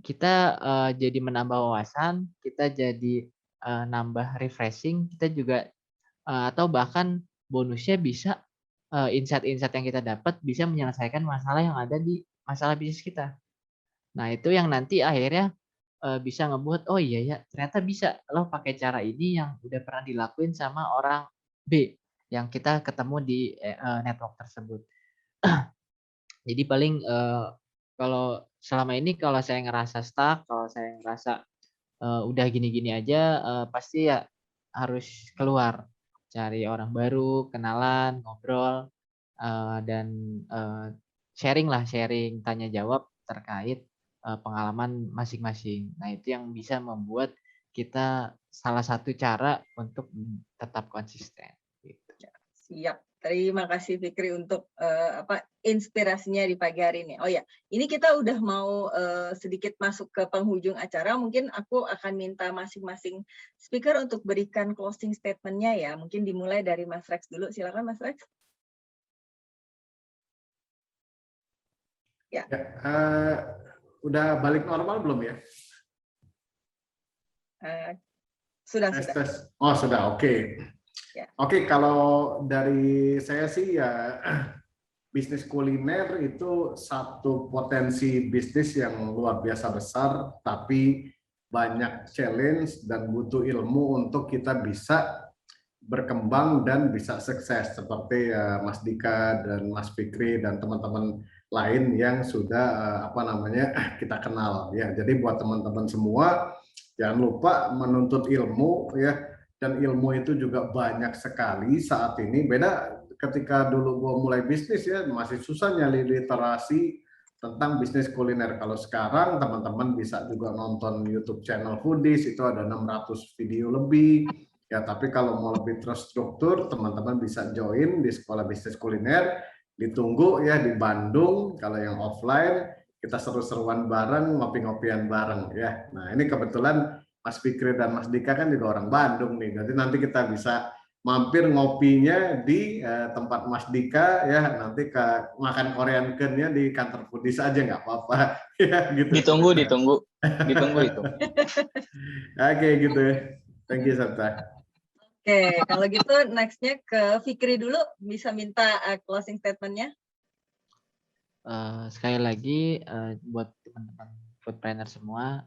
kita jadi menambah wawasan, kita jadi nambah refreshing, kita juga atau bahkan bonusnya bisa insight-insight yang kita dapat bisa menyelesaikan masalah yang ada di masalah bisnis kita. Nah, itu yang nanti akhirnya bisa ngebuat, oh iya ya ternyata bisa loh pakai cara ini yang udah pernah dilakuin sama orang B yang kita ketemu di network tersebut. Jadi paling kalau selama ini kalau saya ngerasa stuck, kalau saya ngerasa udah gini-gini aja, pasti ya harus keluar, cari orang baru, kenalan, ngobrol, dan sharing lah, sharing, tanya jawab terkait pengalaman masing-masing. Nah, itu yang bisa membuat kita salah satu cara untuk tetap konsisten. Gitu. Siap. Terima kasih Fikri untuk inspirasinya di pagi hari ini. Oh ya, ini kita udah mau sedikit masuk ke penghujung acara. Mungkin aku akan minta masing-masing speaker untuk berikan closing statement-nya ya. Mungkin dimulai dari Mas Rex dulu. Silakan Mas Rex. Ya. Udah balik normal belum ya? Sudah. Oh sudah, oke. Ya. Oke, kalau dari saya sih ya bisnis kuliner itu satu potensi bisnis yang luar biasa besar, tapi banyak challenge dan butuh ilmu untuk kita bisa berkembang dan bisa sukses seperti Mas Dika dan Mas Fikri dan teman-teman lain yang sudah kita kenal ya. Jadi buat teman-teman semua jangan lupa menuntut ilmu ya. Dan ilmu itu juga banyak sekali saat ini. Beda ketika dulu gue mulai bisnis ya, masih susah nyari literasi tentang bisnis kuliner. Kalau sekarang teman-teman bisa juga nonton YouTube channel Foodies, itu ada 600 video lebih. Ya, tapi kalau mau lebih terstruktur, teman-teman bisa join di Sekolah Bisnis Kuliner. Ditunggu ya di Bandung. Kalau yang offline, kita seru-seruan bareng, ngopi-ngopian bareng ya. Nah, ini kebetulan Mas Fikri dan Mas Dika kan juga orang Bandung nih. Jadi nanti kita bisa mampir ngopinya di tempat Mas Dika ya. Nanti ke makan Korean Ken-nya di kantor Foodies aja nggak apa-apa ya gitu. Ditunggu itu. Oke gitu. Thank you Sabta. Oke, kalau gitu next-nya ke Fikri dulu. Bisa minta closing statement-nya? Sekali lagi buat teman-teman foodpreneur semua,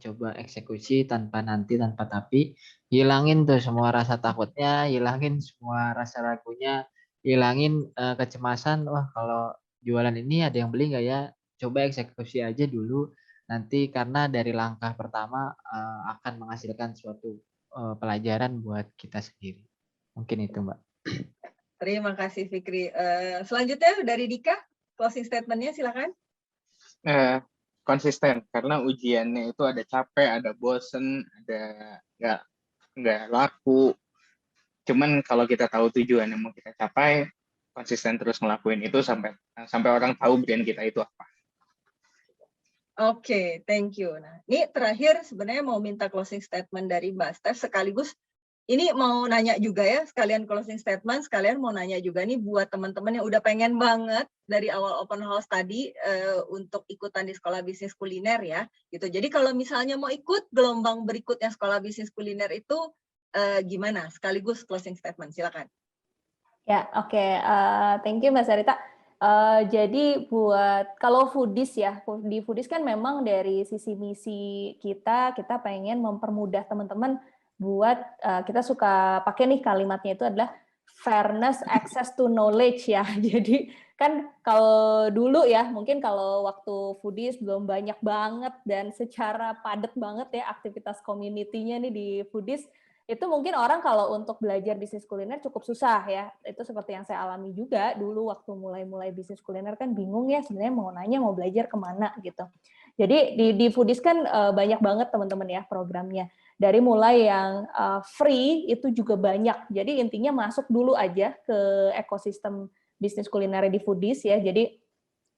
coba eksekusi tanpa nanti, tanpa tapi, hilangin tuh semua rasa takutnya, hilangin semua rasa ragunya, hilangin kecemasan, wah kalau jualan ini ada yang beli nggak ya? Coba eksekusi aja dulu, nanti karena dari langkah pertama akan menghasilkan suatu pelajaran buat kita sendiri. Mungkin itu Mbak. Terima kasih Fikri. Selanjutnya dari Dika, closing statement-nya silakan. Konsisten, karena ujiannya itu ada capek, ada bosen, ada nggak laku. Cuman kalau kita tahu tujuan yang mau kita capai, konsisten terus ngelakuin itu sampai orang tahu brand kita itu apa. Oke, thank you. Nah, ini terakhir sebenarnya mau minta closing statement dari Mbak Steph, sekaligus ini mau nanya juga ya, sekalian closing statement, sekalian mau nanya juga nih buat teman-teman yang udah pengen banget dari awal open house tadi untuk ikutan di Sekolah Bisnis Kuliner ya, gitu. Jadi kalau misalnya mau ikut gelombang berikutnya Sekolah Bisnis Kuliner itu gimana? Sekaligus closing statement, silakan. Ya, oke. Thank you Mbak Sarita. Jadi buat kalau Foodies ya, di Foodies kan memang dari sisi misi kita pengen mempermudah teman-teman buat kita suka pakai nih kalimatnya itu adalah fairness access to knowledge ya. Jadi kan kalau dulu ya, mungkin kalau waktu Foodies belum banyak banget dan secara padat banget ya aktivitas community-nya nih di Foodies, itu mungkin orang kalau untuk belajar bisnis kuliner cukup susah ya. Itu seperti yang saya alami juga dulu waktu mulai bisnis kuliner kan bingung ya sebenarnya mau nanya mau belajar kemana gitu. Jadi di Foodies kan banyak banget teman-teman ya programnya. Dari mulai yang free itu juga banyak. Jadi intinya masuk dulu aja ke ekosistem bisnis kuliner di Foodies ya. Jadi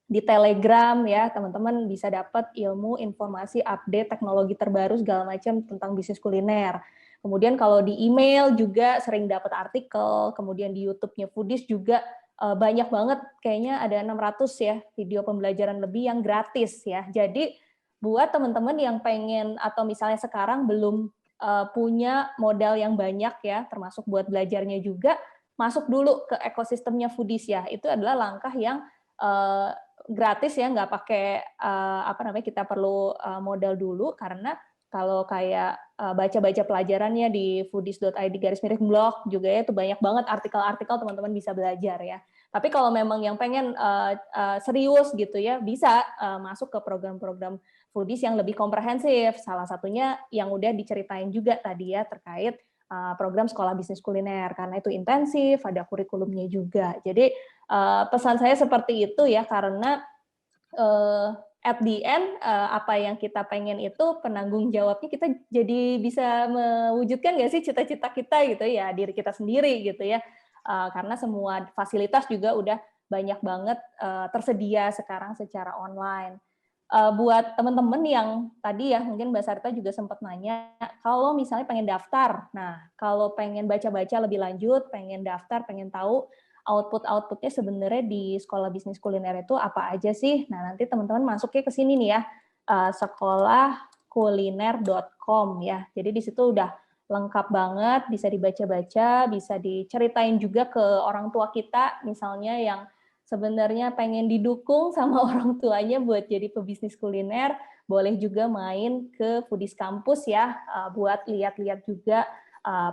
di Telegram ya teman-teman bisa dapat ilmu, informasi, update teknologi terbaru segala macam tentang bisnis kuliner. Kemudian kalau di email juga sering dapat artikel, kemudian di YouTube-nya Foodies juga banyak banget, kayaknya ada 600 ya video pembelajaran lebih yang gratis ya. Jadi buat teman-teman yang pengen atau misalnya sekarang belum punya modal yang banyak ya, termasuk buat belajarnya juga, masuk dulu ke ekosistemnya Foodies ya. Itu adalah langkah yang gratis ya, nggak pakai kita perlu modal dulu, karena kalau kayak baca-baca pelajarannya di foodies.id/blog juga ya, itu banyak banget artikel-artikel teman-teman bisa belajar ya. Tapi kalau memang yang pengen serius gitu ya, bisa masuk ke program-program Foodies yang lebih komprehensif. Salah satunya yang udah diceritain juga tadi ya, terkait program sekolah bisnis kuliner, karena itu intensif, ada kurikulumnya juga. Jadi pesan saya seperti itu ya, karena at the end apa yang kita pengen itu penanggung jawabnya kita jadi bisa mewujudkan nggak sih cita-cita kita gitu ya, diri kita sendiri gitu ya. Karena semua fasilitas juga udah banyak banget tersedia sekarang secara online. Buat teman-teman yang tadi ya, mungkin Mbak Sarita juga sempat nanya, kalau misalnya pengen daftar, nah kalau pengen baca-baca lebih lanjut, pengen daftar, pengen tahu output-outputnya sebenarnya di Sekolah Bisnis Kuliner itu apa aja sih? Nah nanti teman-teman masuknya ke sini nih ya, sekolahkuliner.com ya. Jadi di situ udah lengkap banget, bisa dibaca-baca, bisa diceritain juga ke orang tua kita, misalnya yang sebenarnya pengen didukung sama orang tuanya buat jadi pebisnis kuliner, boleh juga main ke Foodies Campus ya, buat lihat-lihat juga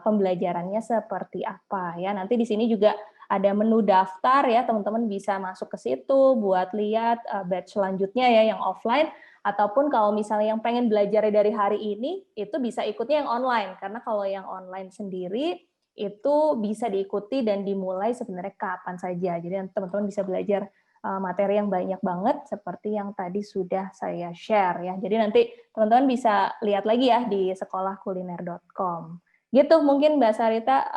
pembelajarannya seperti apa ya. Nanti di sini juga ada menu daftar ya, teman-teman bisa masuk ke situ buat lihat batch selanjutnya ya yang offline, ataupun kalau misalnya yang pengen belajar dari hari ini, itu bisa ikutnya yang online, karena kalau yang online sendiri itu bisa diikuti dan dimulai sebenarnya kapan saja. Jadi teman-teman bisa belajar materi yang banyak banget seperti yang tadi sudah saya share ya. Jadi nanti teman-teman bisa lihat lagi ya di sekolahkuliner.com. Gitu mungkin Mbak Sarita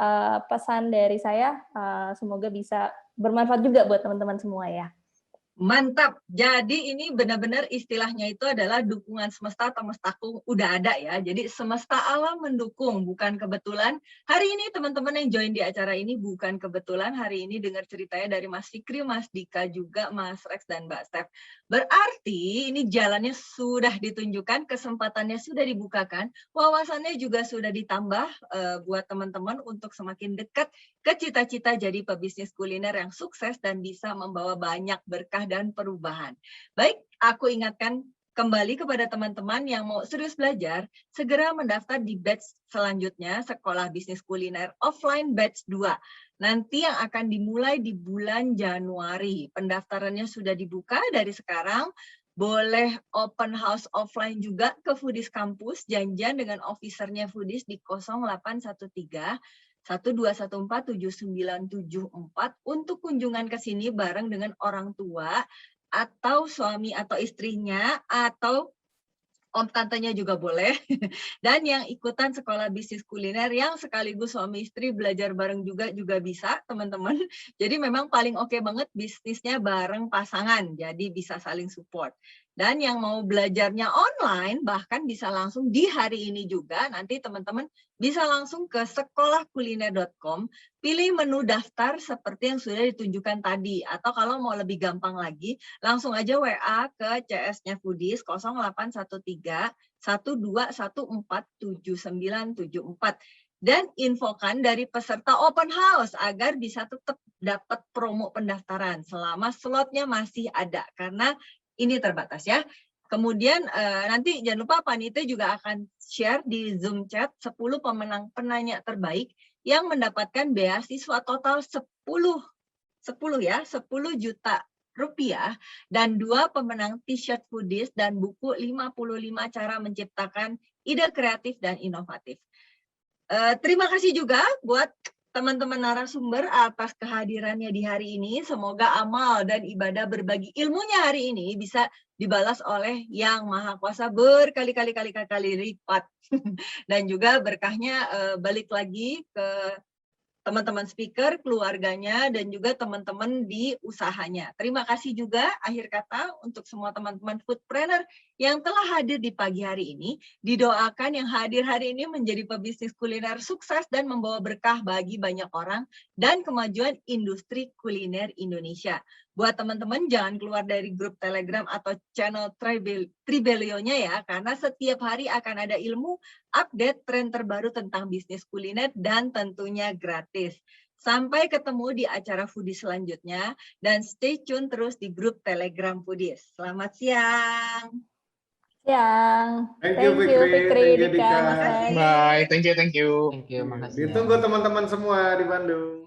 pesan dari saya, semoga bisa bermanfaat juga buat teman-teman semua ya. Mantap. Jadi ini benar-benar istilahnya itu adalah dukungan semesta atau mestaku udah ada ya. Jadi semesta alam mendukung, bukan kebetulan. Hari ini teman-teman yang join di acara ini bukan kebetulan. Hari ini dengar ceritanya dari Mas Fikri, Mas Dika juga, Mas Rex dan Mbak Steph. Berarti ini jalannya sudah ditunjukkan, kesempatannya sudah dibukakan, wawasannya juga sudah ditambah buat teman-teman untuk semakin dekat ke cita-cita jadi pebisnis kuliner yang sukses dan bisa membawa banyak berkah dan perubahan. Baik, aku ingatkan kembali kepada teman-teman yang mau serius belajar, segera mendaftar di batch selanjutnya, Sekolah Bisnis Kuliner Offline Batch 2. Nanti yang akan dimulai di bulan Januari. Pendaftarannya sudah dibuka dari sekarang. Boleh open house offline juga ke Foodies Campus, janjian dengan officernya Foodies di 0813 12147974 untuk kunjungan ke sini bareng dengan orang tua atau suami atau istrinya atau om tantenya juga boleh. Dan yang ikutan sekolah bisnis kuliner yang sekaligus suami istri belajar bareng juga bisa teman-teman. Jadi memang paling oke banget bisnisnya bareng pasangan, jadi bisa saling support. Dan yang mau belajarnya online bahkan bisa langsung di hari ini juga, nanti teman-teman bisa langsung ke sekolahkuliner.com, pilih menu daftar seperti yang sudah ditunjukkan tadi, atau kalau mau lebih gampang lagi langsung aja WA ke CS-nya Foodies 0813 12147974 dan infokan dari peserta open house agar bisa tetap dapat promo pendaftaran selama slotnya masih ada, karena ini terbatas ya. Kemudian nanti jangan lupa panitia juga akan share di Zoom chat 10 pemenang penanya terbaik yang mendapatkan beasiswa total 10 juta rupiah dan 2 pemenang t-shirt Foodies dan buku 55 cara menciptakan ide kreatif dan inovatif. Terima kasih juga buat teman-teman narasumber atas kehadirannya di hari ini. Semoga amal dan ibadah berbagi ilmunya hari ini bisa dibalas oleh Yang Maha Kuasa berkali-kali lipat. Dan juga berkahnya balik lagi ke teman-teman speaker, keluarganya, dan juga teman-teman di usahanya. Terima kasih juga akhir kata untuk semua teman-teman foodpreneur yang telah hadir di pagi hari ini. Didoakan yang hadir hari ini menjadi pebisnis kuliner sukses dan membawa berkah bagi banyak orang dan kemajuan industri kuliner Indonesia. Buat teman-teman jangan keluar dari grup Telegram atau channel Tribelio-nya ya, karena setiap hari akan ada ilmu, update, tren terbaru tentang bisnis kuliner dan tentunya gratis. Sampai ketemu di acara Foodies selanjutnya dan stay tune terus di grup Telegram Foodies. Selamat siang. Thank you, Fikri. Thank you, Dika, Dika. Mas Ray. Bye, thank you. Thank you, makasih. Ditunggu teman-teman semua di Bandung.